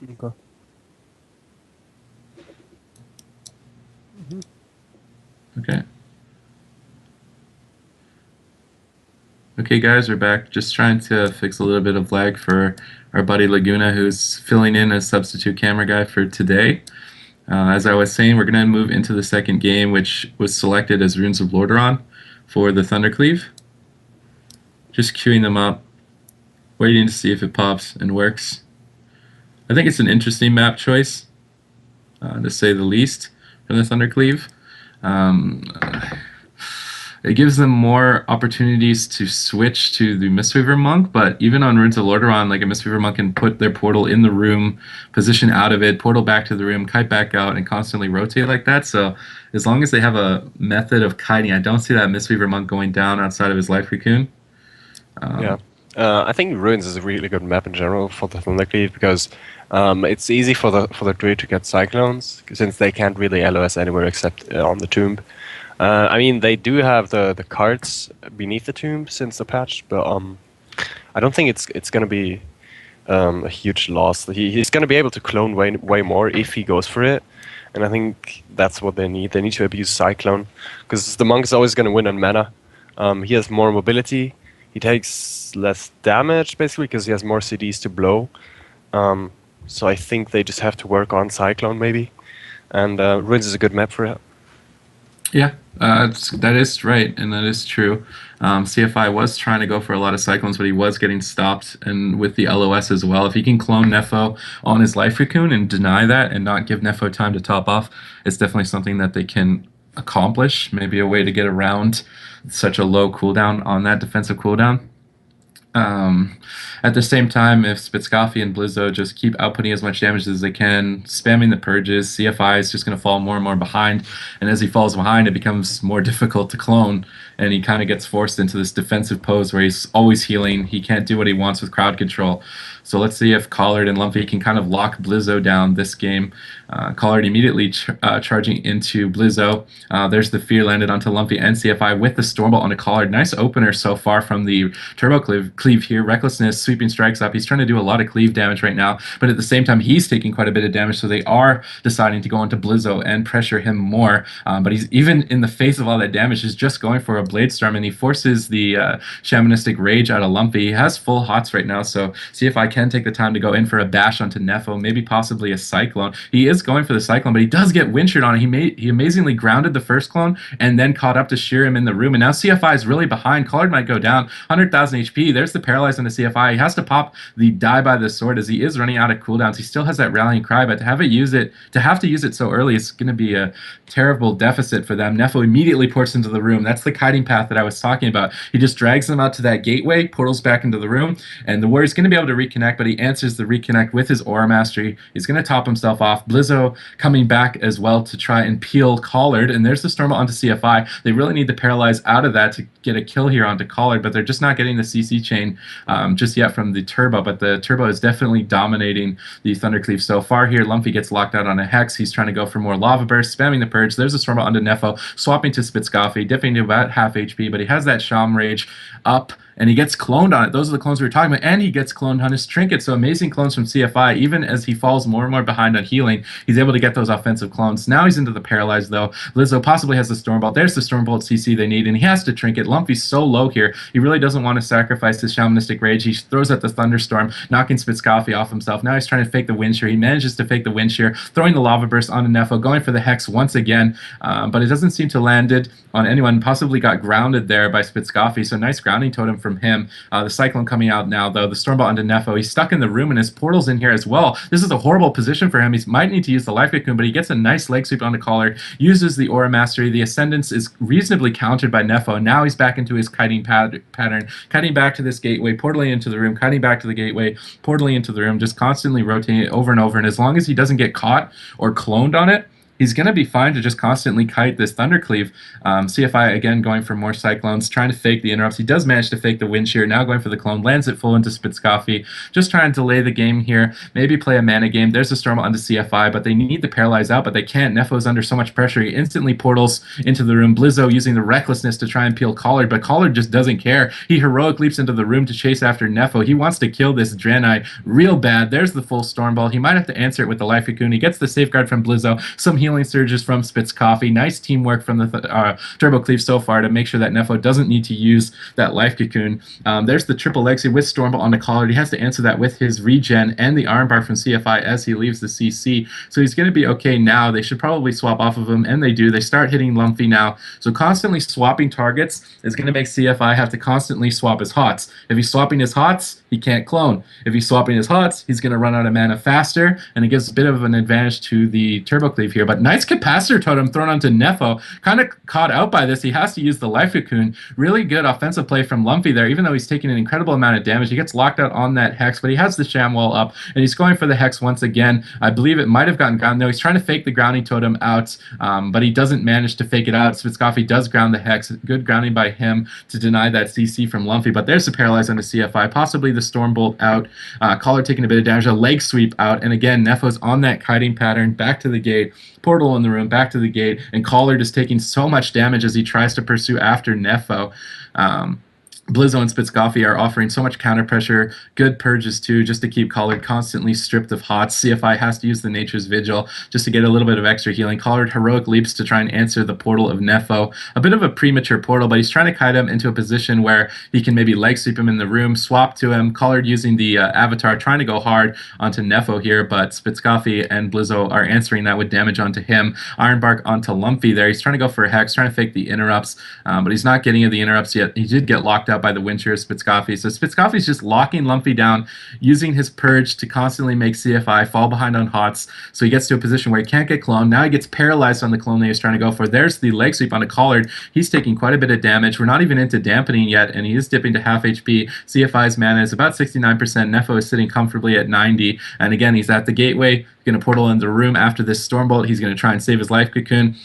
Okay. Okay. Okay, guys, we're back. Just trying to fix a little bit of lag for our buddy Laguna, who's filling in as substitute camera guy for today. As I was saying, we're going to move into the second game, which was selected as Runes of Lordaeron for the Thundercleave. Just queuing them up, waiting to see if it pops and works. I think it's an interesting map choice, to say the least, for the Thundercleave. Um, It gives them more opportunities to switch to the Mistweaver Monk, but even on Runes of Lordaeron, like a Mistweaver Monk can put their portal in the room, position out of it, portal back to the room, kite back out, and constantly rotate like that. So as long as they have a method of kiting, I don't see that Mistweaver Monk going down outside of his life cocoon. Yeah. I think Ruins is a really good map in general for the Thundercleave because it's easy for the Druid to get Cyclones since they can't really LOS anywhere except on the tomb. I mean, they do have the cards beneath the tomb since the patch, but I don't think it's gonna be a huge loss. He's gonna be able to clone way more if he goes for it, and I think that's what they need. They need to abuse Cyclone because the monk is always gonna win on mana. He has more mobility. He takes less damage basically because he has more CDs to blow. So I think they just have to work on Cyclone maybe, and Ruins is a good map for it. Yeah, that is right, and that is true. CFI was trying to go for a lot of Cyclones, but he was getting stopped, and with the LOS as well. If he can clone Nefo on his Life Cocoon and deny that and not give Nefo time to top off, it's definitely something that they can accomplish. Maybe a way to get around such a low cooldown on that defensive cooldown. Um, at the same time, if Spitzkoffy and Blizzo just keep outputting as much damage as they can, spamming the purges, CFI is just going to fall more and more behind. And as he falls behind, it becomes more difficult to clone. And he kind of gets forced into this defensive pose where he's always healing. He can't do what he wants with crowd control. So let's see if Collard and Lumpy can kind of lock Blizzo down this game. Collard immediately charging into Blizzo. There's the fear landed onto Lumpy and CFI with the Stormbolt onto Collard. Nice opener so far from the Turbo Cleave here. Recklessness, sweeping strikes up. He's trying to do a lot of cleave damage right now, but at the same time, he's taking quite a bit of damage, so they are deciding to go into Blizzo and pressure him more. But he's even in the face of all that damage, is just going for a Blade Storm, and he forces the Shamanistic Rage out of Lumpy. He has full hots right now, so CFI can take the time to go in for a bash onto Nefo, maybe possibly a Cyclone. He is going for the Cyclone, but he does get Windshield on it. He amazingly grounded the first clone and then caught up to shear him in the room, and now CFI is really behind. Collard might go down. 100,000 HP. There's the Paralyze on the CFI. He has to pop the Die by the Sword as he is running out of cooldowns. He still has that Rallying Cry, but to have to use it so early is going to be a terrible deficit for them. Nefo immediately ports into the room. That's the kiting path that I was talking about. He just drags them out to that gateway, portals back into the room, and the Warrior's going to be able to reconnect, but he answers the reconnect with his Aura Mastery. He's going to top himself off. Blizzo coming back as well to try and peel Collard, and there's the Storm onto CFI. They really need the Paralyze out of that to get a kill here onto Collard, but they're just not getting the CC chain just yet from the Turbo, but the Turbo is definitely dominating the Thundercleave so far here. Lumpy gets locked out on a Hex. He's trying to go for more Lava Burst, spamming the Purge. There's a Storm onto Nefo, swapping to Spitzkoffy, dipping to about half HP, but he has that Sham Rage up, and he gets cloned on it. Those are the clones we were talking about, and he gets cloned on his Trinket. So amazing clones from CFI. Even as he falls more and more behind on healing, he's able to get those offensive clones. Now he's into the Paralyze, though. Blizzo possibly has the Stormbolt. There's the Stormbolt CC they need, and he has to Trinket. Lumpy's so low here. He really doesn't want to sacrifice his Shamanistic Rage. He throws out the Thunderstorm, knocking Spitzkoffy off himself. Now he's trying to fake the Wind Shear. He manages to fake the Wind Shear, throwing the Lava Burst onto Nefo, going for the Hex once again, but it doesn't seem to landed on anyone. Possibly got grounded there by Spitzkoffy, so nice grounding totem from him. The Cyclone coming out now, though. The Stormbolt onto Nefo. He's stuck in the room, and his portal's in here as well. This is a horrible position for him. He might need to use the Life Cocoon, but he gets a nice leg sweep onto Collard, uses the Aura Mastery. The Ascendance is reasonably countered by Nefo. Now he's back into his kiting pattern, kiting back to this gateway, portaling into the room, kiting back to the gateway, portaling into the room, just constantly rotating it over and over. And as long as he doesn't get caught or cloned on it, he's going to be fine to just constantly kite this Thundercleave. CFI, again, going for more Cyclones, trying to fake the interrupts. He does manage to fake the Wind Shear, now going for the clone, lands it full into Spitzcoffy, just trying to delay the game here, maybe play a mana game. There's a Storm onto CFI, but they need to paralyze out, but they can't. Nefo's under so much pressure. He instantly portals into the room. Blizzo using the recklessness to try and peel Collard, but Collard just doesn't care. He heroic leaps into the room to chase after Nefo. He wants to kill this Draenei real bad. There's the full Storm Ball. He might have to answer it with the Life Cocoon. He gets the safeguard from Blizzo, some healing surges from Spitzcoffy. Nice teamwork from the Turbo Cleave so far to make sure that Nefo doesn't need to use that Life Cocoon. There's the triple Lexi with Storm Ball on the Collard. He has to answer that with his regen and the Armbar from CFI as he leaves the CC. So he's going to be okay now. They should probably swap off of him, and they do. They start hitting Lumpy now. So constantly swapping targets is going to make CFI have to constantly swap his hots. If he's swapping his hots, he can't clone. If he's swapping his hots, he's going to run out of mana faster, and it gives a bit of an advantage to the Turbo Cleave here. But nice Capacitor Totem thrown onto Nefo. Kind of caught out by this. He has to use the Life Cocoon. Really good offensive play from Lumpy there, even though he's taking an incredible amount of damage. He gets locked out on that Hex, but he has the Sham Wall up, and he's going for the Hex once again. I believe it might have gotten ground. No, he's trying to fake the Grounding Totem out, but he doesn't manage to fake it out. Spitzcoffy does ground the Hex. Good grounding by him to deny that CC from Lumpy, but there's the Paralyze onto CFI, possibly the Stormbolt out. Collar taking a bit of damage, a leg sweep out, and again, Nefo's on that kiting pattern, back to the gate, portal in the room, back to the gate, and Collard is taking so much damage as he tries to pursue after Nefo. Blizzo and Spitzcoffy are offering so much counter pressure, good purges too, just to keep Collard constantly stripped of hots. CFI has to use the Nature's Vigil just to get a little bit of extra healing. Collard heroic leaps to try and answer the portal of Nefo. A bit of a premature portal, but he's trying to kite him into a position where he can maybe leg sweep him in the room, swap to him. Collard using the Avatar, trying to go hard onto Nefo here, but Spitzcoffy and Blizzo are answering that with damage onto him. Ironbark onto Lumpy there. He's trying to go for a Hex, trying to fake the interrupts, but he's not getting the interrupts yet. He did get locked out by the Wind Shear of Spitzcoffy. So Spitzcoffy's just locking Lumpy down, using his Purge to constantly make CFI fall behind on hots. So he gets to a position where he can't get cloned. Now he gets paralyzed on the clone that he was trying to go for. There's the leg sweep on a Collard. He's taking quite a bit of damage. We're not even into dampening yet, and he is dipping to half HP. CFI's mana is about 69%. Nefo is sitting comfortably at 90. And again, he's at the gateway. He's going to portal into the room after this Stormbolt. He's going to try and save his Life Cocoon.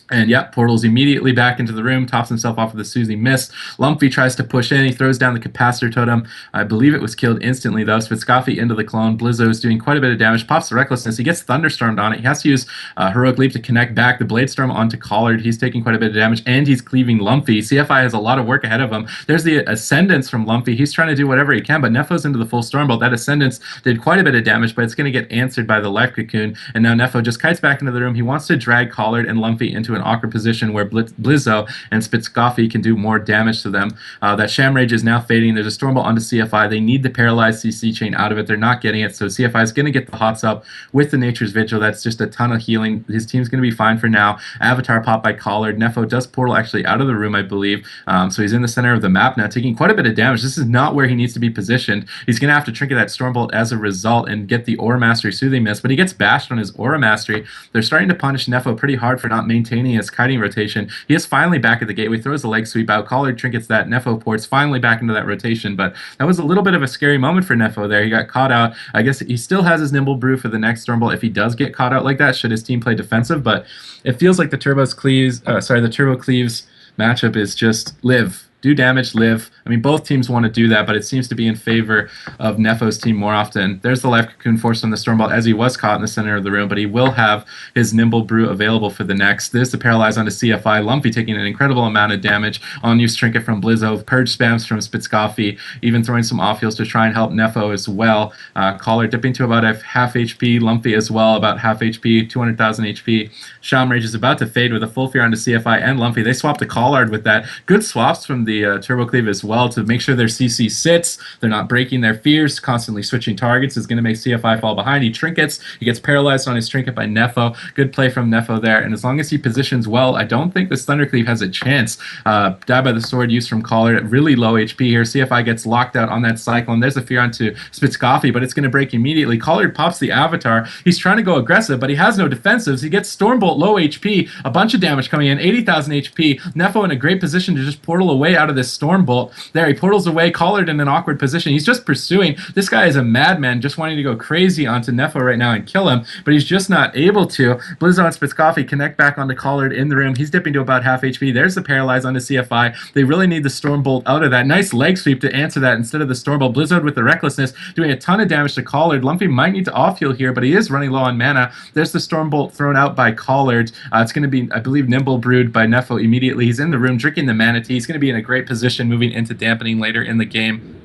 And yeah, portals immediately back into the room, tops himself off with a Susie Miss. Lumpy tries to push in. He throws down the Capacitor Totem. I believe it was killed instantly, though. Spitzcoffy into the clone. Blizzo is doing quite a bit of damage. Pops the Recklessness. He gets Thunderstormed on it. He has to use Heroic Leap to connect back. The Blade Storm onto Collard. He's taking quite a bit of damage, and he's cleaving Lumpy. CFI has a lot of work ahead of him. There's the Ascendance from Lumpy. He's trying to do whatever he can, but Nefo's into the full Stormbolt. That Ascendance did quite a bit of damage, but it's going to get answered by the Life Cocoon, and now Nefo just kites back into the room. He wants to drag Collard and Lumpy into an awkward position where Blizzo and Spitzcoffy can do more damage to them. That Sham Rage is now fading. There's a Stormbolt onto CFI. They need the paralyzed CC chain out of it. They're not getting it, so CFI is going to get the hots up with the Nature's Vigil. That's just a ton of healing. His team's going to be fine for now. Avatar pop by Collard. Nefo does portal actually out of the room, I believe. So he's in the center of the map now, taking quite a bit of damage. This is not where he needs to be positioned. He's going to have to trinket that Stormbolt as a result and get the Aura Mastery Soothing Mist, but he gets bashed on his Aura Mastery. They're starting to punish Nefo pretty hard for not maintaining his kiting rotation. He is finally back at the gateway, throws a leg sweep out. Collard trinkets that. Nefo ports finally back into that rotation, but that was a little bit of a scary moment for Nefo there. He got caught out. I guess he still has his Nimble Brew for the next Stormbolt if he does get caught out like that, should his team play defensive, but it feels like the Turbo Cleaves matchup is just live. Do damage, live. I mean, both teams want to do that, but it seems to be in favor of Nefo's team more often. There's the Life Cocoon forced on the Stormbolt as he was caught in the center of the room, but he will have his Nimble Brew available for the next. There's the Paralyze onto CFI. Lumpy taking an incredible amount of damage. On-use Trinket from Blizzo. Purge spams from Spitzcoffy. Even throwing some off-heals to try and help Nefo as well. Collard dipping to about a half HP. Lumpy as well, about half HP, 200,000 HP. Sham Rage is about to fade with a full fear onto CFI and Lumpy. They swapped to Collard with that. Good swaps from the Turbo Cleave as well to make sure their CC sits. They're not breaking their fears. Constantly switching targets is going to make CFI fall behind. He trinkets. He gets paralyzed on his trinket by Nefo. Good play from Nefo there. And as long as he positions well, I don't think this Thundercleave has a chance. Die by the sword used from Collard at really low HP here. CFI gets locked out on that Cyclone. There's a fear onto Spitzcoffy, but it's going to break immediately. Collard pops the Avatar. He's trying to go aggressive, but he has no defensives. He gets Stormbolt low HP. A bunch of damage coming in. 80,000 HP. Nefo in a great position to just portal away out of this Storm Bolt. There, he portals away, Collard in an awkward position. He's just pursuing. This guy is a madman, just wanting to go crazy onto Nefo right now and kill him, but he's just not able to. Blizzo and Spitzcoffee connect back onto Collard in the room. He's dipping to about half HP. There's the Paralyze onto CFI. They really need the Storm Bolt out of that. Nice leg sweep to answer that instead of the Storm Bolt. Blizzard with the Recklessness, doing a ton of damage to Collard. Lumpy might need to off-heal here, but he is running low on mana. There's the Storm Bolt thrown out by Collard. It's going to be, I believe, Nimble Brewed by Nefo immediately. He's in the room drinking the Mana Tea. He's going to be in a great position moving into dampening later in the game.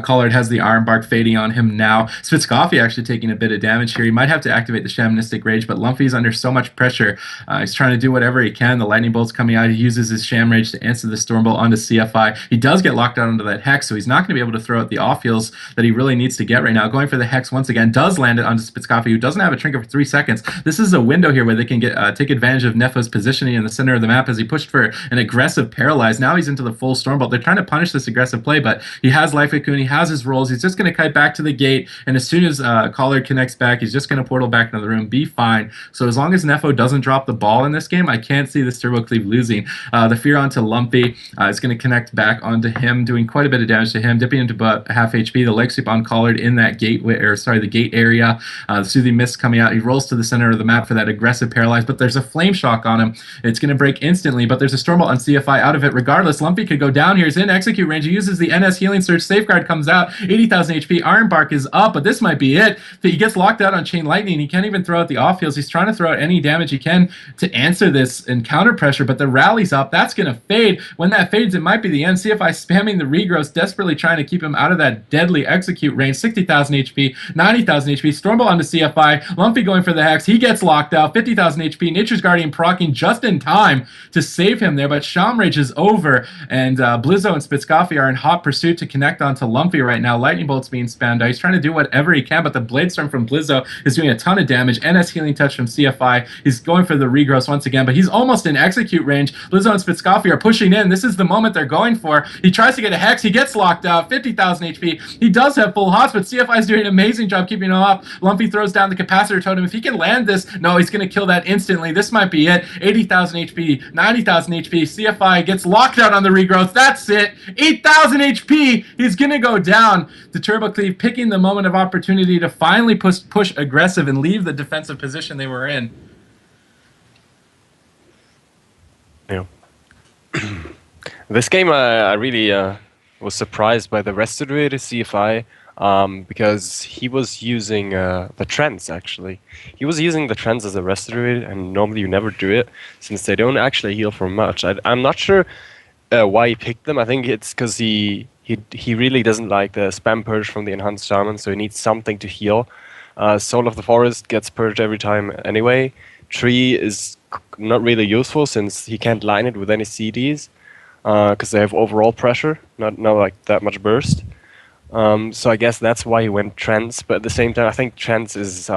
Collard has the Iron Bark fading on him now. Spitzcoffee actually taking a bit of damage here. He might have to activate the Shamanistic Rage, but Lumpy's under so much pressure. He's trying to do whatever he can. The Lightning Bolt's coming out. He uses his Sham Rage to answer the Storm Bolt onto CFI. He does get locked out onto that Hex, so he's not going to be able to throw out the off-heals that he really needs to get right now. Going for the Hex once again, does land it onto Spitzcoffee, who doesn't have a Trinket for 3 seconds. This is a window here where they can get take advantage of Nefo's positioning in the center of the map as he pushed for an aggressive Paralyze. Now he's into the full Storm Bolt. They're trying to punish this aggressive play, but he has Life Cocoon, he has his rolls. He's just going to kite back to the gate, and as soon as Collard connects back, he's just going to portal back into the room, be fine. So as long as Nefo doesn't drop the ball in this game, I can't see this Turbo Cleave losing. The Fear onto Lumpy is going to connect back onto him, doing quite a bit of damage to him, dipping into about half HP. The leg sweep on Collard in that gateway, or sorry, the gate area. The Soothing Mist coming out. He rolls to the center of the map for that aggressive Paralyze, but there's a Flame Shock on him. It's going to break instantly, but there's a Storm Bolt on CFI out of it. Regardless, Lumpy could go down here. He's in execute range. He uses the NS Healing Surge. Safeguard comes out. 80,000 HP. Iron Bark is up, but this might be it. He gets locked out on Chain Lightning. He can't even throw out the off-heals. He's trying to throw out any damage he can to answer this and counter pressure, but the rally's up. That's going to fade. When that fades, it might be the end. CFI spamming the regrowth, desperately trying to keep him out of that deadly execute range. 60,000 HP, 90,000 HP. Stormbolt onto CFI. Lumpy going for the Hex. He gets locked out. 50,000 HP. Nature's Guardian proccing just in time to save him there, but Sham Rage is over, and Blizzo and Spitzcoffee are in hot pursuit to connect onto Lumpy right now. Lightning Bolt's being spammed out. He's trying to do whatever he can, but the Blade Storm from Blizzo is doing a ton of damage. NS Healing Touch from CFI. He's going for the regrowth once again, but he's almost in execute range. Blizzo and Spitzcoffee are pushing in. This is the moment they're going for. He tries to get a Hex. He gets locked out. 50,000 HP. He does have full hots, but CFI is doing an amazing job keeping him up. Lumpy throws down the Capacitor Totem. If he can land this, no, he's going to kill that instantly. This might be it. 80,000 HP, 90,000 HP. CFI gets locked out on the regrowth. That's it. 8,000 HP. He's going to go down. The Turbo Cleave picking the moment of opportunity to finally push aggressive and leave the defensive position they were in. Yeah. This game, I really was surprised by the rest of the CFI because he was using the trends, actually. He was using the trends as a restorator, and normally you never do it since they don't actually heal for much. I'm not sure why he picked them. I think it's because he really doesn't like the spam purge from the enhanced shaman, so he needs something to heal. Soul of the Forest gets purged every time anyway. Tree is not really useful since he can't line it with any CDs because they have overall pressure, not like that much burst. So I guess that's why he went Trance, but at the same time I think Trance is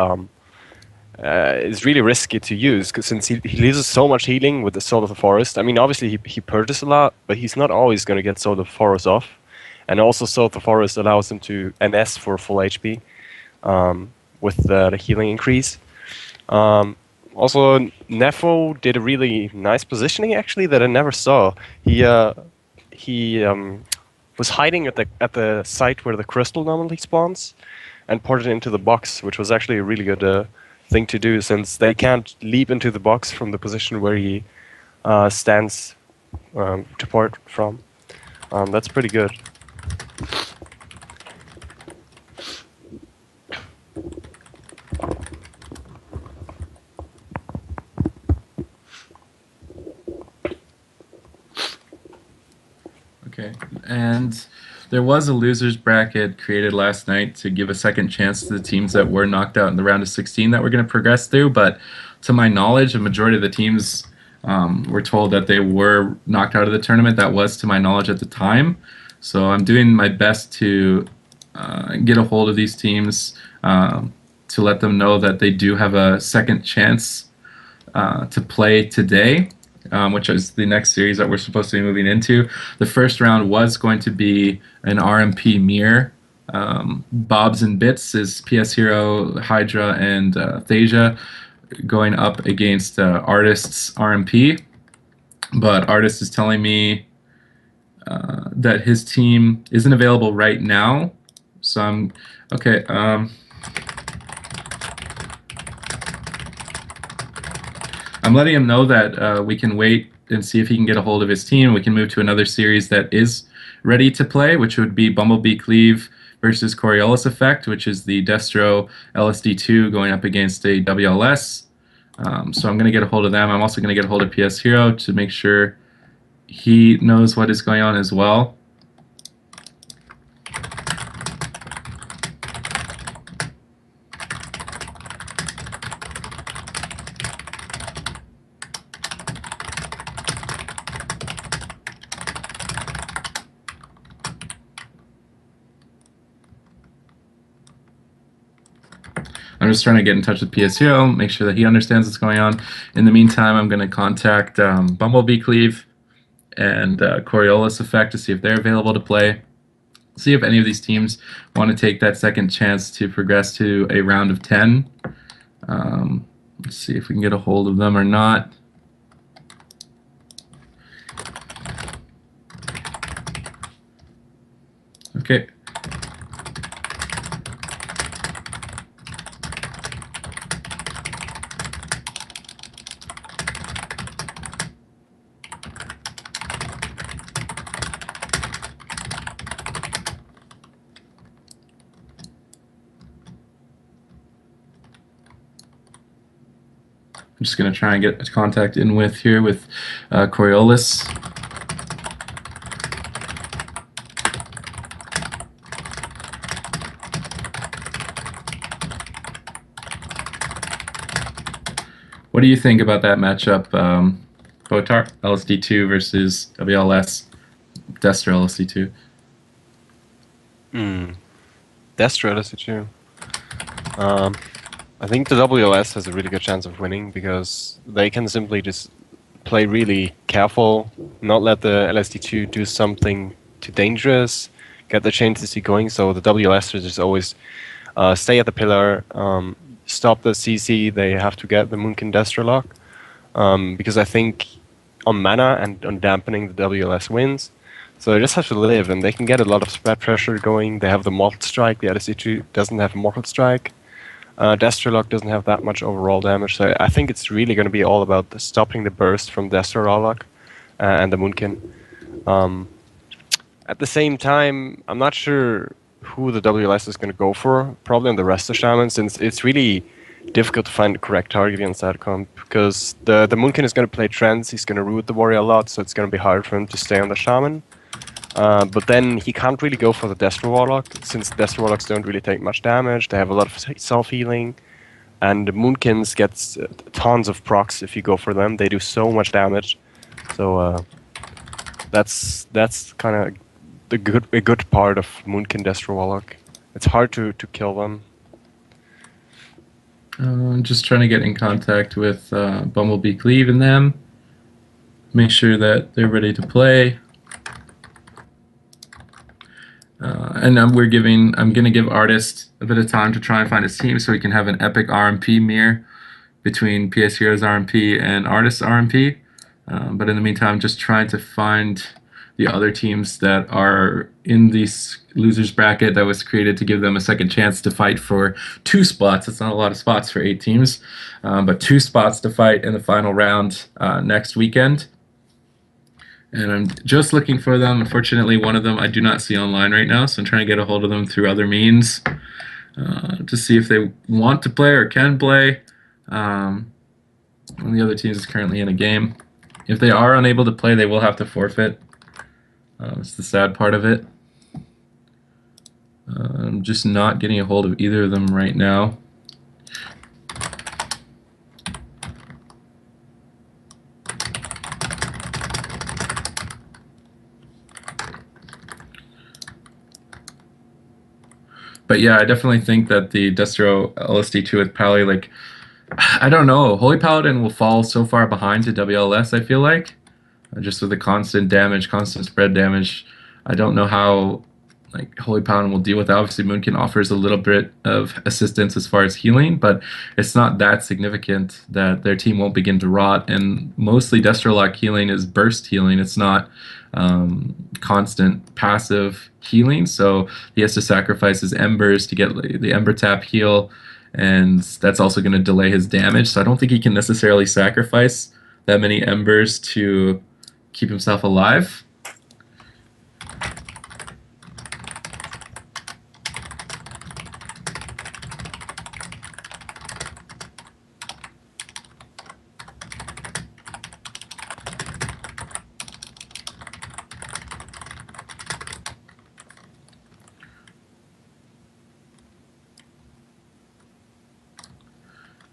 really risky to use since he loses so much healing with the Soul of the Forest. I mean, obviously he purges a lot, but he's not always going to get Soul of the Forest off. And also Soul of the Forest allows him to NS for full HP with the healing increase. Also, Nefo did a really nice positioning actually that I never saw. He was hiding at the site where the crystal normally spawns, and ported into the box, which was actually a really good thing to do since they can't leap into the box from the position where he stands to port from. That's pretty good. Okay, and there was a losers bracket created last night to give a second chance to the teams that were knocked out in the round of 16 that we're going to progress through, but to my knowledge, a majority of the teams were told that they were knocked out of the tournament. That was to my knowledge at the time. So I'm doing my best to get a hold of these teams to let them know that they do have a second chance to play today. Which is the next series that we're supposed to be moving into. The first round was going to be an RMP mirror. Bobs and Bits is PS Hero, Hydra, and Thasia going up against Artist's RMP. But Artist is telling me that his team isn't available right now. So I'm okay. I'm letting him know that we can wait and see if he can get a hold of his team. We can move to another series that is ready to play, which would be Bumblebee Cleave versus Coriolis Effect, which is the Destro LSD2 going up against a WLS. So I'm going to get a hold of them. I'm also going to get a hold of PS Hero to make sure he knows what is going on as well. I'm just trying to get in touch with PS Hero, make sure that he understands what's going on. In the meantime, I'm going to contact Bumblebee Cleave and Coriolis Effect to see if they're available to play. See if any of these teams want to take that second chance to progress to a round of 10. Let's see if we can get a hold of them or not. Okay. I'm just going to try and get a contact in with here with Coriolis. What do you think about that matchup, Botar, LSD2 versus WLS, Destro LSD2? Destro LSD2. I think the WLS has a really good chance of winning because they can simply just play really careful, not let the LSD2 do something too dangerous, get the chain CC going. So the WLS will just always stay at the pillar, stop the CC. They have to get the moonkin Destro lock because I think on mana and on dampening the WLS wins. So they just have to live, and they can get a lot of spread pressure going. They have the Mortal Strike. The LSD2 doesn't have Mortal Strike. Destrolock doesn't have that much overall damage, so I think it's really going to be all about stopping the burst from Destrolock and the Moonkin. At the same time, I'm not sure who the WLS is going to go for. Probably on the rest of Shaman, since it's really difficult to find the correct target against that comp, because the Moonkin is going to play trends, he's going to root the warrior a lot, so it's going to be hard for him to stay on the Shaman. But then he can't really go for the Destro Warlock, since Destro Warlocks don't really take much damage, they have a lot of self-healing, and the Moonkins gets tons of procs if you go for them, they do so much damage. So that's kind of a good part of Moonkin Destro Warlock. It's hard to kill them. I'm just trying to get in contact with Bumblebee Cleave and them, make sure that they're ready to play. And I'm going to give Artist a bit of time to try and find his team so we can have an epic RMP mirror between PS Heroes RMP and Artist's RMP. But in the meantime, just trying to find the other teams that are in this losers bracket that was created to give them a second chance to fight for 2 spots. It's not a lot of spots for 8 teams, but 2 spots to fight in the final round next weekend. And I'm just looking for them. Unfortunately, one of them I do not see online right now, so I'm trying to get a hold of them through other means to see if they want to play or can play. One of the other teams is currently in a game. If they are unable to play, they will have to forfeit. It's the sad part of it. I'm just not getting a hold of either of them right now. But yeah, I definitely think that the Destro LSD2 is probably like, I don't know, Holy Paladin will fall so far behind to WLS, I feel like. Just with the constant damage, constant spread damage. I don't know how like Holy Paladin will deal with that. Obviously, Moonkin offers a little bit of assistance as far as healing, but it's not that significant that their team won't begin to rot. And mostly Destrolock healing is burst healing. It's not constant passive healing. So he has to sacrifice his embers to get the Ember Tap heal, and that's also going to delay his damage. So I don't think he can necessarily sacrifice that many embers to keep himself alive.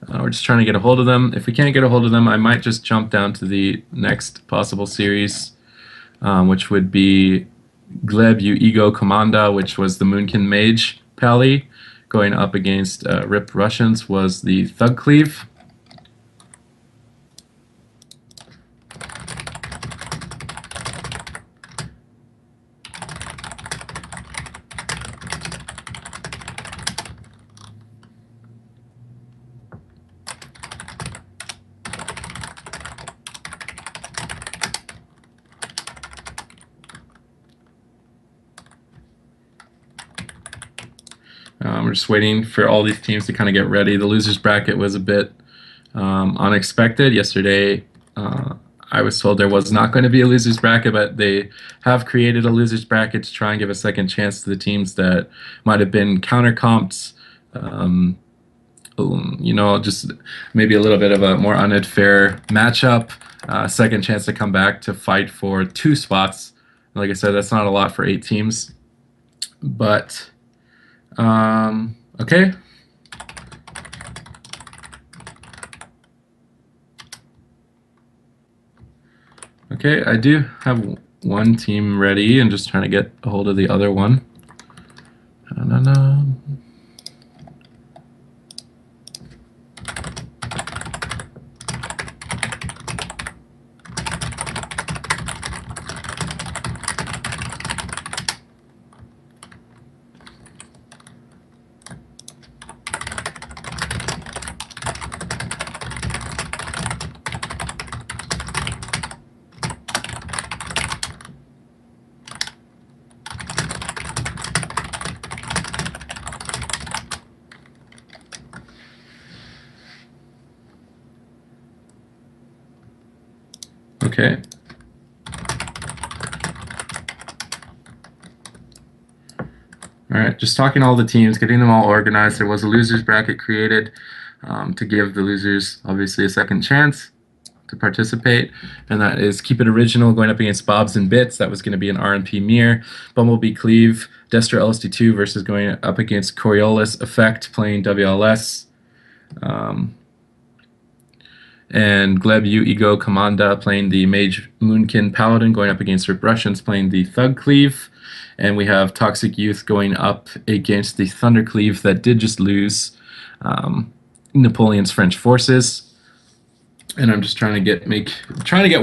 We're just trying to get a hold of them. If we can't get a hold of them, I might just jump down to the next possible series, which would be Gleb U Ego Commanda, which was the Moonkin Mage Pally. Going up against Ripped Russians was the Thug Cleave. We're just waiting for all these teams to kind of get ready. The losers bracket was a bit unexpected. Yesterday, I was told there was not going to be a losers bracket, but they have created a losers bracket to try and give a second chance to the teams that might have been counter comps. Just maybe a little bit of a more unfair matchup. Second chance to come back to fight for 2 spots. Like I said, that's not a lot for 8 teams, but okay. Okay, I do have one team ready and just trying to get a hold of the other one. Okay. All right, just talking to all the teams, getting them all organized. There was a losers bracket created to give the losers obviously a second chance to participate, and that is Keep It Original going up against Bobs and Bits. That was going to be an RNP mirror. Bumblebee Cleave, Destra LSD2 versus going up against Coriolis Effect playing WLS. And Gleb U Ego Commanda playing the Mage Moonkin Paladin going up against Rip Russians playing the Thug Cleave. And we have Toxic Youth going up against the Thunder Cleave that did just lose Napoleon's French forces. And I'm just trying to get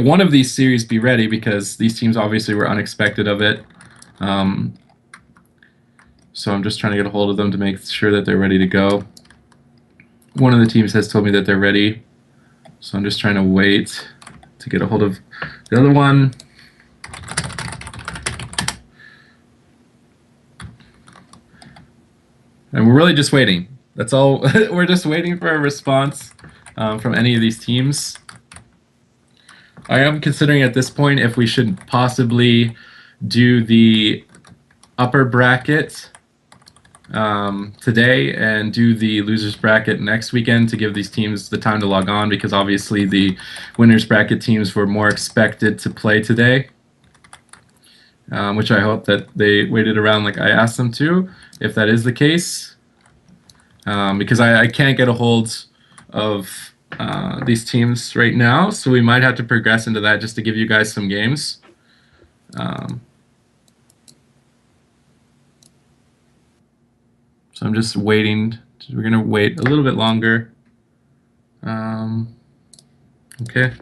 one of these series be ready because these teams obviously were unexpected of it. So I'm just trying to get a hold of them to make sure that they're ready to go. One of the teams has told me that they're ready, so I'm just trying to wait to get a hold of the other one. And we're really just waiting. That's all. We're just waiting for a response from any of these teams. I am considering at this point if we should possibly do the upper bracket today and do the losers bracket next weekend to give these teams the time to log on, because obviously the winners bracket teams were more expected to play today, which I hope that they waited around like I asked them to, if that is the case, because I can't get a hold of these teams right now, so we might have to progress into that just to give you guys some games. So I'm just waiting. We're going to wait a little bit longer. Okay.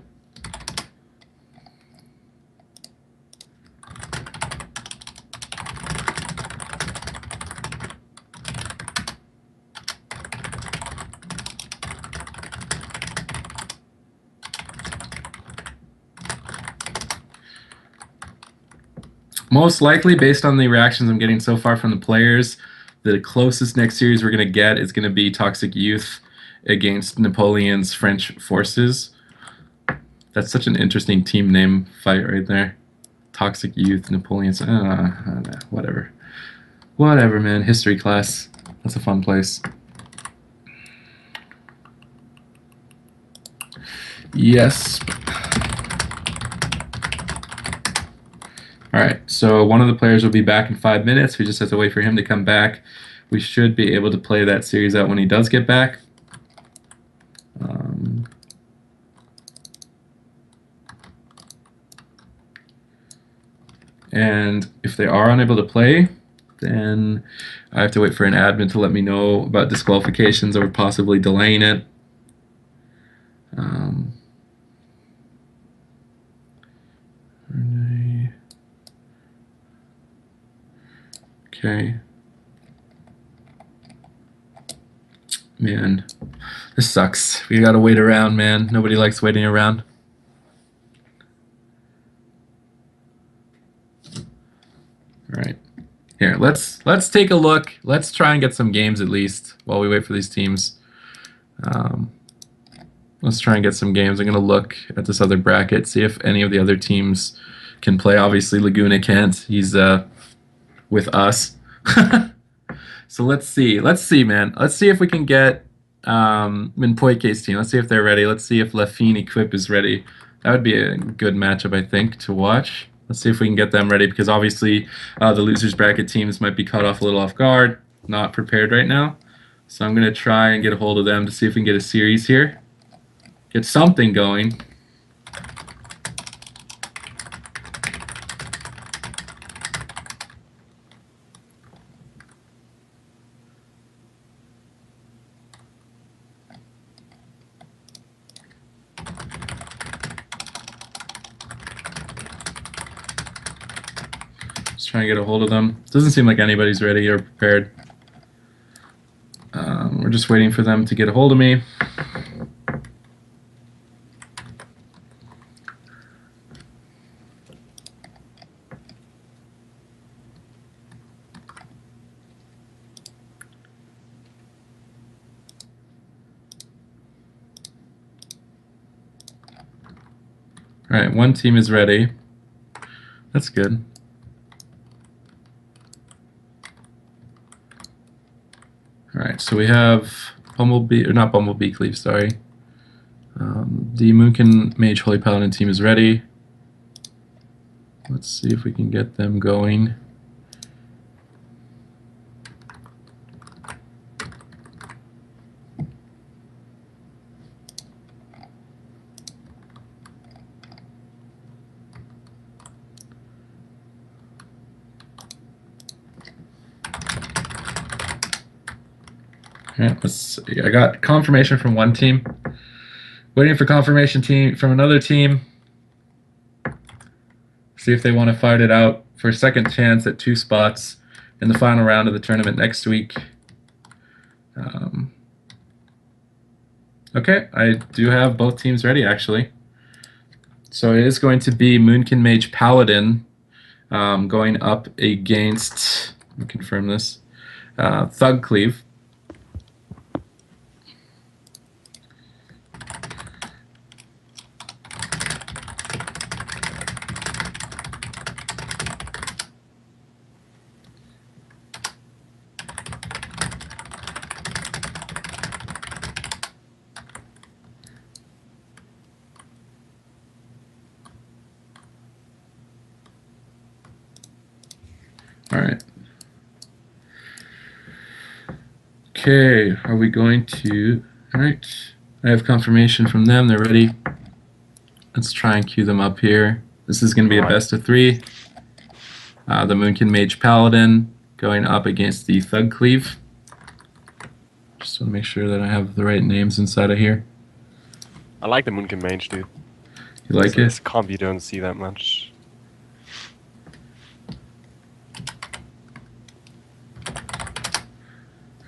Most likely, based on the reactions I'm getting so far from the players, the closest next series we're going to get is going to be Toxic Youth against Napoleon's French forces. That's such an interesting team name fight right there. Toxic Youth, Napoleon's... whatever. Whatever, man. History class. That's a fun place. Yes. Alright, so one of the players will be back in 5 minutes. We just have to wait for him to come back. We should be able to play that series out when he does get back. And if they are unable to play, then I have to wait for an admin to let me know about disqualifications or possibly delaying it. Okay. Man, this sucks. We gotta wait around, man. Nobody likes waiting around. All right. Here, let's take a look. Let's try and get some games at least while we wait for these teams. Let's try and get some games. I'm gonna look at this other bracket, see if any of the other teams can play. Obviously, Laguna can't. He's with us. So let's see. Let's see, man. Let's see if we can get Minpoike's team. Let's see if they're ready. Let's see if Lafine Equip is ready. That would be a good matchup, I think, to watch. Let's see if we can get them ready, because obviously the losers bracket teams might be caught off a little off guard, not prepared right now. So I'm going to try and get a hold of them to see if we can get a series here. Get something going. Just trying to get a hold of them. Doesn't seem like anybody's ready or prepared. We're just waiting for them to get a hold of me. All right, one team is ready. That's good. All right, so we have Bumblebee, or not Bumblebee, Cleave, sorry. The Moonkin Mage Holy Paladin team is ready. Let's see if we can get them going. Let's see. I got confirmation from one team. Waiting for confirmation from another team. See if they want to fight it out for a second chance at 2 spots in the final round of the tournament next week. Okay, I do have both teams ready, actually. So it is going to be Moonkin Mage Paladin going up against, let me confirm this, Thug Cleave. All right. Okay, are we going to... All right, I have confirmation from them. They're ready. Let's try and queue them up here. This is going to be a best of 3. The Moonkin Mage Paladin going up against the Thug Cleave. Just want to make sure that I have the right names inside of here. I like the Moonkin Mage, dude. You like it? This comp you don't see that much.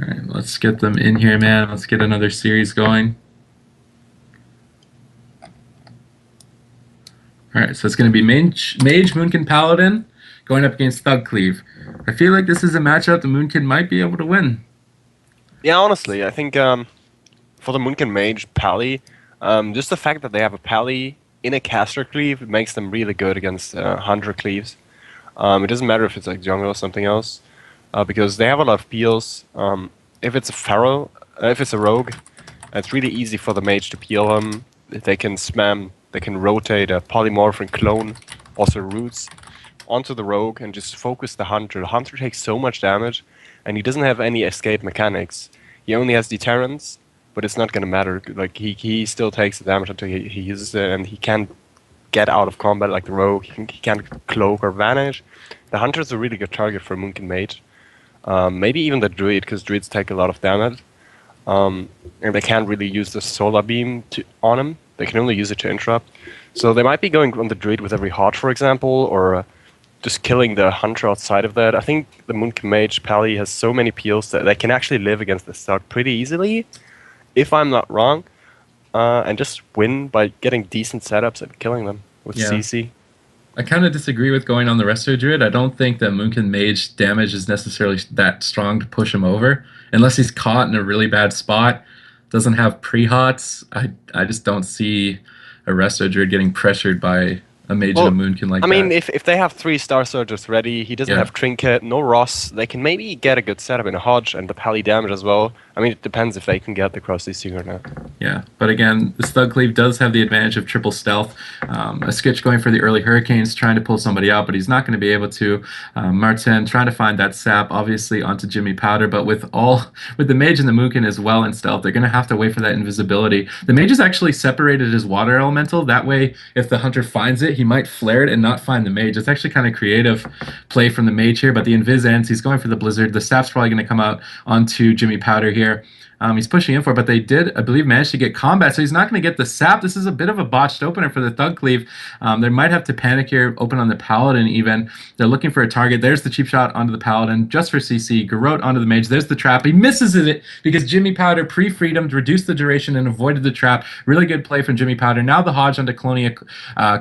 Alright, let's get them in here, man. Let's get another series going. Alright, so it's going to be Mage Moonkin Paladin going up against Thug Cleave. I feel like this is a matchup the Moonkin might be able to win. Yeah, honestly, I think for the Moonkin Mage Pally, just the fact that they have a Pally in a caster cleave makes them really good against Hunter cleaves. It doesn't matter if it's like jungle or something else, because they have a lot of peels. If it's a Pharaoh, if it's a rogue, it's really easy for the mage to peel them. They can spam, they can rotate a polymorph and clone, also roots, onto the rogue and just focus the hunter. The hunter takes so much damage, and he doesn't have any escape mechanics. He only has deterrence, but it's not gonna matter. Like he still takes the damage until he uses it, and he can't get out of combat like the rogue. He can't cloak or vanish. The hunter is a really good target for Moonkin Mage. Maybe even the druid, because druids take a lot of damage. And they can't really use the solar beam on him. They can only use it to interrupt. So they might be going on the druid with every heart, for example, or just killing the hunter outside of that. I think the Moonkin Mage Pally has so many peels that they can actually live against the Thug pretty easily, if I'm not wrong, and just win by getting decent setups and killing them with CC. I kind of disagree with going on the Resto Druid. I don't think that Moonkin Mage damage is necessarily that strong to push him over. Unless he's caught in a really bad spot, doesn't have pre-hots, I just don't see a Resto Druid getting pressured by a Mage and a Moonkin like that. I mean, if they have 3 Star Surgers ready, he doesn't have Trinket, no Ross, they can maybe get a good setup in a Hodge and the Pally damage as well. I mean, it depends if they can get the Crossy Seeker or not. Yeah, but again, this Thug Cleave does have the advantage of triple stealth. A Skitch going for the early Hurricanes, trying to pull somebody out, but he's not going to be able to. Martin trying to find that sap, obviously, onto Jimmy Powder, but with the Mage and the Moonkin as well in stealth, they're going to have to wait for that invisibility. The Mage has actually separated his water elemental. That way, if the Hunter finds it, he might flare it and not find the Mage. It's actually kind of creative play from the Mage here, but the Invis ends. He's going for the Blizzard. The sap's probably going to come out onto Jimmy Powder here. He's pushing in for it, but they did, I believe, manage to get combat, so he's not going to get the sap. This is a bit of a botched opener for the Thug Cleave. They might have to panic here, open on the Paladin even. They're looking for a target. There's the cheap shot onto the Paladin, just for CC. Garrote onto the Mage. There's the trap. He misses it because Jimmy Powder pre-freedomed, reduced the duration, and avoided the trap. Really good play from Jimmy Powder. Now the Hodge onto Clonia,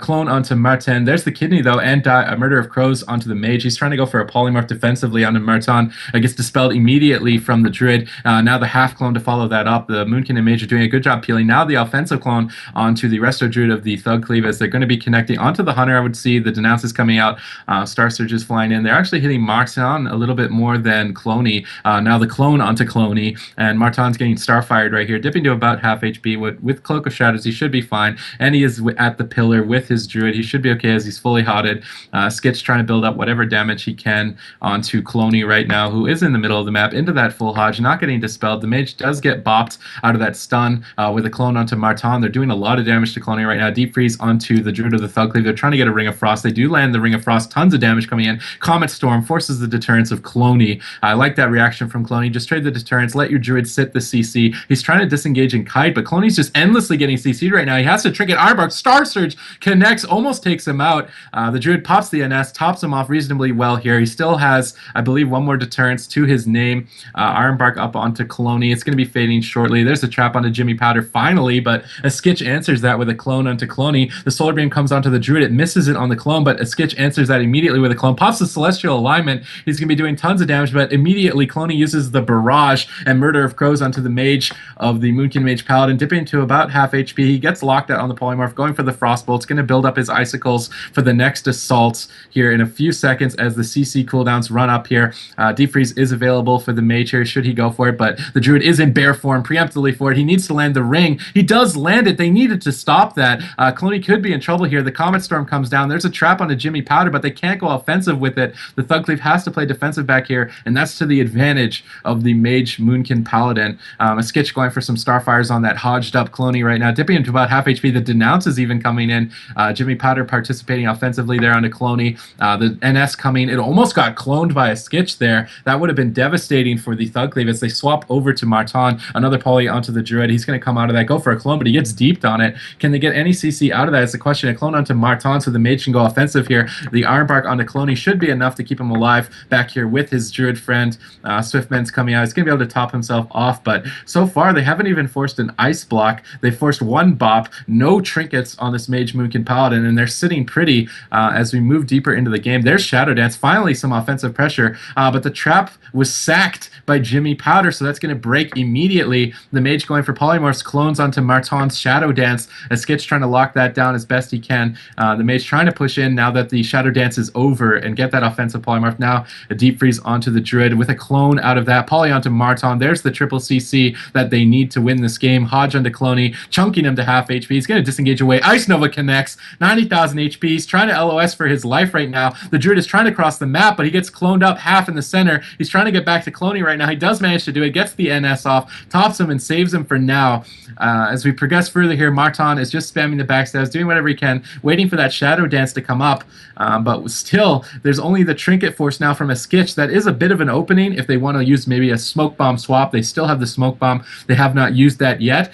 Clone onto Martin. There's the Kidney, though, and a Murder of Crows onto the Mage. He's trying to go for a polymorph defensively onto Martin. It gets dispelled immediately from the Druid. Now the half clone to follow that up. The Moonkin and Mage are doing a good job peeling. Now the offensive clone onto the Resto Druid of the Thug Cleave as they're going to be connecting onto the Hunter. I would see the Denounces coming out. Star Surges flying in. They're actually hitting Martin a little bit more than Cloney. Now the clone onto Cloney, and Martin's getting Starfired right here, dipping to about half HP. With Cloak of Shadows, he should be fine. And he is at the pillar with his Druid. He should be okay as he's fully hotted. Skitch trying to build up whatever damage he can onto Cloney right now, who is in the middle of the map, into that full Hodge, not getting dispelled. The Mage does get bopped out of that stun with a clone onto Martin. They're doing a lot of damage to Cloney right now. Deep Freeze onto the Druid of the Thug Cleave. They're trying to get a Ring of Frost. They do land the Ring of Frost. Tons of damage coming in. Comet Storm forces the deterrence of Cloney. I like that reaction from Cloney. Just trade the deterrence. Let your Druid sit the CC. He's trying to disengage and kite, but Cloney's just endlessly getting CC'd right now. He has to Trinket Aardvark. Star Surge connects, almost takes him out. The Druid pops the NS, tops him off reasonably well here. He still has, I believe, one more deterrence to his name. Ironbark up onto Cloney. It's going to be fading shortly. There's a trap onto Jimmy Powder finally, but a Skitch answers that with a clone onto Cloney. The Solar Beam comes onto the Druid. It misses it on the clone, but a Skitch answers that immediately with a clone. Pops the Celestial Alignment. He's going to be doing tons of damage, but immediately Cloney uses the Barrage and Murder of Crows onto the Mage of the Moonkin Mage Paladin, dipping to about half HP. He gets locked out on the Polymorph, going for the Frostbolt. It's going to build up his Icicles for the next assaults here in a few seconds as the CC cooldowns run up here. Deep Freeze is available for the Mage here, should he go for it, but the Druid is in bear form, preemptively for it. He needs to land the ring. He does land it. They needed to stop that. Cloney could be in trouble here. The Comet Storm comes down. There's a trap onto Jimmy Powder, but they can't go offensive with it. The Thug Cleave has to play defensive back here, and that's to the advantage of the Mage Moonkin Paladin. A Skitch going for some Starfires on that hodged up Cloney right now, dipping into about half HP. The Denounce is even coming in. Jimmy Powder participating offensively there onto Cloney. The NS coming. It almost got cloned by a Skitch there. That would have been devastating for the Thug Cleave as they swap over to Marton. Another poly onto the Druid. He's going to come out of that, go for a clone, but he gets deeped on it. Can they get any CC out of that? It's the question. A clone onto Marton, so the Mage can go offensive here. The Iron Bark onto Cloney should be enough to keep him alive back here with his Druid friend. Swiftman's coming out. He's going to be able to top himself off, but so far they haven't even forced an Ice Block. They forced one bop, no trinkets on this Mage, Moonkin, Paladin, and they're sitting pretty as we move deeper into the game. There's Shadow Dance. Finally, some offensive pressure, but the trap was sacked by Jimmy Powder, so that's going to break immediately. The Mage going for Polymorphs, clones onto Marton's Shadow Dance. Skitch trying to lock that down as best he can. The Mage trying to push in now that the Shadow Dance is over and get that offensive Polymorph. Now a Deep Freeze onto the Druid with a clone out of that. Poly onto Marton. There's the triple CC that they need to win this game. Hodge onto Cloney, chunking him to half HP. He's going to disengage away. Ice Nova connects, 90,000 HP. He's trying to LOS for his life right now. The Druid is trying to cross the map, but he gets cloned up half in the center. He's trying to get back to Cloney right now. He does manage to do it, gets the NS off, tops him, and saves him for now. As we progress further here, Marton is just spamming the backstabs, doing whatever he can, waiting for that Shadow Dance to come up. But still, there's only the Trinket Force now from a Skitch. That is a bit of an opening if they want to use maybe a Smoke Bomb swap. They still have the Smoke Bomb. They have not used that yet,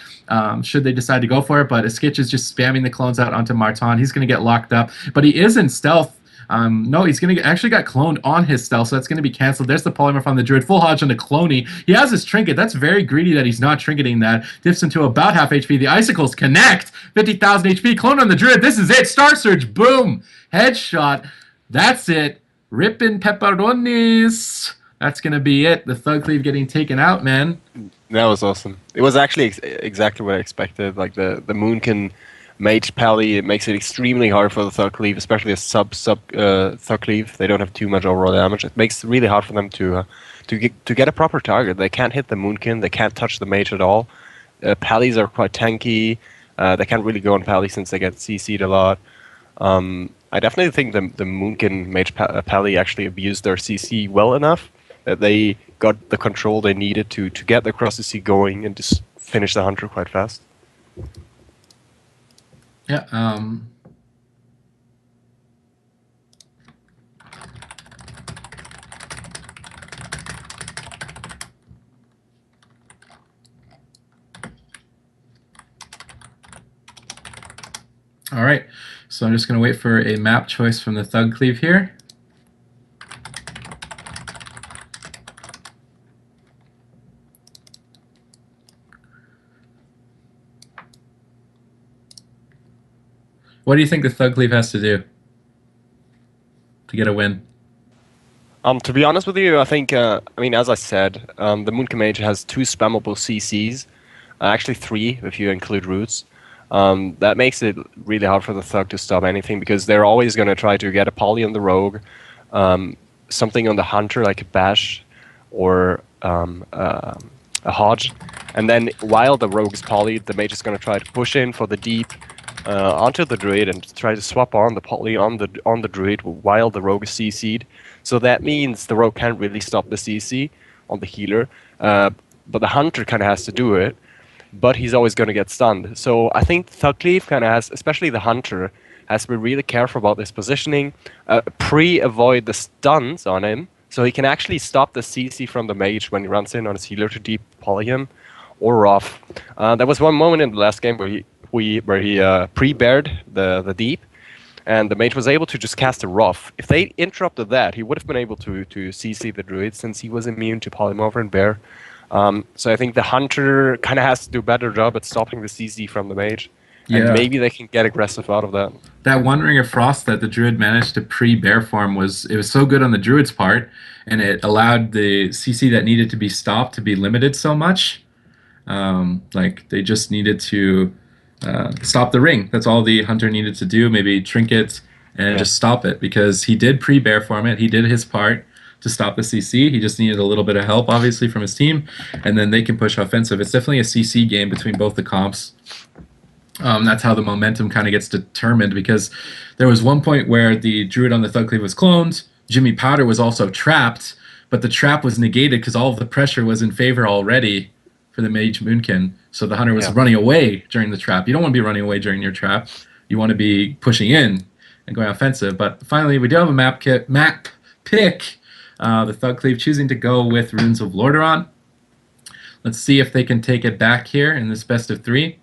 should they decide to go for it. But a Skitch is just spamming the clones out onto Marton. He's going to get locked up, but he is in stealth. No, he's going to actually got cloned on his stealth, so that's going to be canceled. There's the Polymorph on the Druid. Full Hodge on the Cloney. He has his Trinket. That's very greedy that he's not trinketing that. Dips into about half HP. The Icicles connect. 50,000 HP. Clone on the Druid. This is it. Star Surge. Boom. Headshot. That's it. Rippin' pepperonis. That's going to be it. The Thug Cleave getting taken out, man. That was awesome. It was actually exactly what I expected. Like the Moonkin Mage Pally, it makes it extremely hard for the Thug Cleave, especially a sub Thug Cleave. They don't have too much overall damage. It makes it really hard for them to get a proper target. They can't hit the Moonkin. They can't touch the Mage at all. Pallies are quite tanky. They can't really go on Pally since they get CC'd a lot. I definitely think the Moonkin Mage Pally actually abused their CC well enough that they got the control they needed to get the cross CC going and just finish the Hunter quite fast. Yeah. All right. So I'm just going to wait for a map choice from the Thug Cleave here. What do you think the Thug Cleave has to do to get a win? To be honest with you, I think, I mean, as I said, the Moonkin Mage has 2 spammable CCs, actually 3 if you include roots. That makes it really hard for the Thug to stop anything because they're always going to try to get a poly on the Rogue, something on the Hunter like a Bash or a Hodge, and then while the Rogue is poly, the Mage is going to try to push in for the deep onto the Druid and try to swap on the poly on the Druid while the Rogue is CC'd. So that means the Rogue can't really stop the CC on the healer, but the Hunter kind of has to do it. But he's always going to get stunned. So I think Thug Cleave kind of has, especially the Hunter, has to be really careful about this positioning, avoid the stuns on him, so he can actually stop the CC from the Mage when he runs in on his healer to deep poly him, or off. There was one moment in the last game where he pre-bared the deep, and the Mage was able to just cast a Rough. If they interrupted that, he would have been able to CC the Druid since he was immune to Polymorph and Bear. So I think the Hunter kind of has to do a better job at stopping the CC from the Mage. And maybe they can get aggressive out of that. That One Ring of Frost that the Druid managed to pre-bear form was so good on the Druid's part, and it allowed the CC that needed to be stopped to be limited so much. Like they just needed to stop the ring. That's all the Hunter needed to do. Maybe trinket and just stop it, because he did pre-bear form it. He did his part to stop the CC. He just needed a little bit of help, obviously, from his team, and then they can push offensive. It's definitely a CC game between both the comps. That's how the momentum kind of gets determined, because there was one point where the Druid on the Thug Cleave was cloned. Jimmy Powder was also trapped, but the trap was negated because all of the pressure was in favor already for the Mage Moonkin. So the Hunter was running away during the trap. You don't want to be running away during your trap. You want to be pushing in and going offensive. But finally, we do have a map pick. The Thug Cleave choosing to go with Runes of Lordaeron. Let's see if they can take it back here in this best of 3.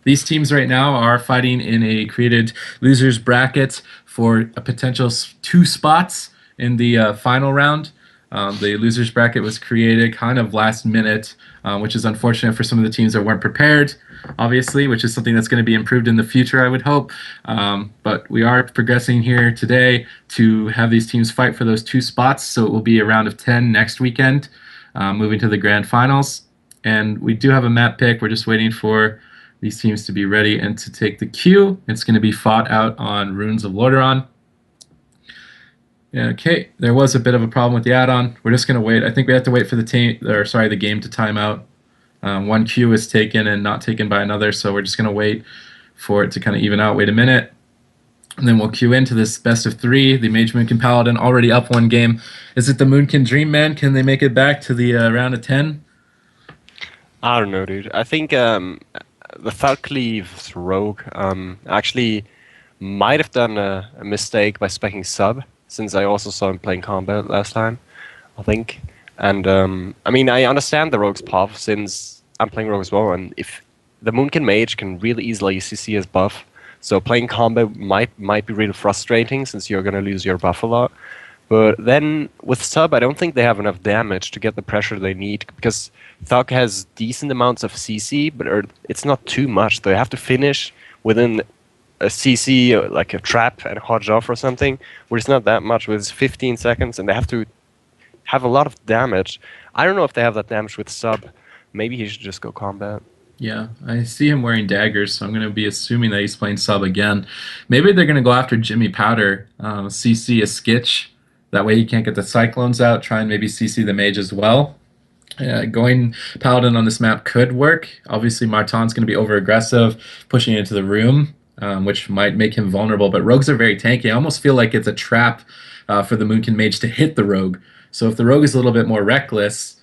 These teams right now are fighting in a created losers bracket for a potential 2 spots in the final round. The losers bracket was created kind of last minute, which is unfortunate for some of the teams that weren't prepared, obviously, which is something that's going to be improved in the future, I would hope. But we are progressing here today to have these teams fight for those 2 spots, so it will be a round of 10 next weekend, moving to the grand finals. And we do have a map pick. We're just waiting for these teams to be ready and to take the queue. It's going to be fought out on Runes of Lordaeron. Okay, there was a bit of a problem with the add-on. We're just going to wait. I think we have to wait for the game to time out. One queue is taken and not taken by another, so we're just going to wait for it to kind of even out. Wait a minute. And then we'll queue into this best of 3. The Mage, Moonkin, Paladin already up 1 game. Is it the Moonkin Dream Man? Can they make it back to the round of 10? I don't know, dude. I think the Thug Cleave's rogue actually might have done a mistake by speccing sub, since I also saw him playing combat last time, I think. And I mean, I understand the rogue's path, since I'm playing rogue as well, and if the Moonkin Mage can really easily CC his buff, so playing combat might be really frustrating, since you're going to lose your buff a lot. But then with sub, I don't think they have enough damage to get the pressure they need, because Thug has decent amounts of CC, but it's not too much. They have to finish within a CC, like a trap and hodge off or something, which is not that much, with 15 seconds, and they have to have a lot of damage. I don't know if they have that damage with sub. Maybe he should just go combat. Yeah, I see him wearing daggers, so I'm going to be assuming that he's playing sub again. Maybe they're going to go after Jimmy Powder, CC a Skitch. That way he can't get the Cyclones out, try and maybe CC the Mage as well. Going Paladin on this map could work. Obviously, Marton's going to be over-aggressive, pushing into the room, which might make him vulnerable. But rogues are very tanky. I almost feel like it's a trap for the Moonkin Mage to hit the rogue. So if the rogue is a little bit more reckless,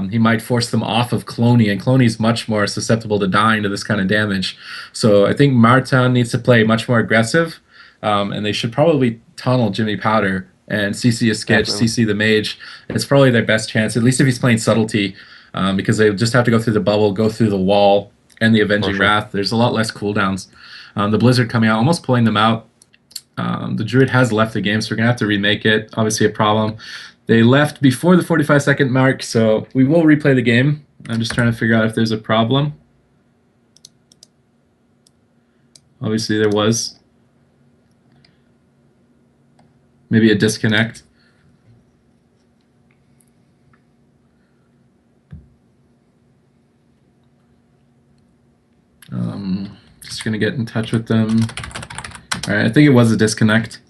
he might force them off of Cloney, and Cloney's much more susceptible to dying to this kind of damage. So I think Marton needs to play much more aggressive, and they should probably tunnel Jimmy Powder and CC a Sketch, CC the Mage. It's probably their best chance, at least if he's playing Subtlety, because they just have to go through the bubble, go through the wall, and the Avenging Wrath. There's a lot less cooldowns. The Blizzard coming out, almost pulling them out. The Druid has left the game, so we're going to have to remake it. Obviously a problem. They left before the 45-second mark, so we will replay the game. I'm just trying to figure out if there's a problem. Obviously there was. Maybe a disconnect. Just going to get in touch with them. All right, I think it was a disconnect.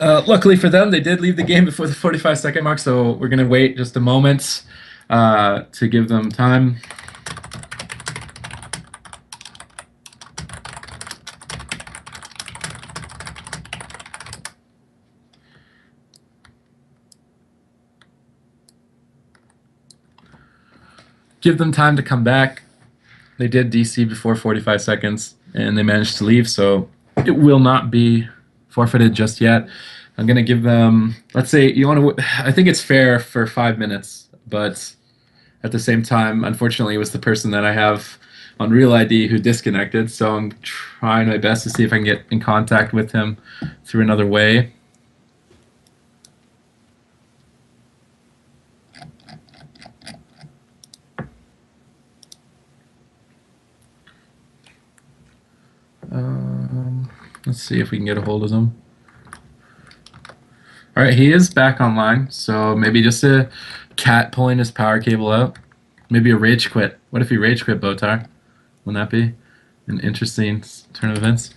Luckily for them, they did leave the game before the 45-second mark, so we're going to wait just a moment to give them time. Give them time to come back. They did DC before 45 seconds, and they managed to leave, so it will not be forfeited just yet. I'm going to give them, let's say, I think it's fair for 5 minutes, but at the same time, unfortunately, it was the person that I have on Real ID who disconnected, so I'm trying my best to see if I can get in contact with him through another way. Let's see if we can get a hold of him. All right, he is back online, so maybe just a cat pulling his power cable out. Maybe a rage quit. What if he rage quit, Botar? Wouldn't that be an interesting turn of events?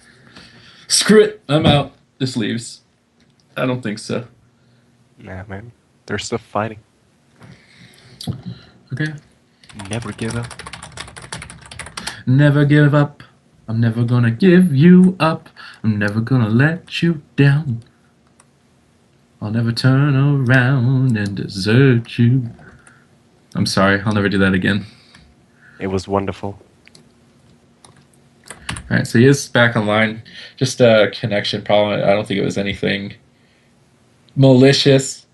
Screw it, I'm out. This leaves. I don't think so. Nah, man. They're still fighting. Okay. Never give up. Never give up. I'm never gonna give you up. I'm never gonna let you down. I'll never turn around and desert you. I'm sorry, I'll never do that again. It was wonderful. Alright, so he is back online. Just a connection problem. I don't think it was anything malicious.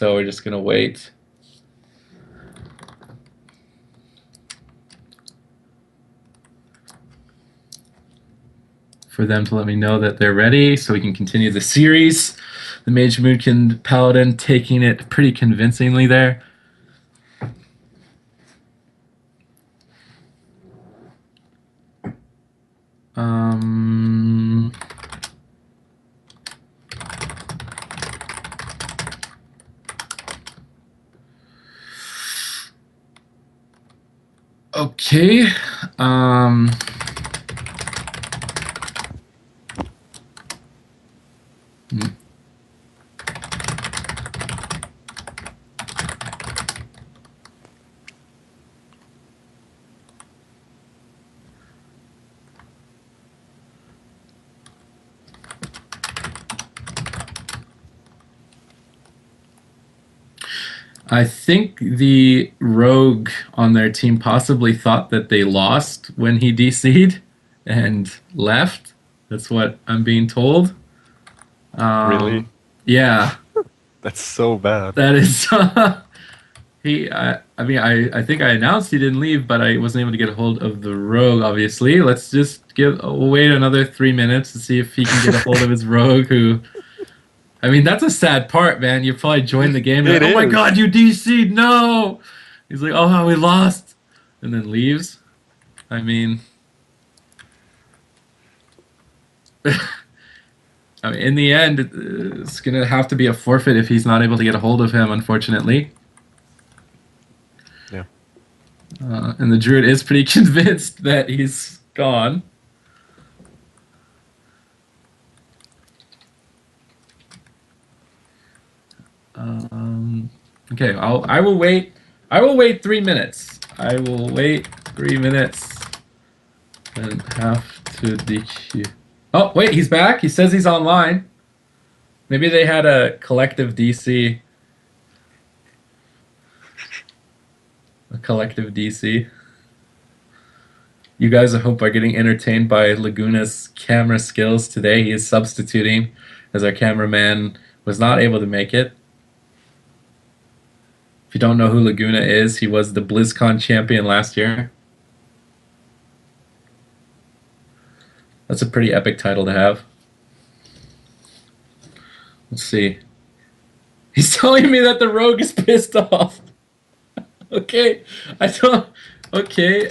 So we're just going to wait. For them to let me know that they're ready so we can continue the series. The Mage, Moonkin, Paladin taking it pretty convincingly there. Okay. I think the rogue on their team possibly thought that they lost when he DC'd and left. That's what I'm being told. Really? Yeah, That's so bad. that is. I think I announced he didn't leave, but I wasn't able to get a hold of the rogue. Obviously, let's just wait another 3 minutes to see if he can get a hold of his rogue. Who, I mean, that's a sad part, man. You probably joined the game. And It like, oh my is. god, you DC'd! No. He's like, oh, we lost, and then leaves. I mean, in the end, it's gonna have to be a forfeit if he's not able to get a hold of him. Unfortunately. Yeah. And the druid is pretty convinced that he's gone. Okay, I will wait. I will wait 3 minutes. I will wait 3 minutes and have to DQ. Oh wait, he's back. He says he's online. Maybe they had a collective DC. A collective DC. You guys, I hope, are getting entertained by Laguna's camera skills today. He is substituting as our cameraman was not able to make it. If you don't know who Laguna is, he was the BlizzCon champion last year. That's a pretty epic title to have. Let's see. He's telling me that the rogue is pissed off. Okay, I don't. Okay,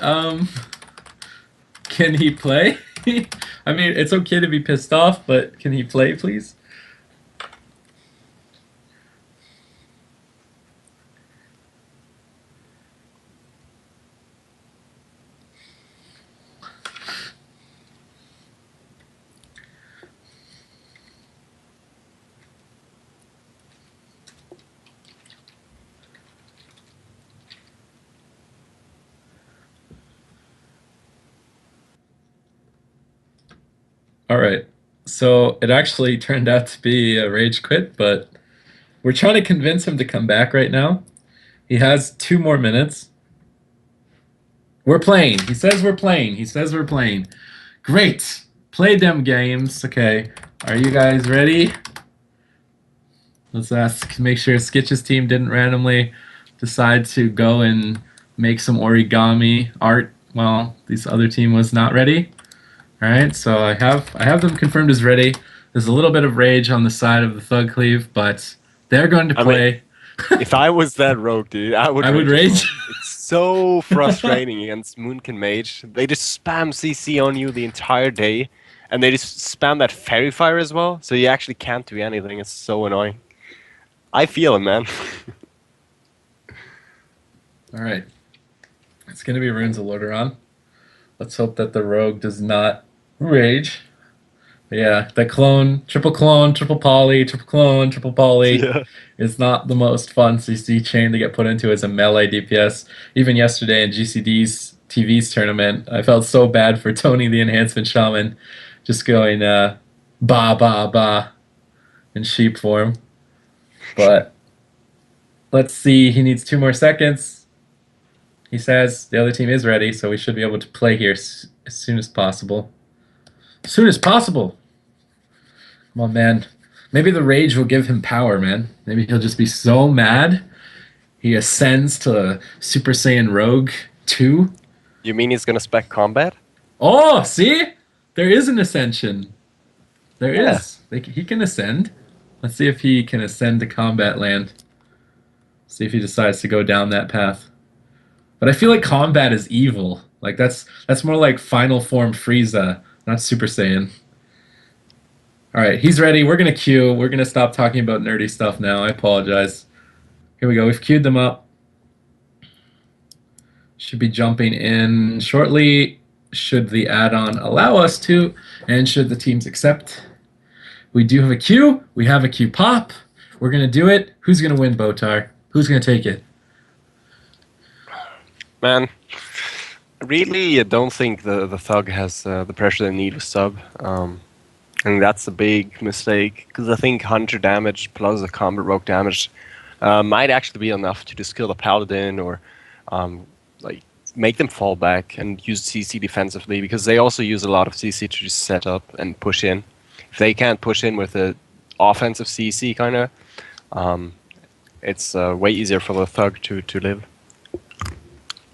can he play? I mean, it's okay to be pissed off, but can he play, please? All right. So it actually turned out to be a rage quit, but we're trying to convince him to come back right now. He has 2 more minutes. We're playing. He says we're playing. He says we're playing. Great. Play them games. Okay. Are you guys ready? Let's make sure Skitch's team didn't randomly decide to go and make some origami art while this other team was not ready. All right, so I have them confirmed as ready. There's a little bit of rage on the side of the thug cleave, but they're going to play. If I was that rogue, dude, I would rage as well. It's so frustrating against Moonkin Mage. They just spam CC on you the entire day, and they just spam that fairy fire as well, so you actually can't do anything. It's so annoying. I feel it, man. All right. It's going to be Runes of Lordaeron. Let's hope that the rogue does not rage. Yeah, the clone, triple poly, triple poly Yeah. is not the most fun CC chain to get put into as a melee DPS. Even yesterday in GCD's TV's tournament, I felt so bad for Tony the Enhancement Shaman just going ba ba ba in sheep form. But let's see, he needs 2 more seconds. He says the other team is ready, so we should be able to play here as soon as possible. As soon as possible. Come on, man. Maybe the rage will give him power, man. Maybe he'll just be so mad he ascends to Super Saiyan Rogue 2. You mean he's gonna spec combat? Oh, see? There is an ascension. There Yeah. is. He can ascend. Let's see if he can ascend to combat land. See if he decides to go down that path. But I feel like combat is evil. Like that's more like final form Frieza, not Super Saiyan. All right, he's ready. We're gonna queue. We're gonna stop talking about nerdy stuff now. I apologize. Here we go. We've queued them up. Should be jumping in shortly. Should the add-on allow us to, and should the teams accept. We do have a queue. We have a queue pop. We're gonna do it. Who's gonna win, Botar? Who's gonna take it? Man, really, I don't think the Thug has the pressure they need with sub. And that's a big mistake because I think Hunter damage plus the combat rogue damage might actually be enough to just kill the Paladin or like make them fall back and use CC defensively because they also use a lot of CC to just set up and push in. If they can't push in with the offensive CC kind of, it's way easier for the Thug to live.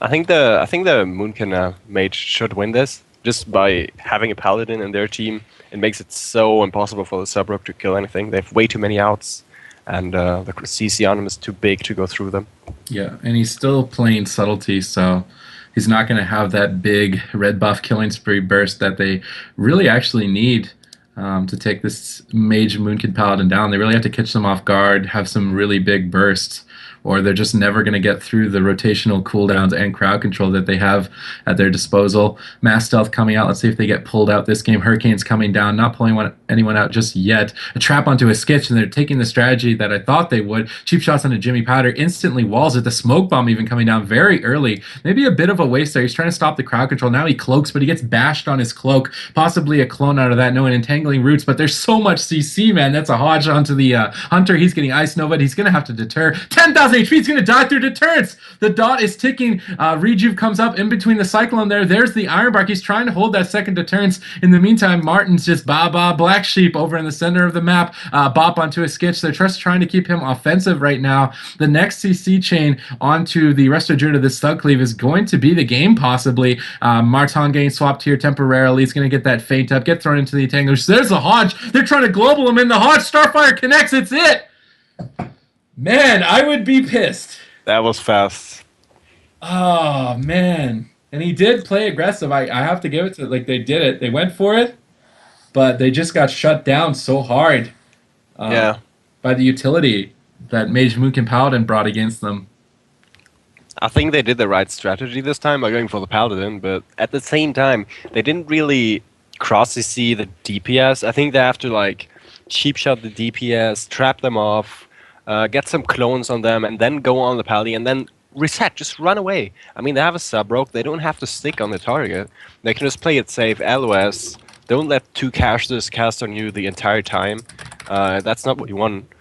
I think the Moonkin Mage should win this just by having a Paladin in their team. It makes it so impossible for the sub rogue to kill anything. They have way too many outs, and the CC on him is too big to go through them. Yeah, and he's still playing subtlety, so he's not going to have that big red buff killing spree burst that they really actually need to take this Mage Moonkin Paladin down. They really have to catch them off guard, have some really big bursts, or they're just never going to get through the rotational cooldowns and crowd control that they have at their disposal. Mass Stealth coming out. Let's see if they get pulled out this game. Hurricane's coming down, not pulling anyone out just yet. A trap onto a Skitch, and they're taking the strategy that I thought they would. Cheap shots onto Jimmy Powder, instantly walls it. The smoke bomb even coming down very early. Maybe a bit of a waste there. He's trying to stop the crowd control. Now he cloaks, but he gets bashed on his cloak. Possibly a clone out of that. No, an entangling roots, but there's so much CC, man. That's a hodge onto the Hunter. He's getting Ice Nova. He's going to have to deter. 10,000 HP. He's going to die through deterrence. The dot is ticking. Rejuve comes up in between the Cyclone there. There's the Ironbark. He's trying to hold that second deterrence. In the meantime, Martin's just Black Sheep over in the center of the map. Bop onto a Skitch. They're just trying to keep him offensive right now. The next CC chain onto the rest of the this Thug Cleave is going to be the game, possibly. Martin getting swapped here temporarily. He's going to get that feint up, get thrown into the Entanglers. There's the Hodge. They're trying to global him in. The Hodge. Starfire connects. It's it. Man, I would be pissed. That was fast. Oh, man. And he did play aggressive. I have to give it to, like, they did it. They went for it, but they just got shut down so hard by the utility that Mage Moonkin Paladin brought against them. I think they did the right strategy this time by going for the Paladin, but at the same time, they didn't really cross-CC the DPS. I think they have to, like, cheap shot the DPS, trap them off, get some clones on them, and then go on the Pally, and then reset, just run away. I mean, they have a sub-rogue, they don't have to stick on the target. They can just play it safe, LOS, don't let two casters cast on you the entire time. That's not what you want.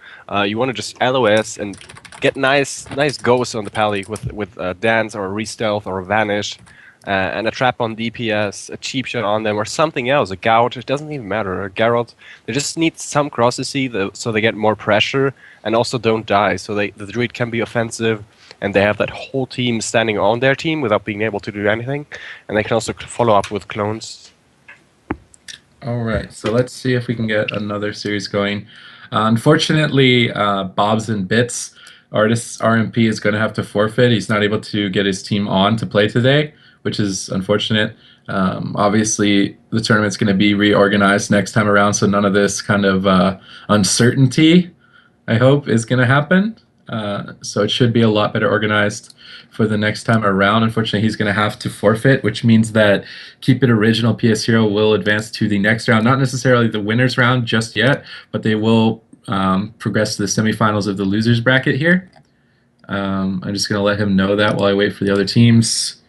You want to just LOS and get nice ghosts on the Pally with Dance or a Re-Stealth or a Vanish, and a trap on DPS, a cheap shot on them, or something else, a Gout, it doesn't even matter, a Geralt. They just need some cross-CC so they get more pressure and also don't die, so the Druid can be offensive, and they have that whole team standing on their team without being able to do anything, and they can also follow up with clones. Alright, so let's see if we can get another series going. Unfortunately, Bobs and Bits, Artist's RMP is going to have to forfeit. He's not able to get his team on to play today, which is unfortunate. Obviously, the tournament's going to be reorganized next time around, so none of this kind of uncertainty, I hope, is going to happen. So it should be a lot better organized for the next time around. Unfortunately, he's going to have to forfeit, which means that Keep It Original PS Hero will advance to the next round. Not necessarily the winners round just yet, but they will progress to the semifinals of the losers bracket here. I'm just going to let him know that while I wait for the other teams.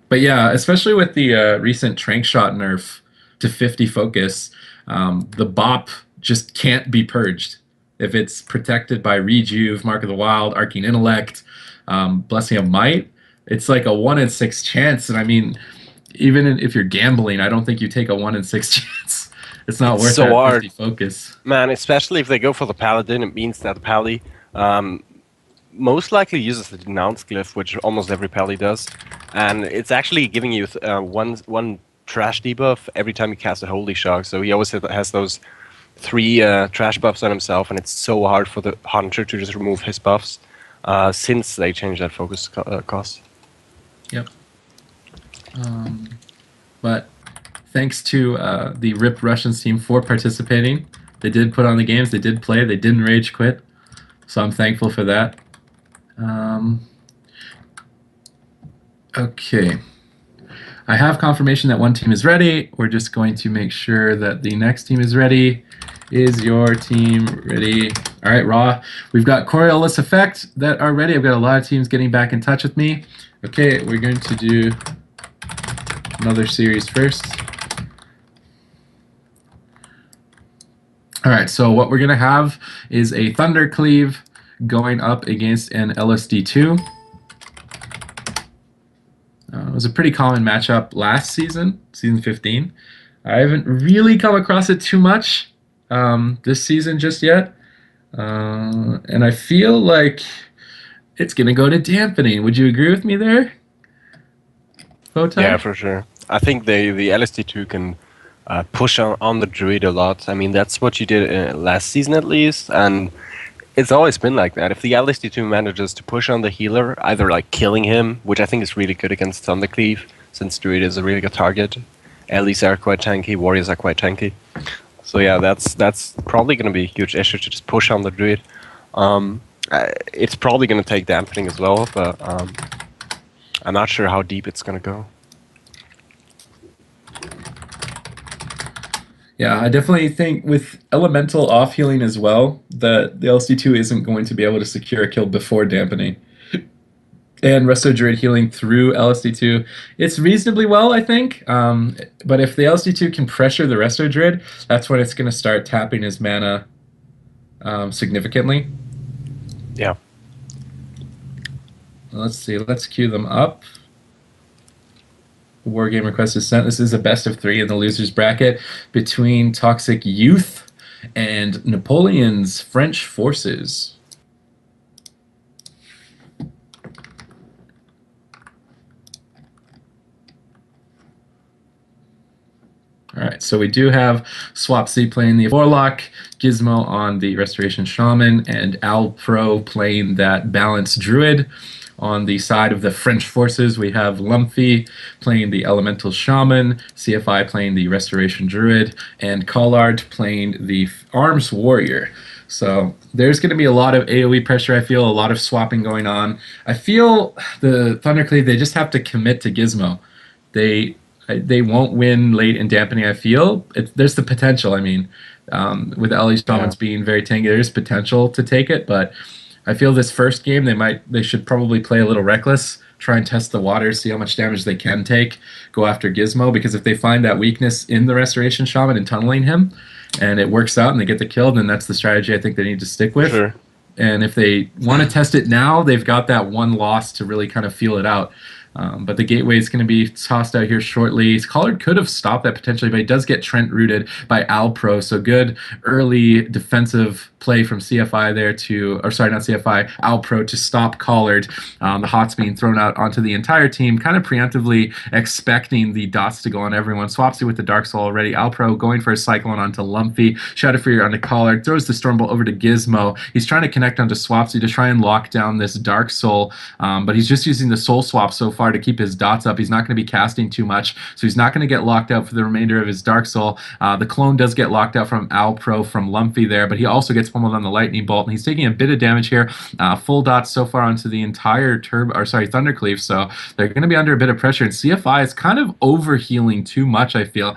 But yeah, especially with the recent Trank Shot nerf to 50 focus, the Bop just can't be purged. if it's protected by Rejuve, Mark of the Wild, Arcane Intellect, Blessing of Might, it's like a 1 in 6 chance. And I mean, if you're gambling, I don't think you take a 1 in 6 chance. It's not It's worth so that hard, 50 focus. man. Especially if they go for the paladin, it means that the pally most likely uses the denounce glyph, which almost every pally does, and it's actually giving you one trash debuff every time you cast a holy shock. So he always has those 3 trash buffs on himself, and it's so hard for the hunter to just remove his buffs since they changed that focus cost. Yep. But thanks to the RIP Russians team for participating. They did put on the games, they did play, they didn't rage quit. So I'm thankful for that. Okay. I have confirmation that one team is ready. We're just going to make sure that the next team is ready. Is your team ready? All right, Raw. We've got Coriolis Effect that are ready. I've got a lot of teams getting back in touch with me. Okay, we're going to do another series first. All right, so what we're going to have is a Thunder Cleave going up against an LSD2. It was a pretty common matchup last season, season 15. I haven't really come across it too much this season just yet. And I feel like it's going to go to dampening. Would you agree with me there, Bowtie? Yeah, for sure. I think the LSD2 can push on the druid a lot. I mean, that's what you did last season at least, and it's always been like that. If the LSD2 manages to push on the healer, either like killing him, which I think is really good against Thundercleave, since druid is a really good target. Ellies are quite tanky, warriors are quite tanky. So yeah, that's probably going to be a huge issue to just push on the druid. It's probably going to take dampening as well, but I'm not sure how deep it's going to go. Yeah, I definitely think with Elemental off healing as well, that the LSD2 isn't going to be able to secure a kill before dampening. And Resto Druid healing through LSD2, it's reasonably well, I think. But if the LSD2 can pressure the Resto Druid, that's when it's going to start tapping his mana significantly. Yeah. Let's see, let's queue them up. War game request is sent. This is a best of 3 in the losers bracket between Toxic Youth and Napoleon's French Forces. All right, so we do have Swapsy playing the Warlock, Gizmo on the Restoration Shaman, and Al Pro playing that Balanced Druid. On the side of the French Forces, we have Lumpy playing the Elemental Shaman, CFI playing the Restoration Druid, and Collard playing the Arms Warrior. So there's going to be a lot of AoE pressure, I feel, a lot of swapping going on. I feel the Thundercleave, they just have to commit to Gizmo. They won't win late in dampening, I feel. There's the potential, I mean. With Ellie's Shamans being very tanky, there's potential to take it, but I feel this first game they should probably play a little reckless, try and test the waters, see how much damage they can take, go after Gizmo, because if they find that weakness in the Restoration Shaman and tunneling him, and it works out and they get the kill, then that's the strategy I think they need to stick with. Sure. And if they want to test it now, they've got that one loss to really kind of feel it out. But the gateway is going to be tossed out here shortly. Collard could have stopped that potentially, but he does get Trent rooted by Alpro. So good early defensive play from CFI there not CFI, Alpro to stop Collard. The hots being thrown out onto the entire team, kind of preemptively expecting the dots to go on everyone. Swapsy with the Dark Soul already. Alpro going for a Cyclone onto Lumpy. Shadowfear onto Collard. Throws the Stormbolt over to Gizmo. He's trying to connect onto Swapsy to try and lock down this Dark Soul, but he's just using the Soul Swap so far to keep his dots up. He's not going to be casting too much, so he's not going to get locked out for the remainder of his Dark Soul. The clone does get locked out from Alpro from Lumpy there, but he also gets pummeled on the Lightning Bolt, and he's taking a bit of damage here. Full dots so far onto the entire Thundercleave, so they're going to be under a bit of pressure, and CFI is kind of overhealing too much, I feel.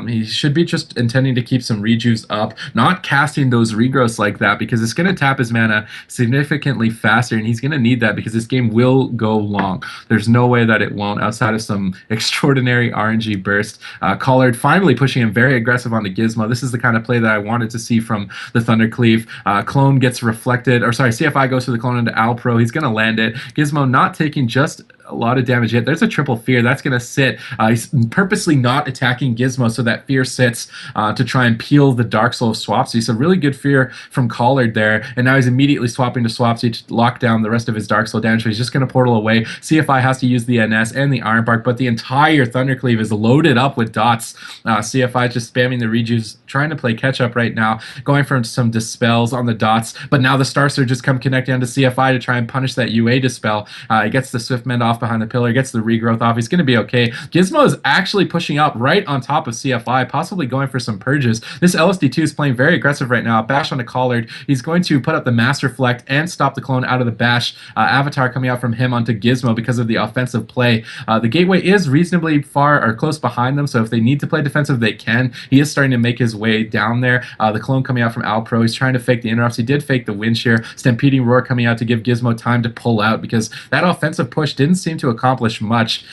He should be just intending to keep some rejuves up, not casting those regrowths like that, because it's going to tap his mana significantly faster, and he's going to need that because this game will go long. There's no way that it won't outside of some extraordinary RNG burst. Collard finally pushing him very aggressive onto Gizmo. This is the kind of play that I wanted to see from the Thunder Cleave. Clone gets reflected, or sorry, CFI goes for the clone into Alpro. He's going to land it. Gizmo not taking just a lot of damage yet. There's a triple fear that's going to sit. He's purposely not attacking Gizmo so that fear sits to try and peel the Dark Soul of Swapsy. So really good fear from Collard there, and now he's immediately swapping to Swapsy to lock down the rest of his Dark Soul damage. So he's just going to portal away. CFI has to use the NS and the Iron Bark, but the entire Thundercleave is loaded up with dots. CFI just spamming the rejuves, trying to play catch up right now, going for some dispels on the dots, but now the Star Surges come connecting onto CFI to try and punish that UA dispel. He gets the Swift Mend off behind the pillar, gets the regrowth off. He's going to be okay. Gizmo is actually pushing up right on top of CFI, possibly going for some purges. This LSD2 is playing very aggressive right now. Bash on the Collard. He's going to put up the Master Reflect and stop the clone out of the bash. Avatar coming out from him onto Gizmo because of the offensive play. The gateway is reasonably far or close behind them, so if they need to play defensive, they can. He is starting to make his way down there. The clone coming out from Alpro. He's trying to fake the interrupts. He did fake the wind shear. Stampeding Roar coming out to give Gizmo time to pull out because that offensive push didn't seem to accomplish much.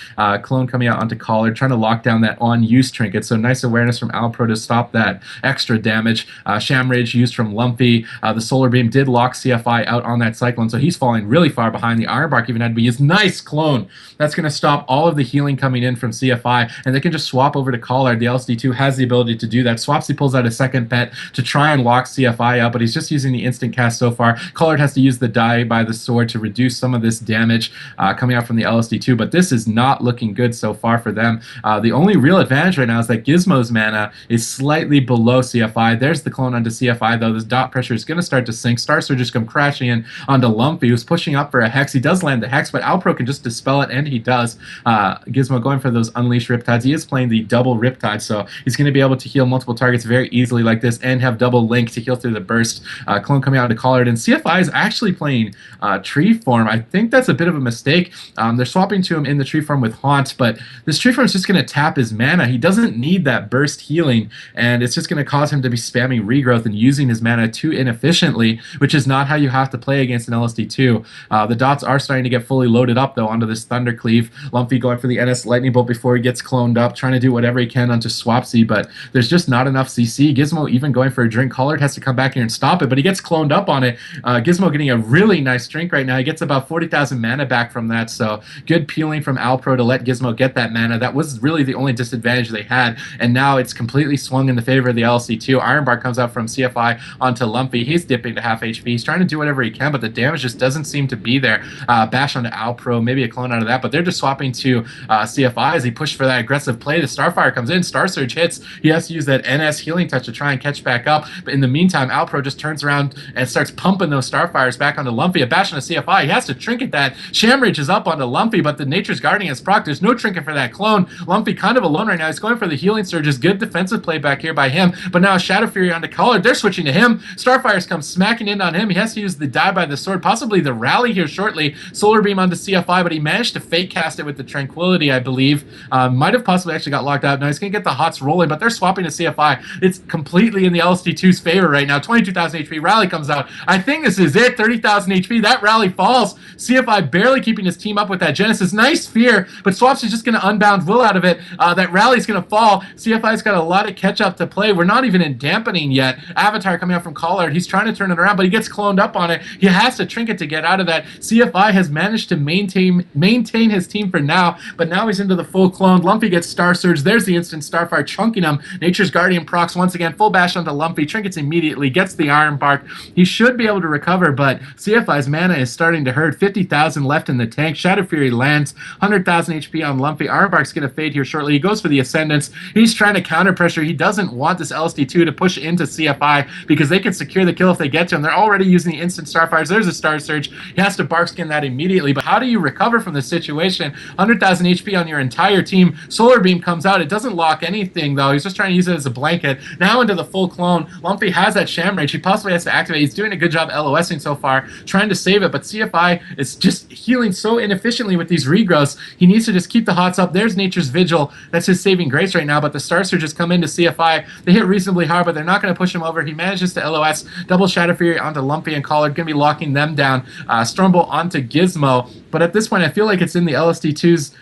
Clone coming out onto Collard, trying to lock down that on-use trinket. So nice awareness from Alpro to stop that extra damage. Sham Rage used from Lumpy. The Solar Beam did lock CFI out on that Cyclone, so he's falling really far behind. The Iron Bark even had to be used. Nice clone. That's going to stop all of the healing coming in from CFI, and they can just swap over to Collard. The LSD2 has the ability to do that. Swapsy pulls out a second pet to try and lock CFI out, but he's just using the instant cast so far. Collard has to use the die by the sword to reduce some of this damage coming out from the LSD2, but this is not looking good so far for them. The only real advantage right now is that Gizmo's mana is slightly below CFI. There's the clone onto CFI, though. This dot pressure is going to start to sink. Star Surges come crashing in onto Lumpy, who's pushing up for a Hex. He does land the Hex, but Alpro can just dispel it, and he does. Gizmo going for those Unleash Riptides. He is playing the double Riptide, so he's going to be able to heal multiple targets very easily like this and have double Link to heal through the burst. Clone coming out to Collard, and CFI is actually playing Tree Form. I think that's a bit of a mistake. They're swapping to him in the Tree Form with Haunt, but this Tree Form is just going to tap his mana. He doesn't need that burst healing, and it's just going to cause him to be spamming regrowth and using his mana too inefficiently, which is not how you have to play against an LSD2. The dots are starting to get fully loaded up, though, onto this Thunder Cleave. Lumpy going for the NS Lightning Bolt before he gets cloned up, trying to do whatever he can onto Swapsy, but there's just not enough CC. Gizmo even going for a drink. Collard has to come back here and stop it, but he gets cloned up on it. Gizmo getting a really nice drink right now. He gets about 40,000 mana back from that, so good peeling from Alpro to let Gizmo get that mana. That was really the only disadvantage they had, and now it's completely swung in the favor of the LC2. Iron Bark comes out from CFI onto Lumpy. He's dipping to half HP. He's trying to do whatever he can, but the damage just doesn't seem to be there. Bash onto Alpro, maybe a clone out of that, but they're just swapping to CFI as he pushed for that aggressive play. The Starfire comes in, Star Surge hits. He has to use that NS healing touch to try and catch back up, but in the meantime, Alpro just turns around and starts pumping those Starfires back onto Lumpy. A bash onto CFI. He has to trinket that. Shamrage is up onto Lumpy, but the Nature's Guardian is proc. There's no trinket for that clone. Lumpy kind of alone right now. He's going for the healing surges. Good defensive play back here by him, but now Shadow Fury onto Collard. They're switching to him. Starfires come smacking in on him. He has to use the die by the sword, possibly the rally here shortly. Solar Beam onto CFI, but he managed to fake cast it with the Tranquility, I believe. Might have possibly actually got locked out. Now he's going to get the Hots rolling, but they're swapping to CFI. It's completely in the LSD2's favor right now. 22,000 HP. Rally comes out. I think this is it. 30,000 HP. That rally falls. CFI barely keeping his team up with that Genesis. Nice fear, but Swaps is just going to unbound Will out of it. That rally's going to fall. CFI's got a lot of catch up to play. We're not even in dampening yet. Avatar coming out from Collard. He's trying to turn it around, but he gets cloned up on it. He has to trinket to get out of that. CFI has managed to maintain his team for now, but now he's into the full clone. Lumpy gets Star Surge. There's the instant Starfire chunking him. Nature's Guardian procs once again. Full bash onto Lumpy. Trinkets immediately. Gets the Iron Bark. He should be able to recover, but CFI's mana is starting to hurt. 50,000 left in the tank. Shadow Fury lands. 100,000 HP on Lumpy. Iron Bark's going to fade here shortly. He goes for the Ascendance. He's trying to counter pressure. He doesn't want this LSD2 to push into CFI because they can secure the kill if they get to him. They're already using the instant Starfires. There's a Star Surge. He has to bark skin that immediately, but how do you recover from this situation? 100,000 HP on your entire team. Solar Beam comes out. It doesn't lock anything, though. He's just trying to use it as a blanket. Now into the full clone. Lumpy has that Sham Rage. He possibly has to activate. He's doing a good job LOSing so far, trying to save it, but CFI is just healing so inefficiently efficiently with these regrowths. He needs to just keep the hots up. There's Nature's Vigil. That's his saving grace right now, but the Star Surges come into CFI. They hit reasonably hard, but they're not going to push him over. He manages to LOS, double Shadow Fury onto Lumpy and Collard, going to be locking them down. Stormbolt onto Gizmo, but at this point, I feel like it's in the LSD2's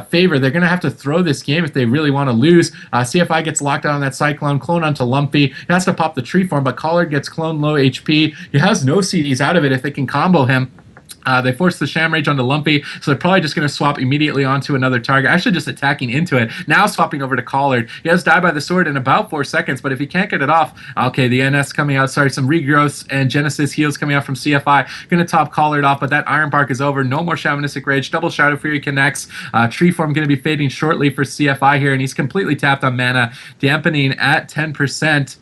favor. They're going to have to throw this game if they really want to lose. CFI gets locked out on that Cyclone, clone onto Lumpy. He has to pop the tree form, but Collard gets clone low HP. He has no CDs out of it if they can combo him. They force the Sham Rage onto Lumpy, so they're probably just going to swap immediately onto another target. Actually, just attacking into it. Now swapping over to Collard. He has Die by the Sword in about 4 seconds, but if he can't get it off, okay, the NS coming out. Sorry, some regrowths and Genesis heals coming out from CFI. Going to top Collard off, but that Iron Bark is over. No more Shamanistic Rage. Double Shadow Fury connects. Tree Form going to be fading shortly for CFI here, and he's completely tapped on mana. Dampening at 10%.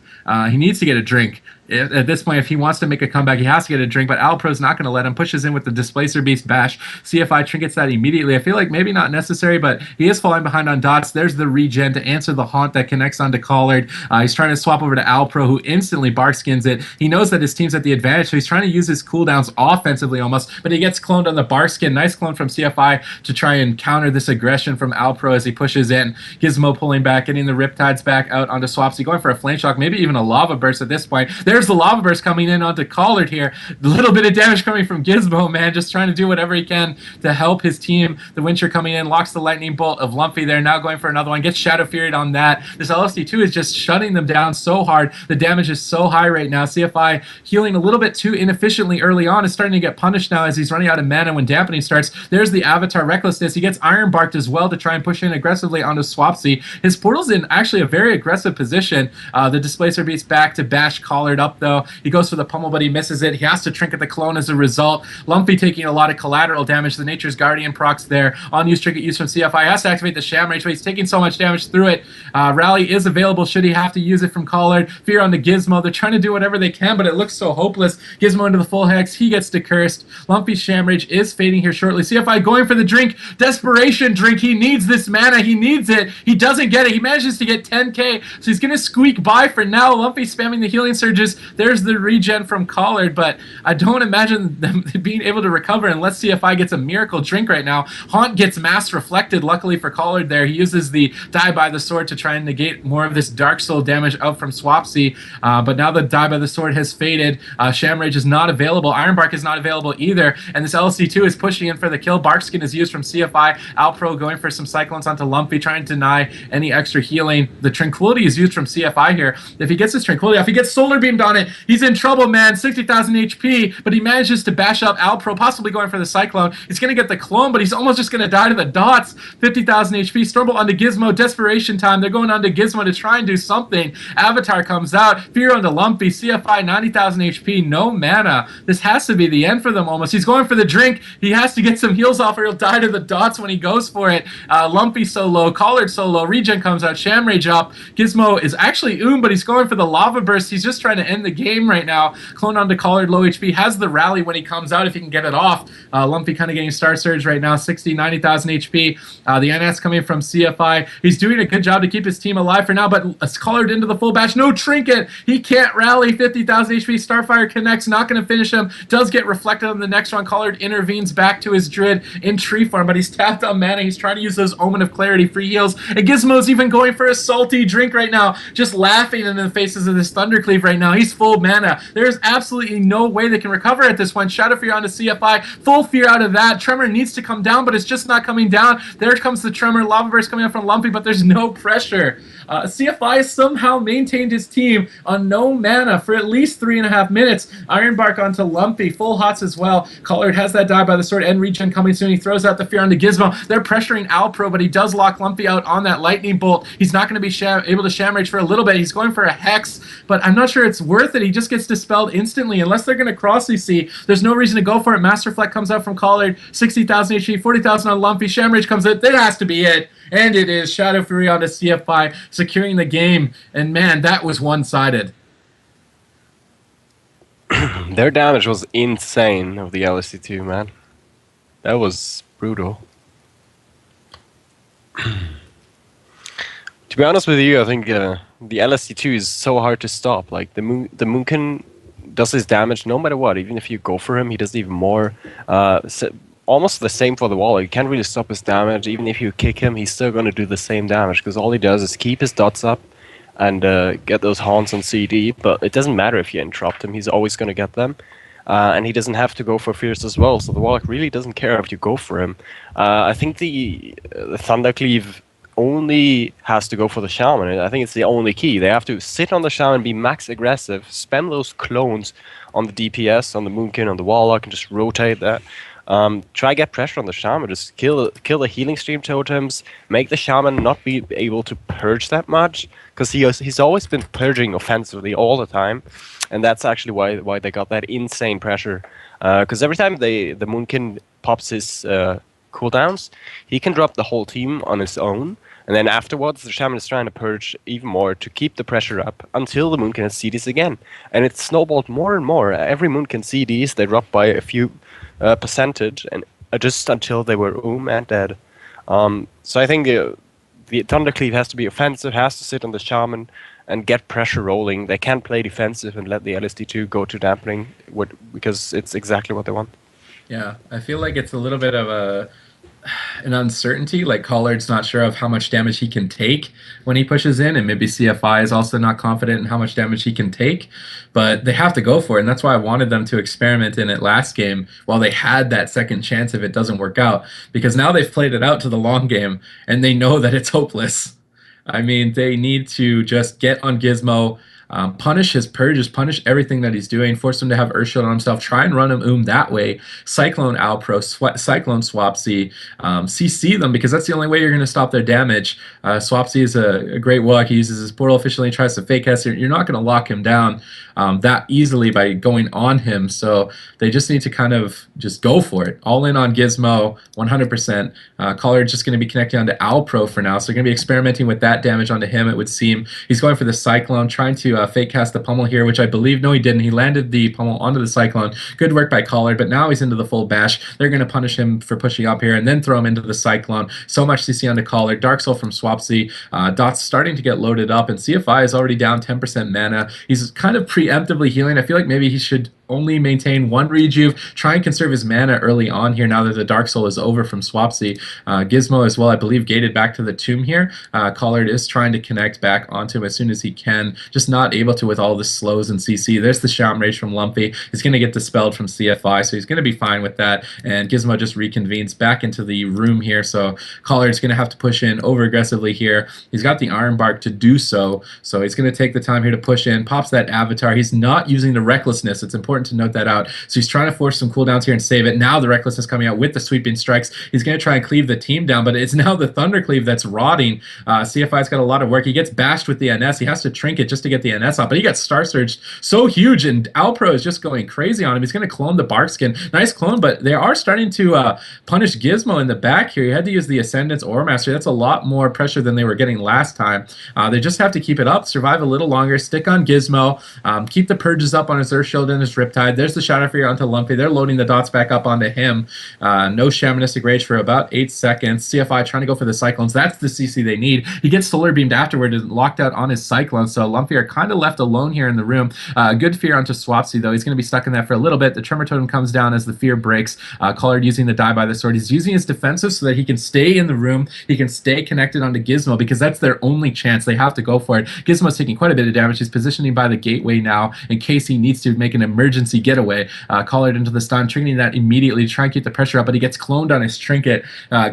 He needs to get a drink. At this point, if he wants to make a comeback, he has to get a drink, but Alpro's not going to let him. Pushes in with the Displacer Beast Bash. CFI trinkets that immediately. I feel like maybe not necessary, but he is falling behind on dots. There's the regen to answer the Haunt that connects onto Collard. He's trying to swap over to Alpro, who instantly Barkskins it. He knows that his team's at the advantage, so he's trying to use his cooldowns offensively almost, but he gets cloned on the Barkskin. Nice clone from CFI to try and counter this aggression from Alpro as he pushes in. Gizmo pulling back, getting the Riptides back out onto Swapsy, going for a Flame Shock, maybe even a Lava Burst at this point. There's the Lava Burst coming in onto Collard here. A little bit of damage coming from Gizmo, man, just trying to do whatever he can to help his team. The Wincher coming in, locks the Lightning Bolt of Lumpy there, now going for another one, gets Shadow Furied on that. This LSD2 is just shutting them down so hard. The damage is so high right now. CFI healing a little bit too inefficiently early on, is starting to get punished now as he's running out of mana when Dampening starts. There's the Avatar Recklessness. He gets Iron Barked as well to try and push in aggressively onto Swapsy. His portal's in actually a very aggressive position. The Displacer Beats back to bash Collard up though. He goes for the pummel, but he misses it. He has to trinket the clone as a result. Lumpy taking a lot of collateral damage. The Nature's Guardian procs there. On-use trinket use from CFI. Has to activate the Sham Rage, but he's taking so much damage through it. Rally is available should he have to use it from Collard. Fear on the Gizmo. They're trying to do whatever they can, but it looks so hopeless. Gizmo into the full hex. He gets decursed. Lumpy's Sham Rage is fading here shortly. CFI going for the drink. Desperation drink. He needs this mana. He needs it. He doesn't get it. He manages to get 10k, so he's going to squeak by for now. Lumpy spamming the healing surges. There's the regen from Collard, but I don't imagine them being able to recover unless CFI gets a miracle drink right now. Haunt gets mass reflected, luckily for Collard there. He uses the Die by the Sword to try and negate more of this Dark Soul damage out from Swapsy, but now the Die by the Sword has faded. Sham Rage is not available. Iron Bark is not available either, and this LC2 is pushing in for the kill. Barkskin is used from CFI. Alpro going for some Cyclones onto Lumpy, trying to deny any extra healing. The Tranquility is used from CFI here. If he gets his Tranquility off, he gets Solar Beamed on it. He's in trouble, man. 60,000 HP, but he manages to bash up Alpro, possibly going for the Cyclone. He's going to get the clone, but he's almost just going to die to the dots. 50,000 HP. Stormbolt onto Gizmo. Desperation time. They're going onto Gizmo to try and do something. Avatar comes out. Fear onto Lumpy. CFI 90,000 HP. No mana. This has to be the end for them almost. He's going for the drink. He has to get some heals off or he'll die to the dots when he goes for it. Lumpy so low. Collard so low. Regen comes out. Sham Rage up. Gizmo is actually but he's going for the Lava Burst. He's just trying to end the game right now. Clone onto Collard, low HP, has the rally when he comes out if he can get it off. Lumpy kind of getting Star Surge right now, 90,000 HP. The NS coming from CFI. He's doing a good job to keep his team alive for now, but Collard into the full bash. No trinket. He can't rally. 50,000 HP. Starfire connects, not going to finish him. Does get reflected on the next one. Collard intervenes back to his Druid in tree farm, but he's tapped on mana. He's trying to use those Omen of Clarity free heals. And Gizmo's even going for a salty drink right now, just laughing in the faces of this Thundercleave right now. He's full mana. There's absolutely no way they can recover at this point. Shadow Fear onto CFI. Full fear out of that. Tremor needs to come down, but it's just not coming down. There comes the Tremor. Lava Burst coming up from Lumpy, but there's no pressure. CFI somehow maintained his team on no mana for at least 3.5 minutes. Iron Bark onto Lumpy. Full hots as well. Collard has that Die by the Sword and regen coming soon. He throws out the fear onto Gizmo. They're pressuring Alpro, but he does lock Lumpy out on that Lightning Bolt. He's not going to be able to Sham Rage for a little bit. He's going for a Hex, but I'm not sure it's worth it. He just gets dispelled instantly. Unless they're going to cross CC, there's no reason to go for it. Master Reflect comes out from Collard. 60,000 HP, 40,000 on Lumpy. Sham Rage comes in. That has to be it. And it is Shadow Fury onto CFI, securing the game. And man, that was one-sided. Their damage was insane of the LSD2, man. That was brutal. To be honest with you, I think the LSD2 is so hard to stop. Like the moonkin does his damage no matter what. Even if you go for him, he does even more. almost the same for the Waller. You can't really stop his damage. Even if you kick him, he's still going to do the same damage because all he does is keep his dots up and get those haunts on CD. But it doesn't matter if you interrupt him; he's always going to get them. And he doesn't have to go for Fierce as well, so the Warlock really doesn't care if you go for him. I think the Thundercleave only has to go for the Shaman. I think it's the only key. They have to sit on the Shaman, be max aggressive, spam those clones on the DPS, on the Moonkin, on the Warlock, and just rotate that. Try get pressure on the Shaman. Just kill the healing stream totems. Make the Shaman not be able to purge that much, because he's always been purging offensively all the time, and that's actually why they got that insane pressure. Because every time the Moonkin pops his cooldowns, he can drop the whole team on his own, and then afterwards the Shaman is trying to purge even more to keep the pressure up until the Moonkin has CDs again, and it's snowballed more and more. Every Moonkin CDs they drop by a few percentage, and just until they were and dead. So I think the Thundercleave has to be offensive, has to sit on the Shaman and get pressure rolling. They can't play defensive and let the LSD2 go to dampening because it's exactly what they want. Yeah, I feel like it's a little bit of an uncertainty. Like Collard's not sure of how much damage he can take when he pushes in, and maybe CFI is also not confident in how much damage he can take. But they have to go for it, and that's why I wanted them to experiment in it last game while they had that second chance if it doesn't work out. Because now they've played it out to the long game, and they know that it's hopeless. I mean, they need to just get on Gizmo, punish his purges, punish everything that he's doing, force him to have Earthshield on himself, try and run him that way, Cyclone Alpro, Cyclone Swapsy, CC them, because that's the only way you're going to stop their damage. Swapsy is a great walk. He uses his portal efficiently, tries to fake cast. You're not going to lock him down that easily by going on him, so they just need to kind of just go for it. All in on Gizmo, 100%. Collard's just going to be connecting onto Alpro for now, so they're going to be experimenting with that damage onto him, it would seem. He's going for the Cyclone, trying to fake cast the pummel here, which I believe, no he didn't. He landed the pummel onto the Cyclone. Good work by Collard, but now he's into the full bash. They're going to punish him for pushing up here and then throw him into the Cyclone. So much CC onto Collard. Dark Soul from Swapsy. Dot's starting to get loaded up, and CFI is already down 10% mana. He's kind of preemptively healing. I feel like maybe he should only maintain one rejuve, try and conserve his mana early on here now that the Dark Soul is over from Swapsy. Gizmo as well, I believe, gated back to the tomb here. Collard is trying to connect back onto him as soon as he can, just not able to with all the slows and CC. There's the Shaman Rage from Lumpy. He's going to get dispelled from CFI, so he's going to be fine with that, and Gizmo just reconvenes back into the room here, so Collard's going to have to push in over aggressively here. He's got the Iron Bark to do so he's going to take the time here to push in, pops that Avatar. He's not using the Recklessness. It's important to note that out. So he's trying to force some cooldowns here and save it. Now the Recklessness coming out with the Sweeping Strikes. He's going to try and cleave the team down, but it's now the Thundercleave that's rotting. CFI's got a lot of work. He gets bashed with the NS. He has to Trinket just to get the NS off, but he got Star Surged so huge, and Alpro is just going crazy on him. He's going to clone the Barkskin. Nice clone, but they are starting to punish Gizmo in the back here. He had to use the Ascendance Aura Master. That's a lot more pressure than they were getting last time. They just have to keep it up, survive a little longer, stick on Gizmo, keep the purges up on his Earthshield and his Riptide. There's the Shadow Fear onto Lumpy. They're loading the dots back up onto him. No Shamanistic Rage for about 8 seconds. CFI trying to go for the Cyclones. That's the CC they need. He gets Solar Beamed afterward and locked out on his Cyclone, so Lumpy are kind of left alone here in the room. Good Fear onto Swapsy, though. He's going to be stuck in that for a little bit. The Tremor Totem comes down as the Fear breaks. Collard using the Die by the Sword. He's using his defensive so that he can stay in the room. He can stay connected onto Gizmo, because that's their only chance. They have to go for it. Gizmo's taking quite a bit of damage. He's positioning by the gateway now in case he needs to make an emergency getaway. Collard into the stun, triggering that immediately to try and keep the pressure up, but he gets cloned on his Trinket.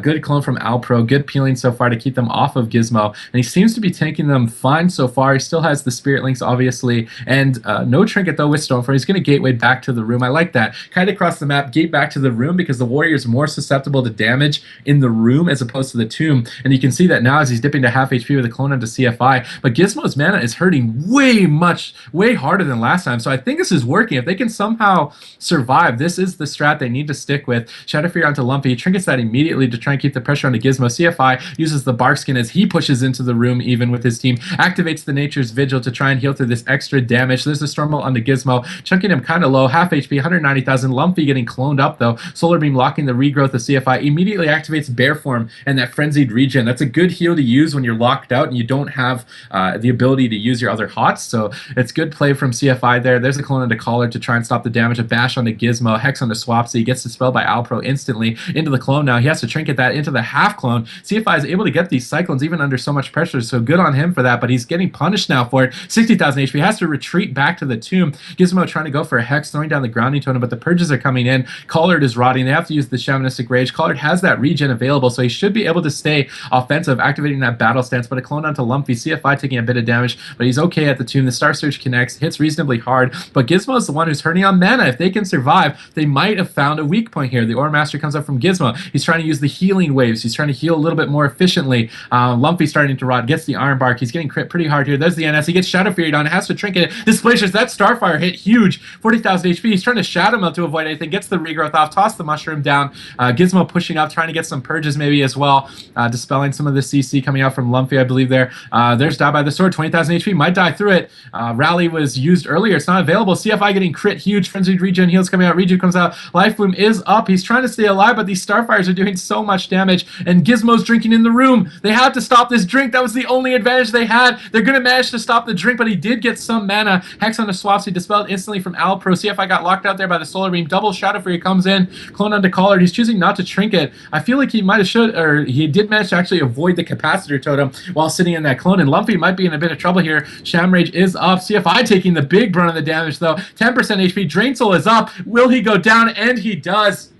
Good clone from Alpro. Good peeling so far to keep them off of Gizmo, and he seems to be tanking them fine so far. He still has the Spirit Links, obviously, and no Trinket, though, with Stormfront. He's going to gateway back to the room. I like that. Kind of across the map, gate back to the room, because the Warrior is more susceptible to damage in the room as opposed to the tomb, and you can see that now as he's dipping to half HP with a clone onto CFI, but Gizmo's mana is hurting way harder than last time, so I think this is working. If they can somehow survive, this is the strat they need to stick with. Shadow Fear onto Lumpy, trinkets that immediately to try and keep the pressure onto Gizmo. CFI uses the Barkskin as he pushes into the room even with his team, activates the Nature's Vigil to try and heal through this extra damage. There's the Stormbolt onto Gizmo, chunking him kind of low, half HP, 190,000. Lumpy getting cloned up, though. Solar Beam locking the regrowth of CFI, immediately activates Bear Form and that Frenzied Regen. That's a good heal to use when you're locked out and you don't have the ability to use your other hots, so it's good play from CFI there. There's a clone onto Collar to try and stop the damage. A bash onto Gizmo, Hex onto Swapsy. He gets dispelled by Alpro instantly into the clone now. He has to trinket that into the half clone. CFI is able to get these cyclones even under so much pressure, so good on him for that, but he's getting punished now for it. 60,000 HP, has to retreat back to the tomb. Gizmo trying to go for a Hex, throwing down the grounding totem, but the purges are coming in. Collard is rotting. They have to use the Shamanistic Rage. Collard has that regen available, so he should be able to stay offensive, activating that battle stance, but a clone onto Lumpy. CFI taking a bit of damage, but he's okay at the tomb. The Star Surge connects, hits reasonably hard, but Gizmo is the one who's hurting on mana. If they can survive, they might have found a weak point here. The Aura Master comes up from Gizmo. He's trying to use the healing waves. He's trying to heal a little bit more efficiently. Lumpy starting to rot, gets the Iron Bark. He's getting crit pretty hard here. There's the NS. He gets Shadow Fury on, has to trinket it. Displaces that Starfire hit huge. 40,000 HP. He's trying to Shadow Melt to avoid anything. Gets the regrowth off, toss the Mushroom down. Gizmo pushing up, trying to get some purges maybe as well. Dispelling some of the CC coming out from Lumpy, I believe there. There's Die by the Sword, 20,000 HP. Might die through it. Rally was used earlier. It's not available. CFI getting crit huge. Frenzied Regen heals coming out. Regen comes out. Life Bloom is up. He's trying to stay alive, but these Starfires are doing so much damage, and Gizmo's drinking in the room. They have to stop this drink. That was the only advantage they had. They're going to manage to stop the drink, but he did get some mana. Hex on the Swapsy, dispelled instantly from Alpro. CFI got locked out there by the Solar Beam. Double Shadow Fury comes in. Clone onto Collard. He's choosing not to trinket. I feel like he might have should, or he did manage to actually avoid the Capacitor Totem while sitting in that clone, and Lumpy might be in a bit of trouble here. Shamrage is up. CFI taking the big brunt of the damage, though. 10% HP. Drain Soul is up. Will he go down? And he does.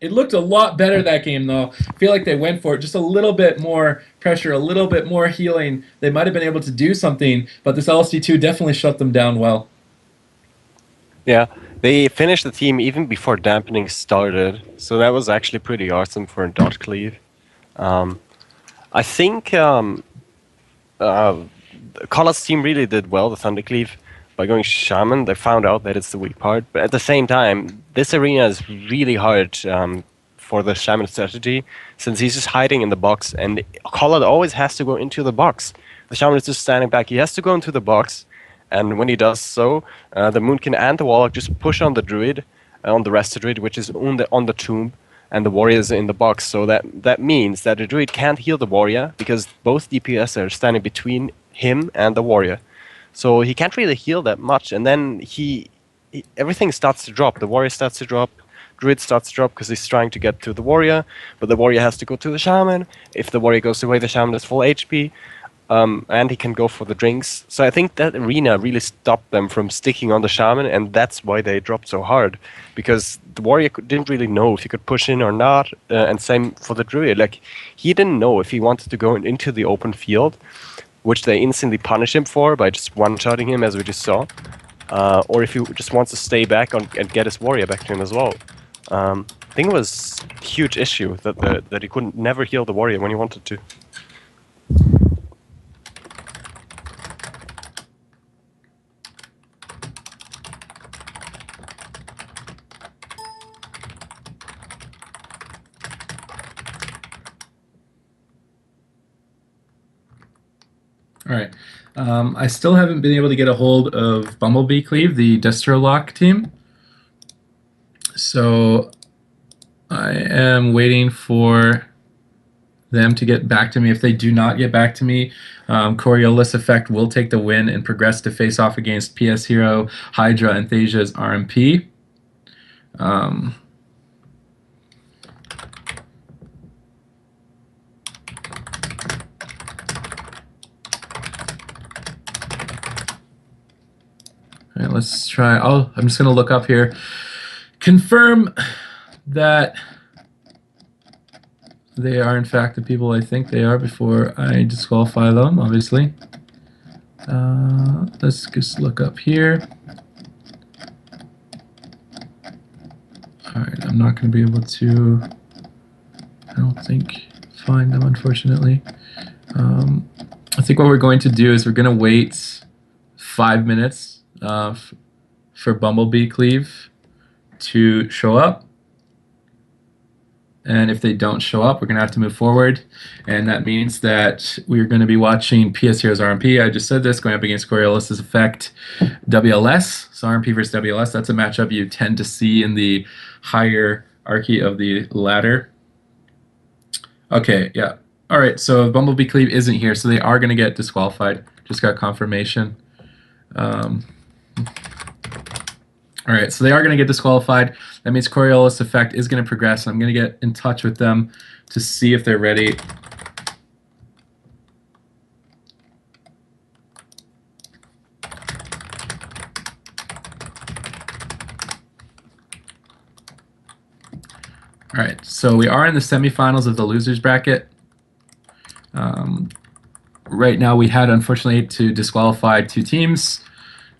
It looked a lot better that game, though. I feel like they went for it. Just a little bit more pressure, a little bit more healing. They might have been able to do something, but this LSD2 definitely shut them down well. Yeah, they finished the team even before dampening started, so that was actually pretty awesome for a dot cleave. I think Collard's team really did well, the Thunder Cleave. By going Shaman, they found out that it's the weak part. But at the same time, this arena is really hard for the Shaman strategy, since he's just hiding in the box, and Collard always has to go into the box. The Shaman is just standing back. He has to go into the box, and when he does so, the Moonkin and the Warlock just push on the Druid, on the Rest Druid, which is on the tomb, and the Warrior is in the box. So that means that the Druid can't heal the Warrior, because both DPS are standing between him and the Warrior. So he can't really heal that much, and then everything starts to drop. The Warrior starts to drop, Druid starts to drop because he's trying to get to the Warrior, but the Warrior has to go to the Shaman. If the Warrior goes away, the Shaman is full HP, and he can go for the drinks. So I think that arena really stopped them from sticking on the Shaman, and that's why they dropped so hard, because the Warrior didn't really know if he could push in or not, and same for the Druid. Like, he didn't know if he wanted to go into the open field, which they instantly punish him for by just one-shotting him, as we just saw, or if he just wants to stay back and get his Warrior back to him as well. I think it was a huge issue that he couldn't never heal the Warrior when he wanted to. All right. I still haven't been able to get a hold of Bumblebee Cleave, the Destrolock team. So I am waiting for them to get back to me. If they do not get back to me, Coriolis Effect will take the win and progress to face off against PS Hero, Hydra, and Thasia's RMP. All right, let's try. I'm just going to look up here. Confirm that they are, in fact, the people I think they are before I disqualify them, obviously. Let's just look up here. All right, I'm not going to be able to, I don't think, find them, unfortunately. I think what we're going to do is we're going to wait 5 minutes for Bumblebee Cleave to show up, and if they don't show up, we're going to have to move forward, and that means that we're going to be watching PS Heroes RMP. I just said this, going up against Coriolis' Effect WLS. So RMP versus WLS, that's a matchup you tend to see in the hierarchy of the ladder. Okay, yeah. All right, so Bumblebee Cleave isn't here, so they are going to get disqualified. Just got confirmation. All right, so they are going to get disqualified. That means Coriolis Effect is going to progress. I'm going to get in touch with them to see if they're ready. All right, so we are in the semifinals of the losers bracket. Right now, we had unfortunately to disqualify 2 teams,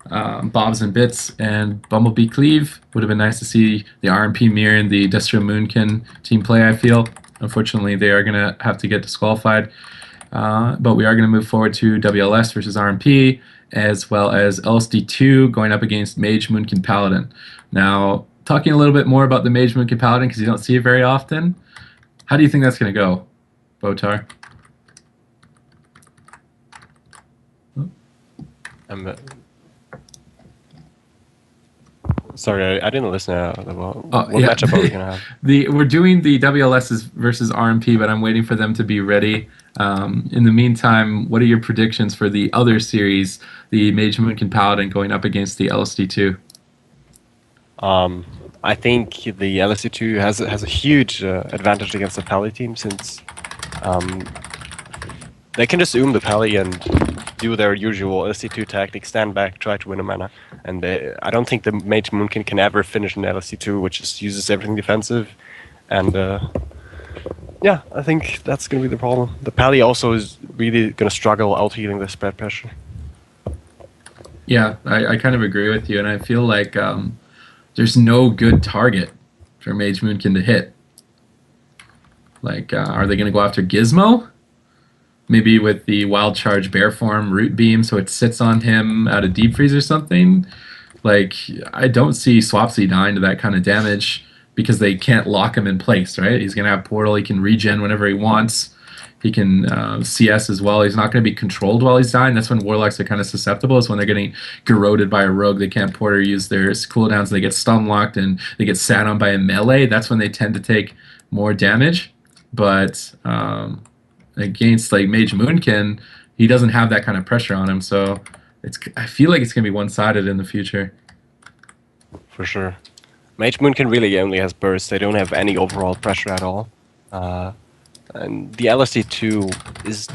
Bobs and Bits and Bumblebee Cleave. Would have been nice to see the RMP Mirror and the Industrial Moonkin team play, I feel. Unfortunately, they are going to have to get disqualified. But we are going to move forward to WLS versus RMP, as well as LSD2 going up against Mage, Moonkin, Paladin. Now, talking a little bit more about the Mage, Moonkin, Paladin, because you don't see it very often, how do you think that's going to go, Botar? Sorry, I didn't listen. What Yeah. matchup are we gonna have? We're doing the WLSs versus RMP, but I'm waiting for them to be ready. In the meantime, what are your predictions for the other series, the Mage, Moonkin, Paladin going up against the LSD2? I think the LSD2 has a huge advantage against the Pally team since they can just the Pally and do their usual LSD2 tactic, stand back, try to win a mana. And I don't think the Mage Moonkin can ever finish an LSD2, which just uses everything defensive. And yeah, I think that's going to be the problem. The Pally also is really going to struggle out healing the spread pressure. Yeah, I kind of agree with you, and I feel like there's no good target for Mage Moonkin to hit. Like, are they going to go after Gizmo? Maybe with the Wild Charge Bear Form Root Beam, so it sits on him out of Deep Freeze or something. Like, I don't see Swapsy dying to that kind of damage because they can't lock him in place, right? He's going to have Portal. He can regen whenever he wants. He can CS as well. He's not going to be controlled while he's dying. That's when Warlocks are kind of susceptible. Is when they're getting garroted by a rogue. They can't port or use their cooldowns. They get stun locked and they get sat on by a melee. That's when they tend to take more damage. But against like Mage Moonkin, he doesn't have that kind of pressure on him. So I feel like it's going to be one-sided in the future. For sure. Mage Moonkin really only has burst. They don't have any overall pressure at all. And the LSD2 is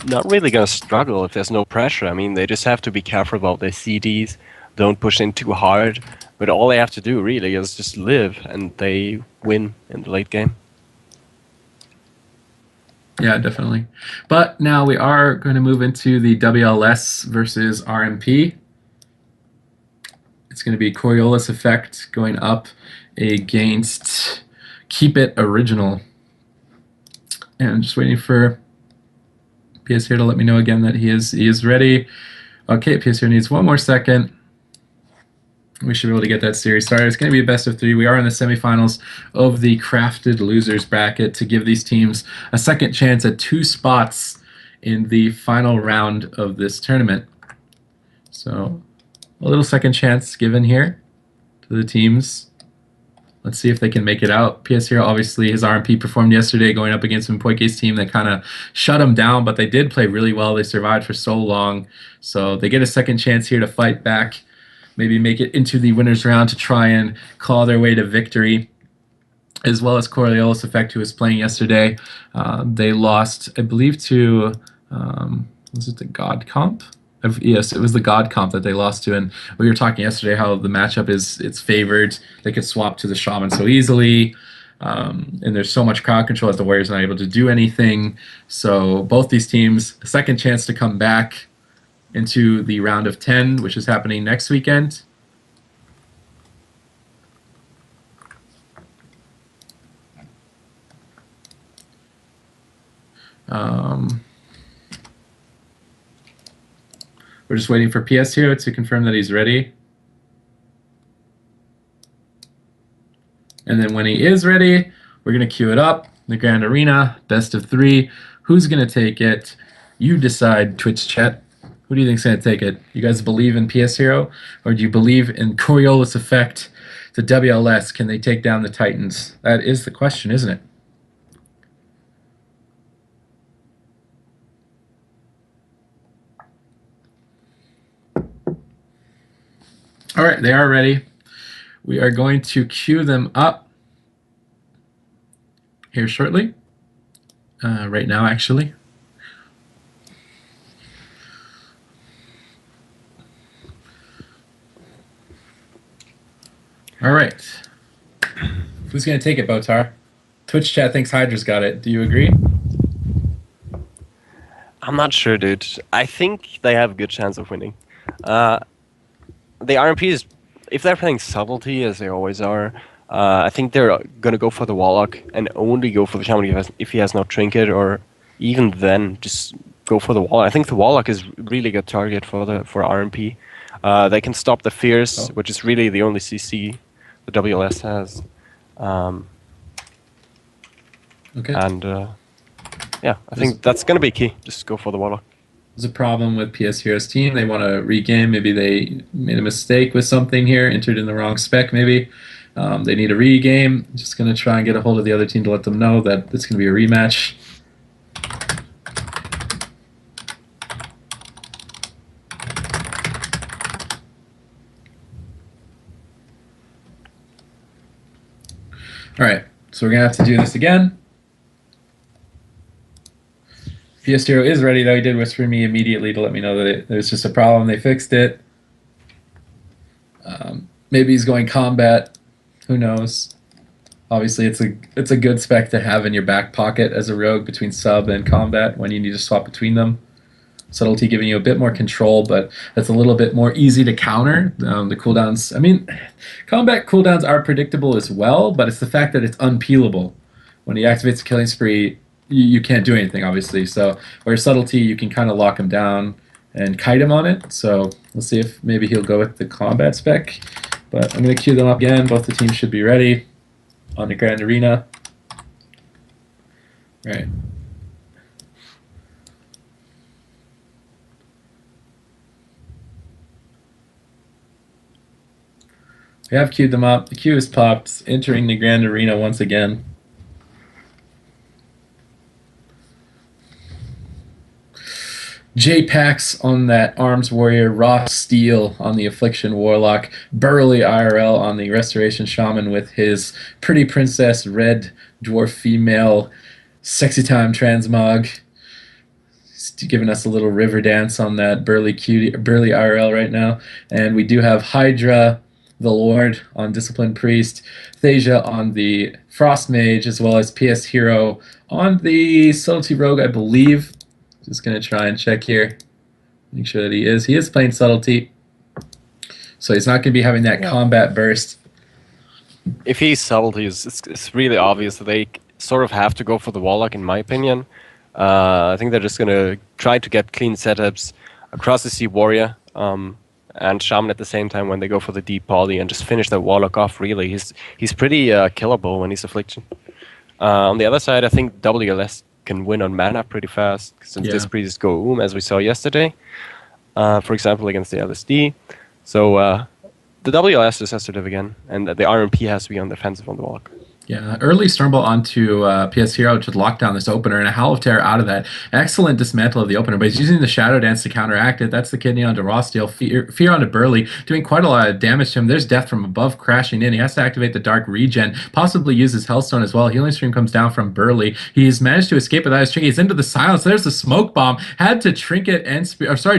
not really going to struggle if there's no pressure. I mean, they just have to be careful about their CDs. Don't push in too hard. But all they have to do really is just live, and they win in the late game. Yeah, definitely. But now we are going to move into the WLS versus RMP. It's going to be Coriolis Effect going up against Keep It Original. And I'm just waiting for PS here to let me know again that he is ready. Okay, PS here needs one more second. We should be able to get that series started. It's going to be a best of 3. We are in the semifinals of the Crafted Losers bracket to give these teams a second chance at 2 spots in the final round of this tournament. So a little second chance given here to the teams. Let's see if they can make it out. PS Hero, obviously, his RMP performed yesterday going up against Mpoike's team that kind of shut him down, but they did play really well. They survived for so long. So they get a second chance here to fight back, maybe make it into the winner's round to try and claw their way to victory, as well as Coriolis Effect, who was playing yesterday. They lost, I believe, to, was it the God Comp? Yes, it was the God Comp that they lost to, and we were talking yesterday how the matchup it's favored. They could swap to the Shaman so easily, and there's so much crowd control that the Warriors not able to do anything. So both these teams, a second chance to come back into the round of 10, which is happening next weekend. We're just waiting for PS Hero to confirm that he's ready. And then when he is ready, we're going to queue it up. The Grand Arena, best of 3. Who's going to take it? You decide, Twitch chat. Who do you think's going to take it? You guys believe in PS Hero? Or do you believe in Coriolis Effect, the WLS? Can they take down the Titans? That is the question, isn't it? All right, they are ready. We are going to queue them up here shortly. Right now, actually. All right. Who's going to take it, Botar? Twitch chat thinks Hydra's got it. Do you agree? I'm not sure, dude. I think they have a good chance of winning. The RMPs, if they're playing subtlety as they always are, I think they're gonna go for the Warlock and only go for the Shaman if he has no trinket, or even then just go for the Warlock. I think the Warlock is really good target for RMP. They can stop the Fears, which is really the only CC the WLS has. Okay. And yeah, I think that's going to be key. Just go for the Warlock. There's a problem with PS Heroes team. They want to regame. Maybe they made a mistake with something here, entered in the wrong spec maybe. They need a regame. Just going to try and get a hold of the other team to let them know that it's going to be a rematch. All right, so we're going to have to do this again. PS Hero is ready, though. He did whisper me immediately to let me know that there was just a problem. They fixed it. Maybe he's going combat. Who knows? Obviously, it's a good spec to have in your back pocket as a rogue between sub and combat when you need to swap between them. Subtlety giving you a bit more control, but that's a little bit more easy to counter. The cooldowns, I mean, combat cooldowns are predictable as well, but it's the fact that it's unpeelable. When he activates the killing spree, you can't do anything, obviously. So, where subtlety, you can kind of lock him down and kite him on it. So, we'll see if maybe he'll go with the combat spec. But I'm going to queue them up again. Both the teams should be ready on the Grand Arena. All right. We have queued them up. The queue is popped, entering the Grand Arena once again. J-Pax on that Arms Warrior, Ross Steel on the Affliction Warlock, Burly IRL on the Restoration Shaman with his Pretty Princess Red Dwarf Female Sexy Time Transmog. He's giving us a little river dance on that Burly IRL right now. And we do have Hydra, the Lord on Disciplined Priest, Thasia on the Frost Mage, as well as PS Hero on the Subtlety Rogue, I believe. Just going to try and check here. Make sure that he is. He is playing Subtlety. So he's not going to be having that combat burst. If he's Subtlety, it's really obvious that they sort of have to go for the Warlock, in my opinion. I think they're just going to try to get clean setups across the Sea Warrior and Shaman at the same time when they go for the deep poly and just finish that Warlock off, really. He's pretty killable when he's Affliction. On the other side, I think WLS can win on mana pretty fast, since this priest go as we saw yesterday, for example, against the LSD. So the WLS just has to live again, and the RMP has to be on the defensive on the Warlock. Yeah, early Stormbolt onto PS Hero to lock down this opener, and a Howl of Terror out of that. Excellent dismantle of the opener, but he's using the Shadow Dance to counteract it. That's the Kidney onto Raw Steel, Fear onto Burly, doing quite a lot of damage to him. There's Death from above crashing in. He has to activate the Dark Regen, possibly use his Hellstone as well. Healing Stream comes down from Burly. He's managed to escape without his trinket. He's into the Silence. There's the Smoke Bomb. Had to trinket and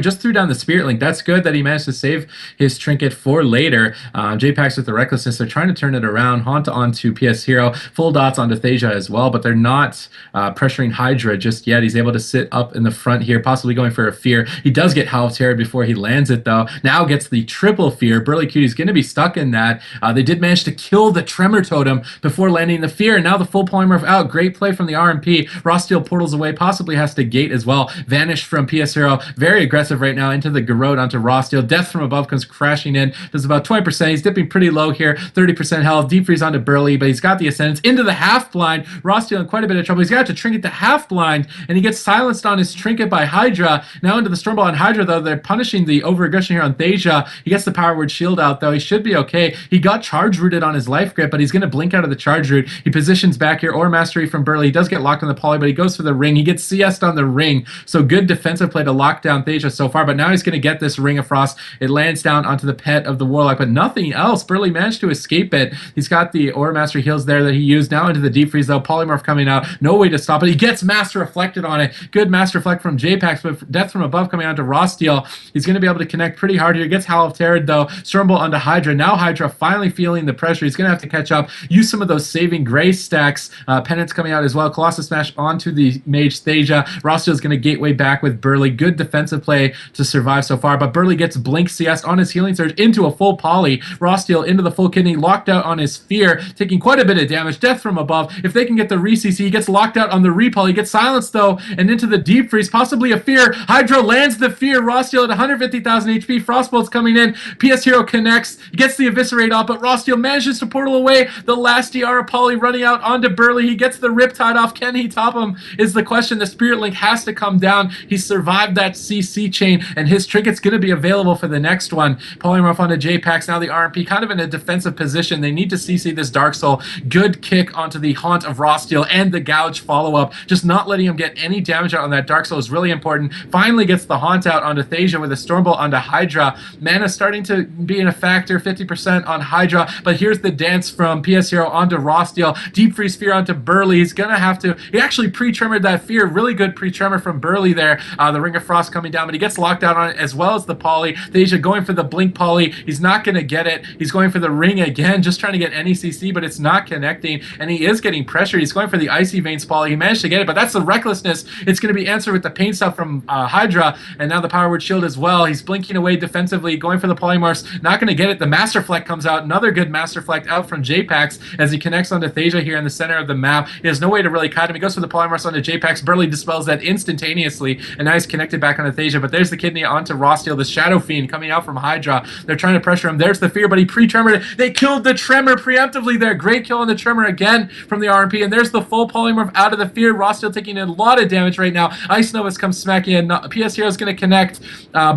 just threw down the Spirit Link. That's good that he managed to save his trinket for later. J-Pax with the Recklessness. They're trying to turn it around. Haunt onto PS Hero. Full dots onto Thasia as well, but they're not pressuring Hydra just yet. He's able to sit up in the front here, possibly going for a Fear. He does get Howl of Terror before he lands it, though. Now gets the triple Fear. Burly Cutie's going to be stuck in that. They did manage to kill the Tremor Totem before landing the Fear, and now the full polymorph out. Great play from the RMP. Raw Steel portals away, possibly has to gate as well. Vanished from PS Hero. Very aggressive right now into the Garrote onto Raw Steel. Death from above comes crashing in. Does about 20%. He's dipping pretty low here. 30% health. Deep freeze onto Burly, but he's got the the Ascendance into the half blind. Rostiel in quite a bit of trouble. He's got to trinket the half blind, and he gets silenced on his trinket by Hydra. Now into the Stormbolt on Hydra, though. They're punishing the over-aggression here on Thasia. He gets the Power Word Shield out, though. He should be okay. He got charge rooted on his life grip, but he's going to blink out of the charge root. He positions back here. Or Mastery from Burley. He does get locked on the poly, but he goes for the ring. He gets CS'd on the ring. So good defensive play to lock down Thasia so far, but now he's going to get this Ring of Frost. It lands down onto the pet of the Warlock, but nothing else. Burley managed to escape it. He's got the Aura Master heals there that he used. Now into the Deep Freeze, though. Polymorph coming out. No way to stop it. He gets Master Reflected on it. Good Master Reflect from J-Pax, but Death from Above coming on to Rostiel. He's going to be able to connect pretty hard here. Gets Howl of Terror, though. Stormbolt onto Hydra. Now Hydra finally feeling the pressure. He's going to have to catch up. Use some of those saving grace stacks. Penance coming out as well. Colossus Smash onto the Mage Thasia. Rostiel's going to gateway back with Burley. Good defensive play to survive so far, but Burley gets Blink CS on his Healing Surge into a full poly. Rostiel into the full kidney, locked out on his Fear, taking quite a bit of damage. Death from Above. If they can get the re-CC, he gets locked out on the re-poly. He gets silenced, though, and into the Deep Freeze, possibly a Fear. Hydra lands the Fear. Rostiel at 150,000 HP. Frostbolt's coming in. PS Hero connects, gets the Eviscerate off, but Rostiel manages to portal away. The last DR poly running out onto Burley. He gets the Riptide off. Can he top him is the question. The Spirit Link has to come down. He survived that CC chain, and his trinket's going to be available for the next one. Polymorph onto J-Pax. Now the RMP kind of in a defensive position. They need to CC this Dark Soul. Good kick onto the Haunt of Rostiel and the Gouge follow-up. Just not letting him get any damage out on that Dark Soul is really important. Finally gets the Haunt out onto Thasia with a Stormbolt onto Hydra. Mana starting to be in a factor, 50% on Hydra, but here's the dance from PS Hero onto Rostiel. Deep Freeze Fear onto Burley. He's going to have to... He actually pre-tremmered that Fear. Really good pre-tremor from Burley there. The Ring of Frost coming down, but he gets locked out on it as well as the poly. Thasia going for the Blink poly. He's not going to get it. He's going for the Ring again, just trying to get any CC, but it's not connecting, and he is getting pressure. He's going for the Icy Veins poly. He managed to get it, but that's the recklessness. It's going to be answered with the Pain Stuff from Hydra, and now the Power Word Shield as well. He's blinking away defensively, going for the Polymorphs. Not going to get it. The Master Fleck comes out. Another good Master Fleck out from J-Pax as he connects onto Thasia here in the center of the map. He has no way to really kite him. He goes for the Polymorphs onto J-Pax. Burley dispels that instantaneously, and now he's connected back onto Thasia, but there's the Kidney onto Rostiel, the Shadow Fiend coming out from Hydra. They're trying to pressure him. There's the Fear, but he pre-tremored it. They killed the Tremor preemptively there. Great kill on the Tremor again from the RMP, and there's the full Polymorph out of the Fear. Rostiel taking a lot of damage right now. Ice Novas comes smacking in. PS Hero's going to connect.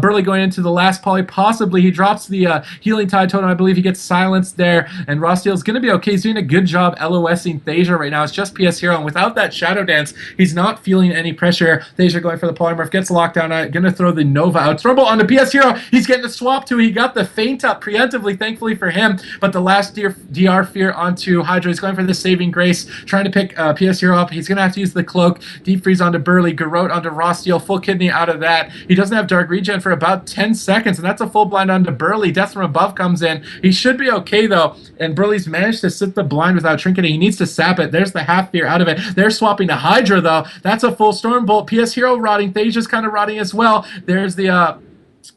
Burley going into the last poly. Possibly he drops the Healing Tide Totem. I believe he gets silenced there, and Rostiel's going to be okay. He's doing a good job LOSing Thasia right now. It's just PS Hero, and without that Shadow Dance, he's not feeling any pressure. Thasia going for the Polymorph, gets locked down. Going to throw the Nova out. Stormbolt onto PS Hero. He's getting a swap too. He got the Feint up preemptively, thankfully for him, but the last DR Fear onto Hydra. He's going for the Saving Grace, trying to pick PS Hero up. He's going to have to use the Cloak. Deep Freeze onto Burley. Garrote onto Rostiel. Full Kidney out of that. He doesn't have Dark Regen for about 10 seconds, and that's a full blind onto Burley. Death from Above comes in. He should be okay, though, and Burley's managed to sit the blind without trinketing. He needs to sap it. There's the half Fear out of it. They're swapping to Hydra, though. That's a full Stormbolt. PS Hero rotting. Thasia's kind of rotting as well. There's the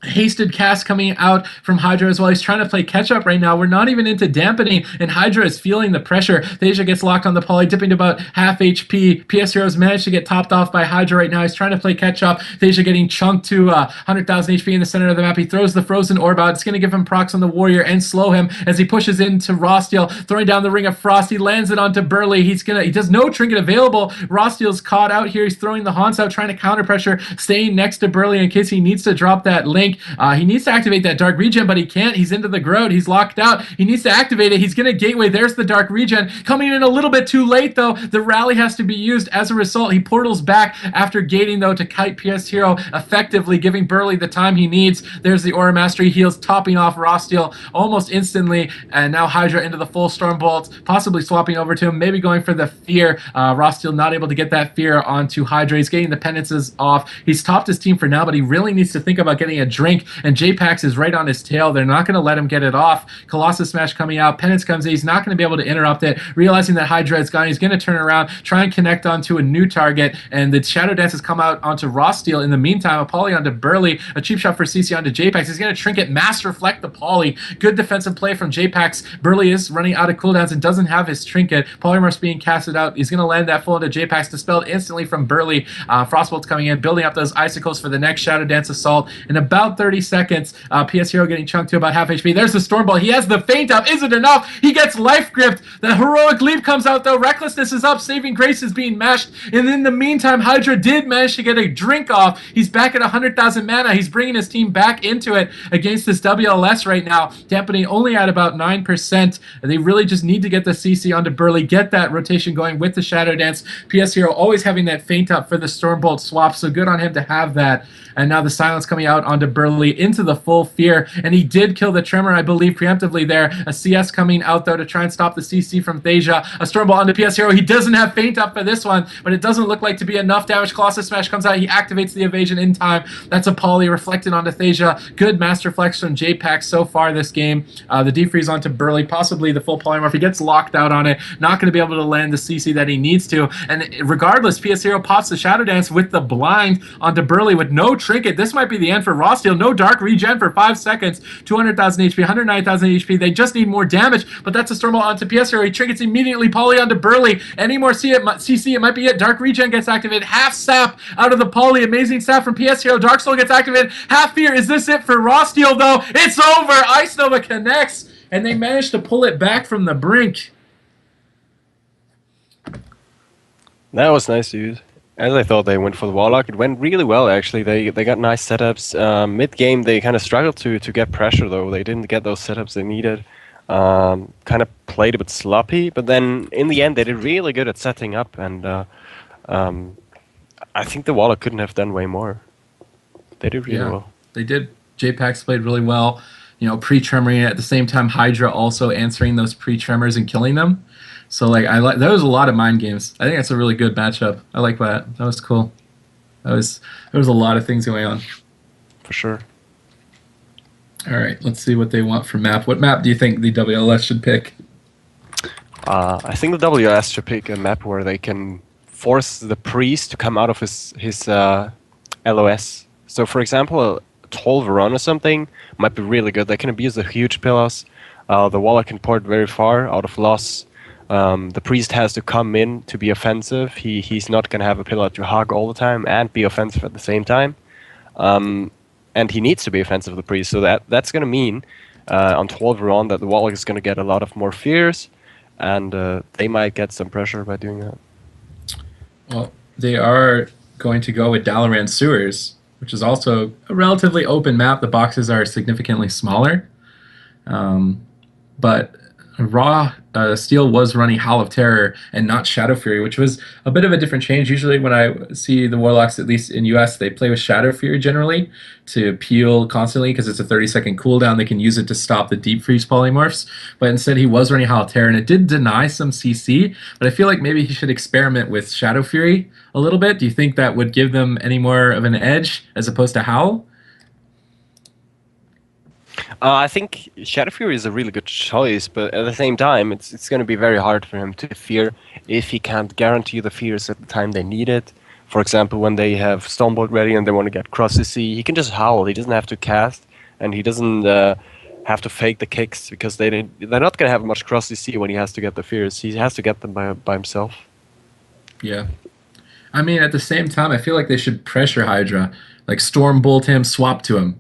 hasted cast coming out from Hydra as well. He's trying to play catch up right now. We're not even into dampening, and Hydra is feeling the pressure. Thasia gets locked on the poly, dipping to about half HP. PS Hero's managed to get topped off by Hydra right now. He's trying to play catch up. Thasia getting chunked to 100,000 HP in the center of the map. He throws the Frozen Orb out. It's going to give him procs on the Warrior and slow him as he pushes into Rostiel, throwing down the Ring of Frost. He lands it onto Burley. He does no trinket available. Rostiel's caught out here. He's throwing the Haunts out, trying to counter pressure, staying next to Burley in case he needs to drop that link. He needs to activate that Dark Regen, but he can't. He's into the Growth. He's locked out. He needs to activate it. He's going to Gateway. There's the Dark Regen. Coming in a little bit too late, though. The rally has to be used. As a result, he portals back after gating, though, to kite PS Hero, effectively giving Burley the time he needs. There's the Aura Mastery heals, topping off Rostiel almost instantly, and now Hydra into the full Stormbolt, possibly swapping over to him, maybe going for the Fear. Rostiel not able to get that Fear onto Hydra. He's getting the penances off. He's topped his team for now, but he really needs to think about getting a drink, and J-Pax is right on his tail. They're not going to let him get it off. Colossus Smash coming out. Penance comes in. He's not going to be able to interrupt it. Realizing that Hydra is gone, he's going to turn around, try and connect onto a new target, and the Shadow Dance has come out onto Rostiel. In the meantime, a poly onto Burley, a cheap shot for CC onto J-Pax. He's going to trinket, Master Reflect the poly. Good defensive play from J-Pax. Burley is running out of cooldowns and doesn't have his trinket. Polymorph's being casted out. He's going to land that full into J-Pax, dispelled instantly from Burley. Frostbolt's coming in, building up those icicles for the next Shadow Dance assault. In about about 30 seconds. PS Hero getting chunked to about half HP. There's the Stormbolt. He has the feint up. Isn't enough. He gets life gripped. The heroic leap comes out though. Recklessness is up. Saving Grace is being mashed. And in the meantime, Hydra did manage to get a drink off. He's back at 100,000 mana. He's bringing his team back into it against this WLS right now. Dampening only at about 9%. And they really just need to get the CC onto Burley, get that rotation going with the Shadow Dance. PS Hero always having that feint up for the Stormbolt swap, so good on him to have that. And now the silence coming out onto Burley into the full fear, and he did kill the Tremor, I believe, preemptively there. A CS coming out, though, to try and stop the CC from Thasia. A Stormbolt onto PS Hero. He doesn't have feint up for this one, but it doesn't look like to be enough damage. Colossus Smash comes out. He activates the evasion in time. That's a poly reflected onto Thasia. Good Master Flex from J-Pack so far this game. The defreeze onto Burley, possibly the full polymorph. He gets locked out on it, not going to be able to land the CC that he needs to. And regardless, PS Hero pops the Shadow Dance with the blind onto Burley with no trinket. This might be the end for Raw Steel. No dark regen for 5 seconds. 200,000 HP, 109,000 HP. They just need more damage, but that's a Stormbolt onto PS Hero. He trinkets immediately. Poly onto Burley. Any more CC, it might be it. Dark regen gets activated. Half sap out of the Poly. Amazing sap from PS Hero. Dark Soul gets activated. Half fear. Is this it for Raw Steel, though? It's over. Ice Nova connects, and they managed to pull it back from the brink. That was nice to use. As I thought they went for the Warlock, it went really well actually. They got nice setups. Mid game they kind of struggled to get pressure though. They didn't get those setups they needed. Kind of played a bit sloppy, but then in the end they did really good at setting up, and I think the Warlock couldn't have done way more. They did really well. They did. J-Pax played really well. You know, pre-tremoring at the same time. Hydra also answering those pre-tremors and killing them. So like that was a lot of mind games. I think that's a really good matchup. I like that. That was cool. There was a lot of things going on. For sure. All right, let's see what they want for map. What map do you think the WLS should pick? I think the WLS should pick a map where they can force the priest to come out of his LOS. So for example, a tall Veron or something might be really good. They can abuse the huge pillars. The Warlock can port very far out of loss. The priest has to come in to be offensive. He's not going to have a pillar to hug all the time and be offensive at the same time. And he needs to be offensive, the priest. So that's going to mean on 12 Veron that the Warlock is going to get a lot of more fears, and they might get some pressure by doing that. Well, they are going to go with Dalaran Sewers, which is also a relatively open map. The boxes are significantly smaller. But Raw Steel was running Howl of Terror and not Shadow Fury, which was a bit of a different change. Usually when I see the Warlocks, at least in US, they play with Shadow Fury generally to peel constantly because it's a 30-second cooldown. They can use it to stop the deep freeze polymorphs. But instead he was running Howl of Terror, and it did deny some CC, but I feel like maybe he should experiment with Shadow Fury a little bit. Do you think that would give them any more of an edge as opposed to Howl? I think Shadow Fury is a really good choice, but at the same time, it's going to be very hard for him to fear if he can't guarantee the fears at the time they need it. For example, when they have Stormbolt ready and they want to get cross CC, he can just howl. He doesn't have to cast, and he doesn't have to fake the kicks because they're not going to have much cross CC when he has to get the fears. He has to get them by himself. Yeah. I mean, at the same time, I feel like they should pressure Hydra, like Stormbolt him, swap to him.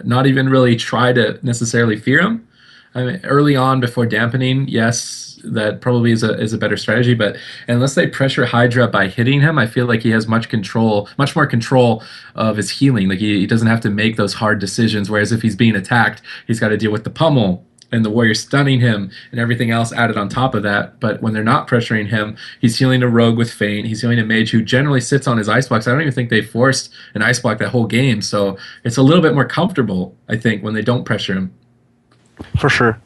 Not even really try to necessarily fear him. I mean, early on before dampening, yes, that probably is a better strategy. But unless they pressure Hydra by hitting him, I feel like he has much more control of his healing. Like he doesn't have to make those hard decisions. Whereas if he's being attacked, he's got to deal with the pummel and the warrior stunning him and everything else added on top of that. But when they're not pressuring him, he's healing a rogue with feint. He's healing a mage who generally sits on his ice blocks. I don't even think they forced an ice block that whole game. So it's a little bit more comfortable, I think, when they don't pressure him. For sure.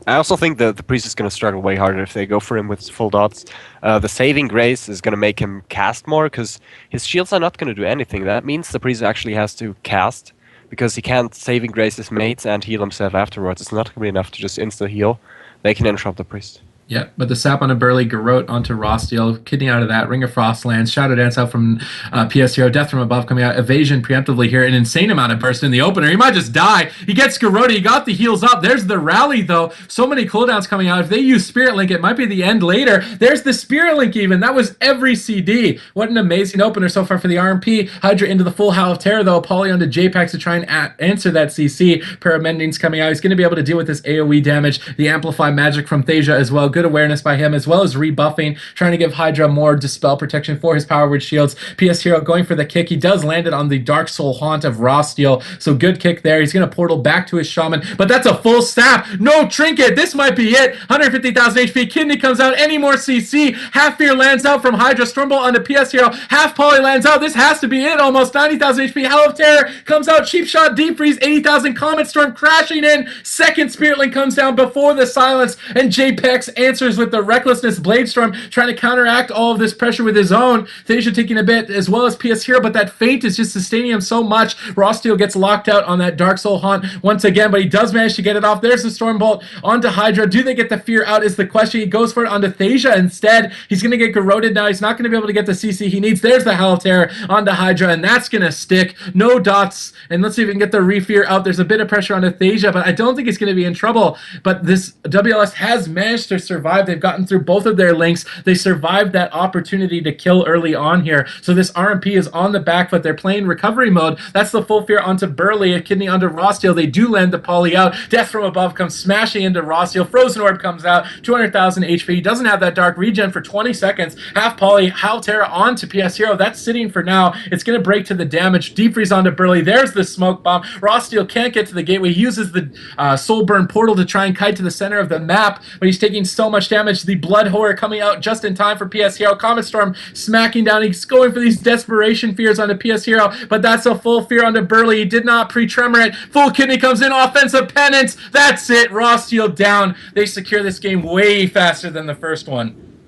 I also think that the priest is going to struggle way harder if they go for him with full dots. The saving grace is going to make him cast more because his shields are not going to do anything. That means the priest actually has to cast, because he can't saving grace his mates and heal himself afterwards. It's not going to be enough to just insta-heal. They can interrupt the priest. Yeah, but the sap onto Burley, Garrote onto Rosteal, kidney out of that, Ring of Frost lands, Shadow Dance out from PS Hero, Death from Above coming out, Evasion preemptively here, an insane amount of burst in the opener. He might just die. He gets Garrote, he got the heals up. There's the rally though. So many cooldowns coming out. If they use Spirit Link, it might be the end later. There's the Spirit Link even. That was every CD. What an amazing opener so far for the RMP. Hydra into the full Howl of Terror though. Poly onto JPEX to try and answer that CC. Paramending's coming out. He's going to be able to deal with this AoE damage. The Amplify magic from Thasia as well. Good awareness by him, as well as rebuffing, trying to give Hydra more dispel protection for his power word shields. PS Hero going for the kick. He does land it on the Dark Soul Haunt of Rosteal, so good kick there. He's going to portal back to his Shaman, but that's a full staff. No trinket. This might be it. 150,000 HP. Kidney comes out. Any more CC. Half Fear lands out from Hydra. Stormbolt onto PS Hero. Half Poly lands out. This has to be it. Almost 90,000 HP. Howl of Terror comes out. Cheap Shot. Deep Freeze. 80,000. Comet Storm crashing in. Second Spirit Link comes down before the silence, and JPEX answers with the Recklessness Blade Storm, trying to counteract all of this pressure with his own. Thasia taking a bit as well as PS Hero, but that feint is just sustaining him so much. Rosteal gets locked out on that Dark Soul Haunt once again, but he does manage to get it off. There's the Stormbolt onto Hydra. Do they get the Fear out is the question. He goes for it onto Thasia instead. He's going to get Garroted now. He's not going to be able to get the CC he needs. There's the Howl of Terror onto Hydra, and that's going to stick. No dots, and let's see if we can get the Refear out. There's a bit of pressure onto Thasia, but I don't think he's going to be in trouble. But this WLS has managed to survive. They've gotten through both of their links. They survived that opportunity to kill early on here. So this RMP is on the back foot. They're playing recovery mode. That's the full fear onto Burley, a kidney onto Rosteal. They do land the poly out. Death from Above comes smashing into Rosteal. Frozen Orb comes out. 200,000 HP. He doesn't have that dark regen for 20 seconds. Half poly, Howl Terror onto PS Hero. That's sitting for now. It's going to break to the damage. Deep Freeze onto Burley. There's the smoke bomb. Rosteal can't get to the gateway. He uses the Soul Burn portal to try and kite to the center of the map, but he's taking so much damage. The Blood Horror coming out just in time for PS Hero. Comet Storm smacking down. He's going for these Desperation Fears onto PS Hero, but that's a full fear onto Burley. He did not pre-tremor it. Full kidney comes in. Offensive Penance. That's it. Rosteal down. They secure this game way faster than the first one.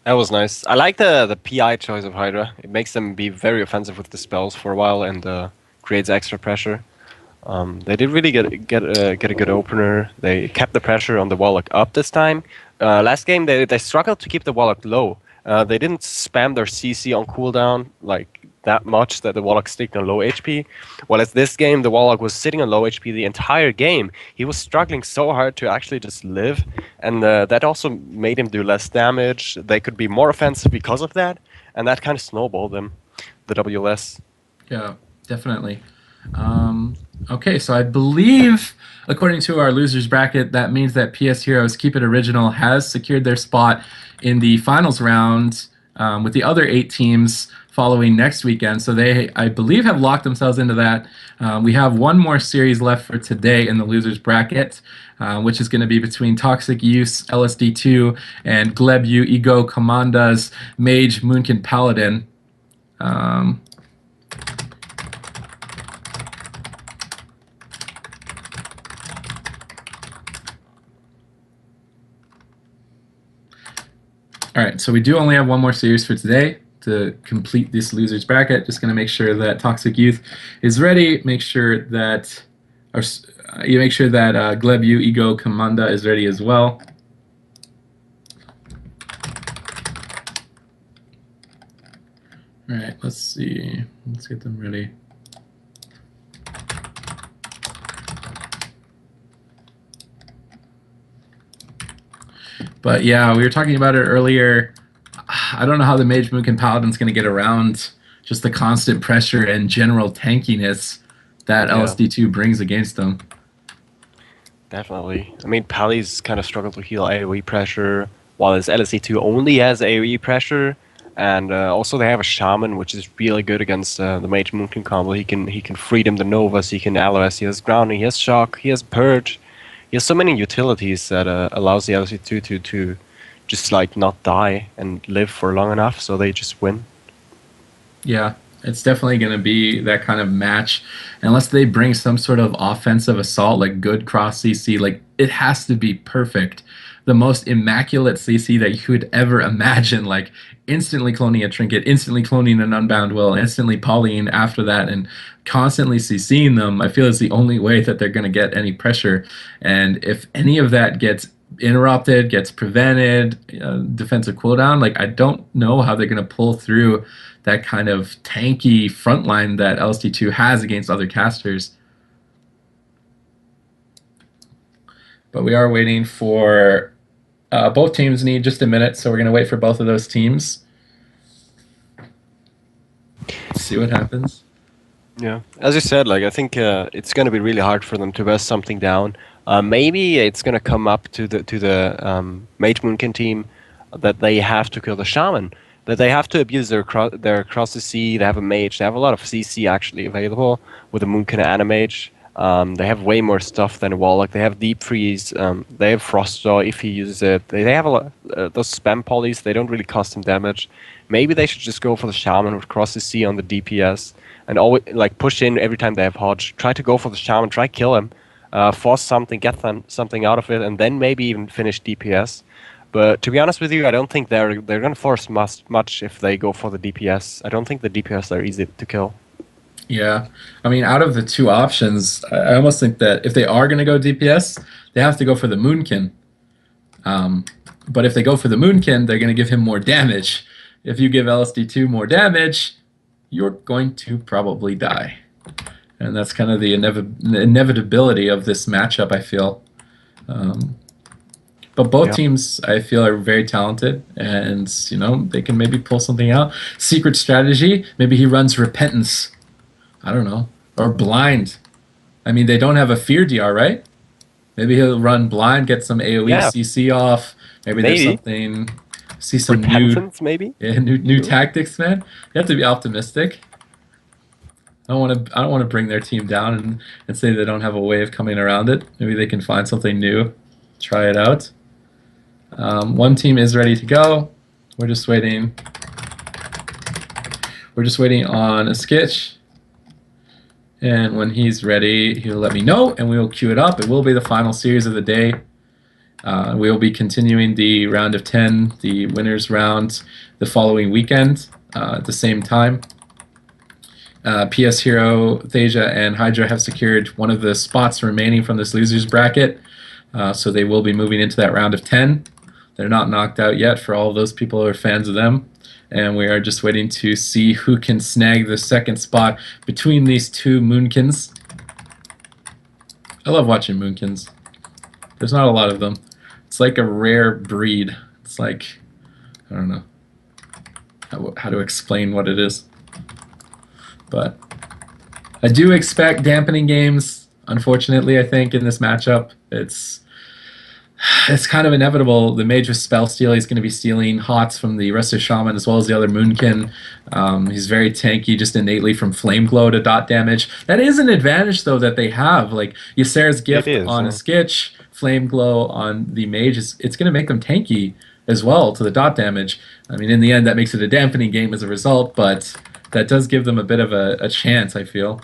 That was nice. I like the PI choice of Hydra. It makes them be very offensive with the spells for a while and creates extra pressure. They did really get a good opener. They kept the pressure on the Warlock up this time. Last game they struggled to keep the Warlock low. They didn't spam their CC on cooldown like that much that the Warlock stayed on low HP. Whereas this game the Warlock was sitting on low HP the entire game. He was struggling so hard to actually just live, and that also made him do less damage. They could be more offensive because of that, and that kind of snowballed them, the WLS. Yeah, definitely. Okay, so I believe, according to our losers bracket, that means that PS Heroes Keep It Original has secured their spot in the finals round with the other 8 teams following next weekend. So they, I believe, have locked themselves into that. We have one more series left for today in the losers bracket, which is going to be between Toxic Use, LSD2, and Glebu, Ego, Commandas, Mage, Moonkin, Paladin. All right, so we do only have one more series for today to complete this losers bracket. Just going to make sure that Toxic Youth is ready. Make sure that Glebu, Ego, Commanda is ready as well. All right, let's see. Let's get them ready. But yeah, we were talking about it earlier. I don't know how the Mage, Moonkin, Paladin's going to get around just the constant pressure and general tankiness that LSD2 brings against them. Definitely. I mean, Pali's kind of struggled to heal AoE pressure, while his LSD2 only has AoE pressure. And also they have a Shaman, which is really good against the Mage Moonkin combo. He can freedom the Novas, he can LOS, he has grounding, he has shock, he has purge. He has so many utilities that allows the LSD2 to just like not die and live for long enough, so they just win. Yeah, it's definitely going to be that kind of match. Unless they bring some sort of offensive assault, like good cross CC, like it has to be perfect. The most immaculate CC that you could ever imagine, like instantly cloning a trinket, instantly cloning an unbound will, instantly polying after that, and constantly CCing them. I feel is the only way that they're going to get any pressure. And if any of that gets interrupted, gets prevented, defensive cooldown. Like I don't know how they're going to pull through that kind of tanky front line that LSD2 has against other casters. But we are waiting for both teams need just a minute, so we're going to wait for both of those teams. See what happens. Yeah, as you said, like I think it's going to be really hard for them to burst something down. Maybe it's going to come up to the Mage Moonkin team that they have to kill the shaman, that they have to abuse their cross CC. They have a mage. They have a lot of CC actually available with a Moonkin and a mage. They have way more stuff than a Warlock. They have Deep Freeze. They have Frostjaw if he uses it. They have a lot those spam polys. They don't really cost him damage. Maybe they should just go for the shaman with cross CC on the DPS and always like push in every time they have Hodge. Try to go for the shaman. Try kill him. Force something. Get them something out of it, and then maybe even finish DPS. But to be honest with you, I don't think they're going to force much if they go for the DPS. I don't think the DPS are easy to kill. Yeah, I mean, out of the two options, I almost think that if they are going to go DPS, they have to go for the Moonkin. But if they go for the Moonkin, they're going to give him more damage. If you give LSD2 more damage, you're going to probably die. And that's kind of the inevitability of this matchup, I feel. But both teams, I feel, are very talented, and you know they can maybe pull something out. Secret strategy, maybe he runs Repentance. I don't know, or Blind. I mean, they don't have a Fear DR, right? Maybe he'll run Blind, get some AOE CC off. Maybe there's something. See some Repentance, maybe. Yeah, new tactics, man. You have to be optimistic. I don't want to bring their team down and say they don't have a way of coming around it. Maybe they can find something new, try it out. One team is ready to go. We're just waiting. We're just waiting on a sketch. And when he's ready, he'll let me know, and we will queue it up. It will be the final series of the day. We will be continuing the round of 10, the winners round, the following weekend at the same time. PS Hero, Thasia, and Hydra have secured one of the spots remaining from this losers bracket, so they will be moving into that round of 10. They're not knocked out yet for all of those people who are fans of them, and we are just waiting to see who can snag the second spot between these two Moonkins. I love watching Moonkins. There's not a lot of them. It's like a rare breed. It's like, I don't know how to explain what it is. But I do expect dampening games, unfortunately, I think, in this matchup. It's kind of inevitable. The Mage with Spell Steal, he's going to be stealing hots from the rest of Shaman as well as the other Moonkin. He's very tanky just innately from Flame Glow to dot damage. That is an advantage, though, that they have. Like, Ysera's Gift on a Skitch, Flame Glow on the Mage, it's going to make them tanky as well to the dot damage. I mean, in the end, that makes it a dampening game as a result, but that does give them a bit of a chance, I feel.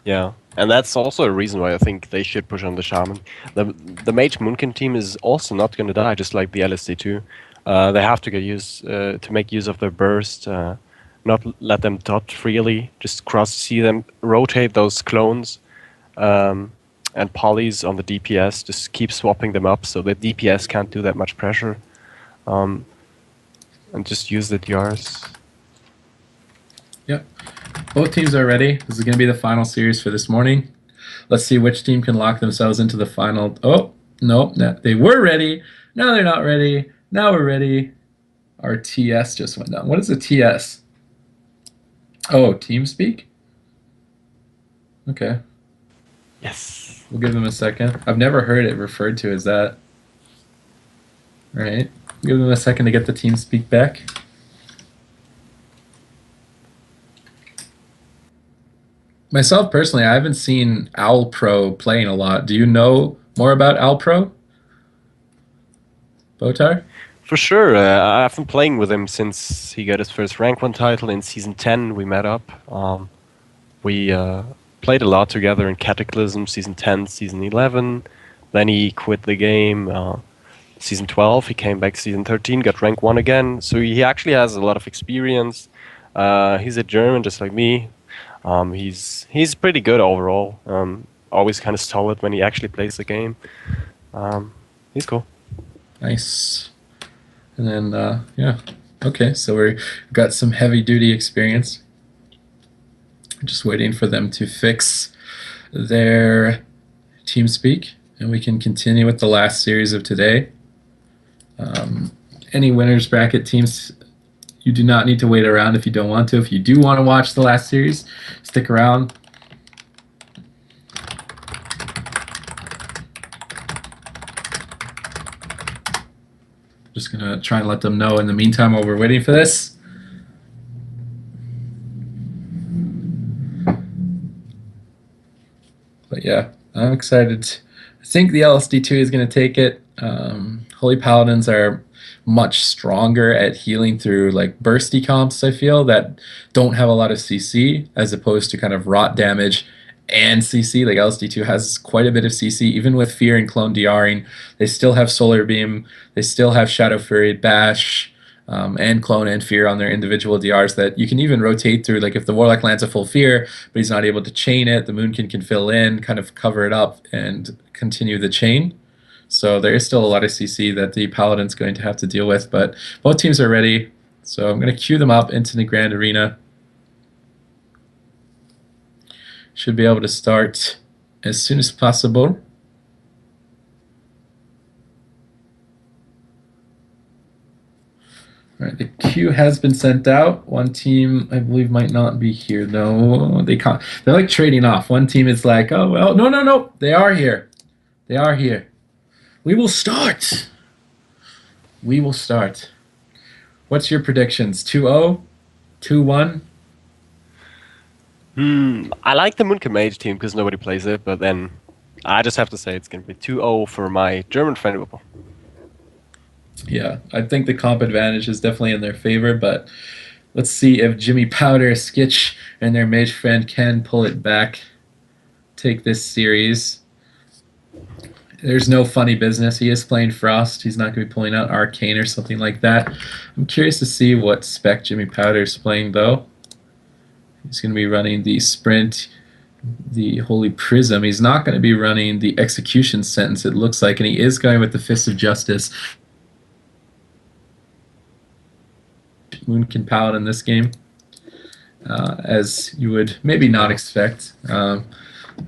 Yeah, and that's also a reason why I think they should push on the Shaman. The Mage Moonkin team is also not going to die, just like the LSD2. They have to get to make use of their burst, not let them dot freely, just see them, rotate those clones and polys on the DPS, just keep swapping them up so the DPS can't do that much pressure, and just use the DRs. Yep. Both teams are ready. This is going to be the final series for this morning. Let's see which team can lock themselves into the final. Oh, no, they were ready. Now they're not ready. Now we're ready. Our TS just went down. What is a TS? Oh, TeamSpeak? Okay. Yes. We'll give them a second. I've never heard it referred to as that. All right. Give them a second to get the TeamSpeak back. Myself personally, I haven't seen Owl Pro playing a lot. Do you know more about Owl Pro? Botar? For sure. I've been playing with him since he got his first Rank 1 title in Season 10. We met up. We played a lot together in Cataclysm, Season 10, Season 11. Then he quit the game. Season 12, he came back Season 13, got Rank 1 again. So he actually has a lot of experience. He's a German, just like me. He's pretty good overall. Always kind of solid when he actually plays the game. He's cool. Nice. And then, yeah. Okay, so we've got some heavy duty experience. Just waiting for them to fix their TeamSpeak, and we can continue with the last series of today. Any winners bracket teams, you do not need to wait around if you don't want to. If you do want to watch the last series, stick around. Just going to try and let them know in the meantime while we're waiting for this. But yeah, I'm excited. I think the LSD2 is going to take it. Holy Paladins are much stronger at healing through like bursty comps, I feel, that don't have a lot of CC, as opposed to kind of rot damage and CC. Like LSD2 has quite a bit of CC, even with Fear and Clone DRing. They still have Solar Beam, they still have Shadow Fury, Bash, and Clone and Fear on their individual DRs that you can even rotate through. Like if the Warlock lands a full Fear, but he's not able to chain it, the Moonkin can fill in, kind of cover it up, and continue the chain. So there is still a lot of CC that the Paladin's going to have to deal with, but both teams are ready. So I'm going to queue them up into the Grand Arena. Should be able to start as soon as possible. All right, the queue has been sent out. One team, I believe, might not be here. No, they can't. They're like trading off. One team is like, oh, well, no, no, no. They are here. They are here. We will start. We will start. What's your predictions? 2-0? 2-1? I like the Moonkin Mage team because nobody plays it, but then I just have to say it's going to be 2-0 for my German friend. Yeah, I think the comp advantage is definitely in their favor, but let's see if Jimmy Powder, Skitch, and their mage friend can pull it back, take this series. There's no funny business. He is playing Frost. He's not going to be pulling out Arcane or something like that. I'm curious to see what spec Jimmy Powder is playing, though. He's going to be running the Sprint, the Holy Prism. He's not going to be running the Execution Sentence, it looks like, and he is going with the Fist of Justice. Moonkin Paladin in this game, as you would maybe not expect.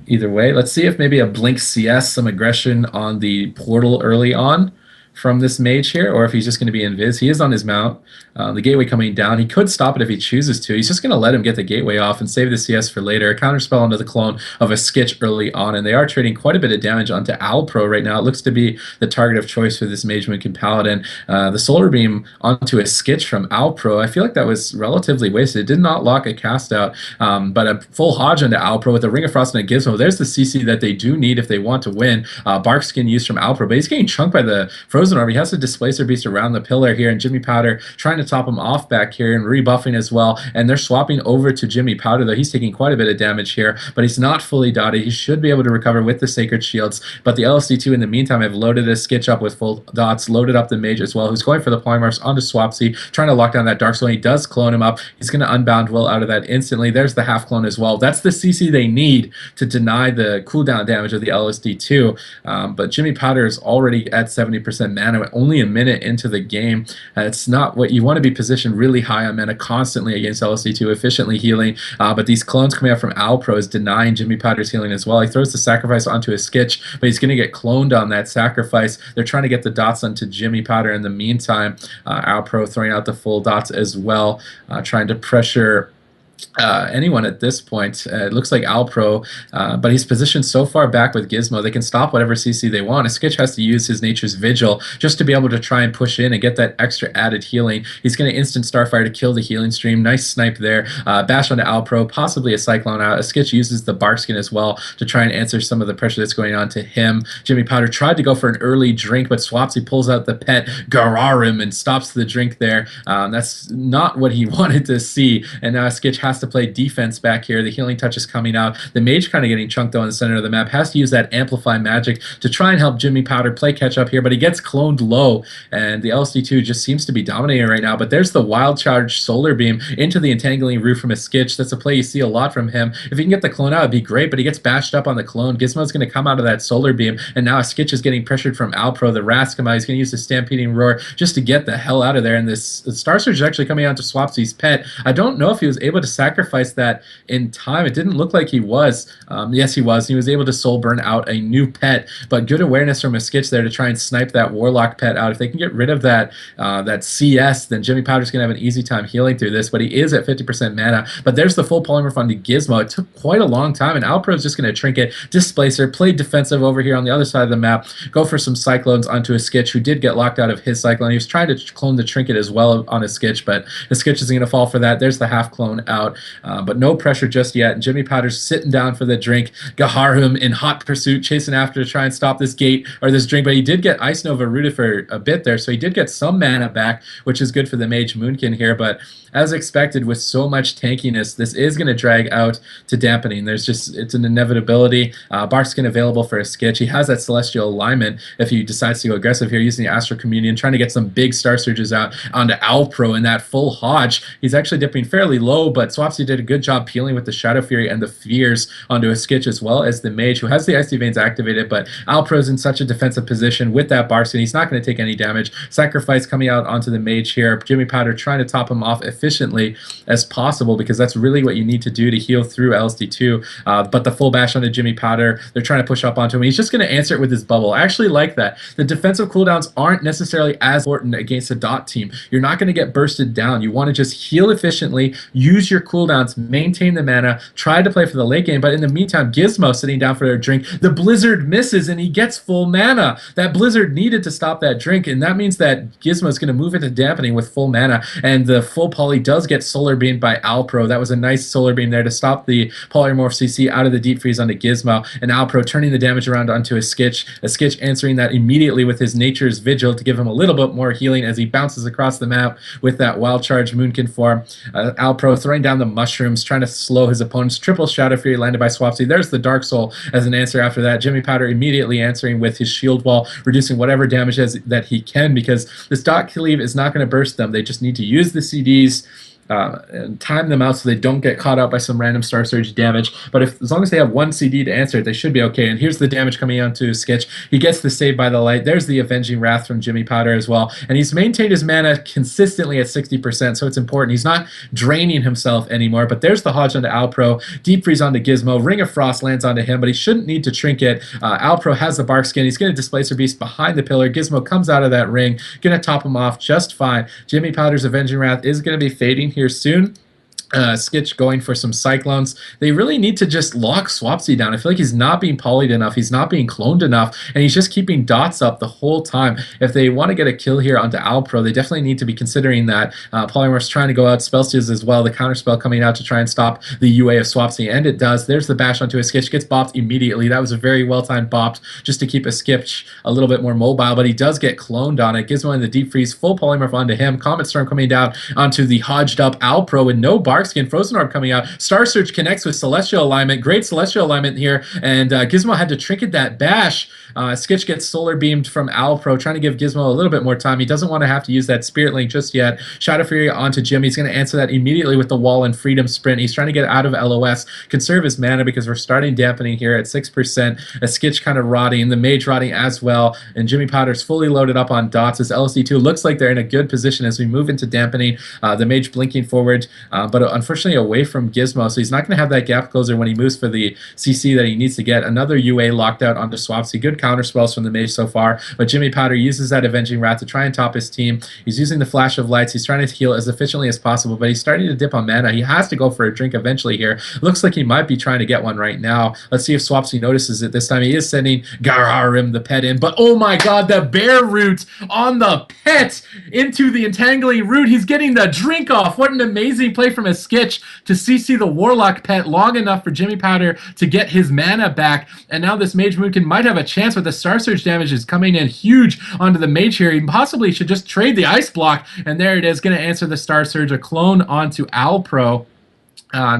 Either way, let's see if maybe a Blink CS, some aggression on the portal early on from this mage here, or if he's just going to be invis. He is on his mount. The gateway coming down. He could stop it if he chooses to. He's just going to let him get the gateway off and save the CS for later. A counterspell onto the clone of a Skitch early on, and they are trading quite a bit of damage onto Alpro right now. It looks to be the target of choice for this Mage Moonkin Paladin. The Solar Beam onto a Skitch from Alpro, I feel like that was relatively wasted. It did not lock a cast out, but a full Hodge onto Alpro with a Ring of Frost and a Gizmo. There's the CC that they do need if they want to win. Barkskin used from Alpro, but he's getting chunked by the Frozen Orb. He has to Displacer Beast around the pillar here, and Jimmy Powder trying to top him off back here and rebuffing as well. And they're swapping over to Jimmy Powder, though he's taking quite a bit of damage here, but he's not fully dotted. He should be able to recover with the Sacred Shields, but the LSD2 in the meantime have loaded a Skitch up with full dots, loaded up the Mage as well, who's going for the Polymorphs onto Swapsy, trying to lock down that Dark Soul. He does clone him up. He's going to unbound Will out of that instantly. There's the half clone as well. That's the CC they need to deny the cooldown damage of the LSD2, but Jimmy Powder is already at 70% mana, only a minute into the game. It's not what you want to be positioned really high on mana constantly against LSD2, efficiently healing, but these clones coming out from Alpro is denying Jimmy Powder's healing as well. He throws the sacrifice onto his Skitch, but he's going to get cloned on that sacrifice. They're trying to get the dots onto Jimmy Powder in the meantime. Alpro throwing out the full dots as well, trying to pressure anyone at this point. It looks like Alpro, but he's positioned so far back with Gizmo, they can stop whatever CC they want. A Skitch has to use his Nature's Vigil just to be able to try and push in and get that extra added healing. He's going to instant Starfire to kill the healing stream. Nice snipe there. Bash onto Alpro, possibly a Cyclone out. A Skitch uses the Barkskin as well to try and answer some of the pressure that's going on to him. Jimmy Powder tried to go for an early drink, but Swapsy pulls out the pet Gararim and stops the drink there. That's not what he wanted to see, and now Skitch has to play defense back here. The healing touch is coming out. The Mage kind of getting chunked though in the center of the map. Has to use that amplify magic to try and help Jimmy Powder play catch up here, but he gets cloned low, and the LSD2 just seems to be dominating right now. But there's the wild charge solar beam into the entangling root from a Skitch. That's a play you see a lot from him. If he can get the clone out, it'd be great, but he gets bashed up on the clone. Gizmo's going to come out of that solar beam, and now a Skitch is getting pressured from Alpro. The Ras come out. He's going to use the stampeding roar just to get the hell out of there. And this Star Surge is actually coming out to Swapsy's pet. I don't know if he was able to sacrifice that in time. It didn't look like he was. Yes, he was. He was able to soul burn out a new pet, but good awareness from a Skitch there to try and snipe that Warlock pet out. If they can get rid of that that CS, then Jimmy Powder's going to have an easy time healing through this, but he is at 50% mana. But there's the full polymorph onto Gizmo. It took quite a long time, and Alpro's just going to trinket, Displacer, play defensive over here on the other side of the map, go for some Cyclones onto a Skitch who did get locked out of his Cyclone. He was trying to clone the trinket as well on a Skitch, but the Skitch isn't going to fall for that. There's the half clone out, but no pressure just yet. And Jimmy Powder's sitting down for the drink. Gaharum in hot pursuit, chasing after to try and stop this gate or this drink, but he did get Ice Nova rooted for a bit there, so he did get some mana back, which is good for the Mage Moonkin here. But as expected, with so much tankiness, this is going to drag out to dampening. It's an inevitability. Barkskin available for a Skitch. He has that Celestial Alignment if he decides to go aggressive here, using the Astral Communion, trying to get some big Star Surges out onto Alpro in that full Hodge. He's actually dipping fairly low, but Swapsy did a good job peeling with the Shadow Fury and the Fears onto a Skitch, as well as the Mage, who has the Icy Veins activated, but Alpro's in such a defensive position with that Barkskin. He's not going to take any damage. Sacrifice coming out onto the Mage here. Jimmy Powder trying to top him off efficiently as possible, because that's really what you need to do to heal through LSD2. But the full bash onto Jimmy Powder, they're trying to push up onto him. He's just going to answer it with his bubble. I actually like that. The defensive cooldowns aren't necessarily as important against a dot team. You're not going to get bursted down. You want to just heal efficiently, use your cooldowns, maintain the mana, try to play for the late game. But in the meantime, Gizmo sitting down for their drink. The Blizzard misses and he gets full mana. That Blizzard needed to stop that drink, and that means that Gizmo is going to move into dampening with full mana, and the full poly does get solar beamed by Alpro. That was a nice solar beam there to stop the polymorph CC out of the deep freeze onto Gizmo, and Alpro turning the damage around onto a Skitch answering that immediately with his Nature's Vigil to give him a little bit more healing as he bounces across the map with that wild charge Moonkin form. Alpro throwing down the mushrooms, trying to slow his opponents. Triple Shadow Fury landed by Swapsy. There's the Dark Soul as an answer after that. Jimmy Powder immediately answering with his shield wall, reducing whatever damage that he can, because this dot cleave is not going to burst them. They just need to use the CDs and time them out so they don't get caught out by some random Star Surge damage. But as long as they have one CD to answer it, they should be okay. And here's the damage coming onto Skitch. He gets the save by the light. There's the Avenging Wrath from Jimmy Powder as well. And he's maintained his mana consistently at 60%, so it's important. He's not draining himself anymore. But there's the Hodge onto Alpro. Deep Freeze onto Gizmo. Ring of Frost lands onto him, but he shouldn't need to trinket. Alpro has the Barkskin. He's going to Displacer Beast behind the pillar. Gizmo comes out of that ring. Going to top him off just fine. Jimmy Powder's Avenging Wrath is going to be fading here soon. Skitch going for some Cyclones. They really need to just lock Swapsy down. I feel like he's not being polyed enough. He's not being cloned enough, and he's just keeping dots up the whole time. If they want to get a kill here onto Alpro, they definitely need to be considering that. Polymorph's trying to go out, spell steals as well. The counterspell coming out to try and stop the UA of Swapsy, and it does. There's the bash onto a Skitch. Gets bopped immediately. That was a very well-timed bopped just to keep a Skitch a little bit more mobile, but he does get cloned on it. Gizmo in the deep freeze, full polymorph onto him. Comet Storm coming down onto the hodged up Alpro with no Barkskin. Frozen Orb coming out. Star Surge connects with Celestial Alignment. Great Celestial Alignment here, and Gizmo had to trinket that bash. Skitch gets solar beamed from Alpro, trying to give Gizmo a little bit more time. He doesn't want to have to use that Spirit Link just yet. Shadow Fury onto Jim. He's going to answer that immediately with the Wall and Freedom Sprint. He's trying to get out of LOS, conserve his mana because we're starting dampening here at 6%. A Skitch kind of rotting, the Mage rotting as well, and Jimmy Powder's fully loaded up on dots. As LSD2 looks like they're in a good position as we move into dampening. The Mage blinking forward, but unfortunately away from Gizmo, so he's not going to have that gap closer when he moves for the CC that he needs to get. Another UA locked out onto Swapsy. Good counter spells from the Mage so far, but Jimmy Powder uses that Avenging Wrath to try and top his team. He's using the Flash of Lights. He's trying to heal as efficiently as possible, but he's starting to dip on mana. He has to go for a drink eventually here. Looks like he might be trying to get one right now. Let's see if Swapsy notices it this time. He is sending Gararim the pet in, but oh my god, the bear root on the pet into the entangling root. He's getting the drink off. What an amazing play from a Skitch to CC the Warlock pet long enough for Jimmy Powder to get his mana back, and now this Mage Moonkin might have a chance, with the Star Surge damage is coming in huge onto the Mage here. He possibly should just trade the Ice Block, and there it is, going to answer the Star Surge, a clone onto Alpro.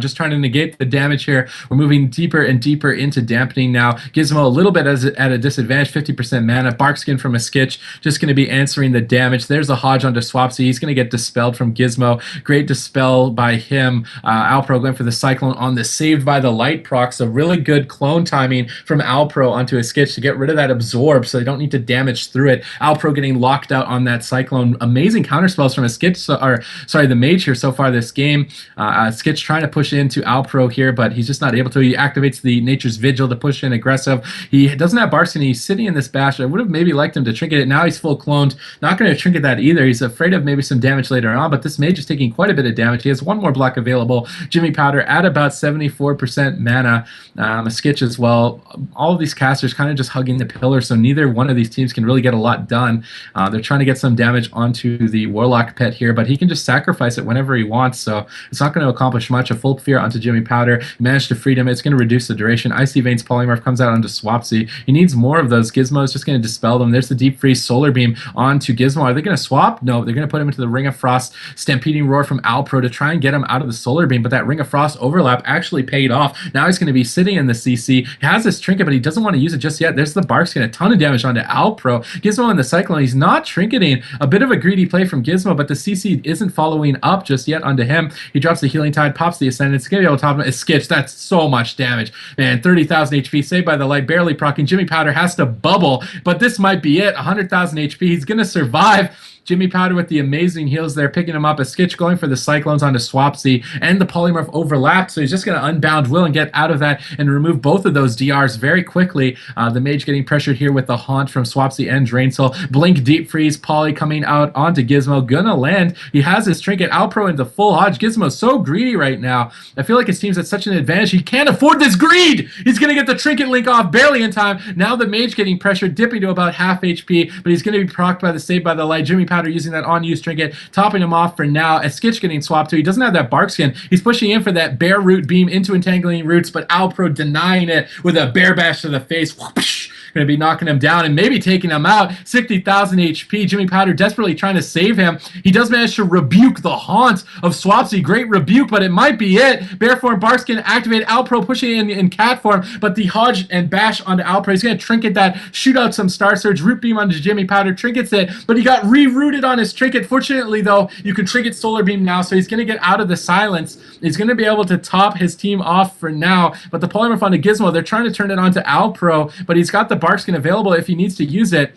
Just trying to negate the damage here. We're moving deeper and deeper into dampening now. Gizmo a little bit at a disadvantage, 50% mana. Barkskin from a Skitch just going to be answering the damage. There's a Hodge onto Swapsy. He's going to get dispelled from Gizmo. Great dispel by him. Alpro going for the Cyclone on the Saved by the Light proc. So really good clone timing from Alpro onto a Skitch to get rid of that Absorb so they don't need to damage through it. Alpro getting locked out on that Cyclone. Amazing counterspells from a Skitch, or sorry, the Mage here so far this game. Skitch trying to push into Alpro here, but he's just not able to. He activates the Nature's Vigil to push in aggressive. He doesn't have Barkskin. He's sitting in this bash. I would have maybe liked him to trinket it. Now he's full cloned. Not going to trinket that either. He's afraid of maybe some damage later on, but this Mage is taking quite a bit of damage. He has one more block available. Jimmy Powder at about 74% mana. A Skitch as well. All of these casters kind of just hugging the pillar, so neither one of these teams can really get a lot done. They're trying to get some damage onto the Warlock pet here, but he can just sacrifice it whenever he wants, so it's not going to accomplish much. A full fear onto Jimmy Powder. He managed to freedom. It's going to reduce the duration. Icy Veins Polymorph comes out onto Swapsy. He needs more of those. Gizmo is just going to dispel them. There's the Deep Freeze Solar Beam onto Gizmo. Are they going to swap? No, they're going to put him into the Ring of Frost. Stampeding Roar from Alpro to try and get him out of the Solar Beam, but that Ring of Frost overlap actually paid off. Now he's going to be sitting in the CC. He has this trinket, but he doesn't want to use it just yet. There's the Barkskin. A ton of damage onto Alpro. Gizmo in the Cyclone. He's not trinketing. A bit of a greedy play from Gizmo, but the CC isn't following up just yet onto him. He drops the Healing Tide, pops the Ascendant. It's going to be able to top him. A Skitch. That's so much damage. Man, 30,000 HP. Saved by the Light. Barely proccing. Jimmy Powder has to bubble, but this might be it. 100,000 HP. He's going to survive. Jimmy Powder with the amazing heals there, picking him up. A Skitch going for the Cyclones onto Swapsy, and the Polymorph overlapped, so he's just going to Unbound Will and get out of that and remove both of those DRs very quickly. The Mage getting pressured here with the Haunt from Swapsy and Drainsoul. Blink, Deep Freeze, Poly coming out onto Gizmo. Gonna land. He has his trinket. Alpro into full Hodge. Gizmo's so greedy right now. I feel like his team's at such an advantage. He can't afford this greed! He's going to get the trinket link off barely in time. Now the Mage getting pressured, dipping to about half HP, but he's going to be procced by the Saved by the Light. Jimmy Powder using that on-use trinket, topping him off for now. A Skitch getting swapped to. He doesn't have that Barkskin. He's pushing in for that Bear Root Beam into Entangling Roots, but Alpro denying it with a Bear Bash to the face. Whoosh! Going to be knocking him down and maybe taking him out. 60,000 HP. Jimmy Powder desperately trying to save him. He does manage to rebuke the Haunt of Swapsy. Great rebuke, but it might be it. Bear form, Barkskin activate. Alpro pushing in cat form, but the Hodge and Bash onto Alpro. He's going to trinket that, shoot out some Star Surge, Root Beam onto Jimmy Powder, trinkets it, but he got re-rooted on his trinket. Fortunately, though, you can trinket Solar Beam now, so he's going to get out of the silence. He's going to be able to top his team off for now, but the Polymorph onto Gizmo, they're trying to turn it onto Alpro, but he's got the Barkskin available if he needs to use it.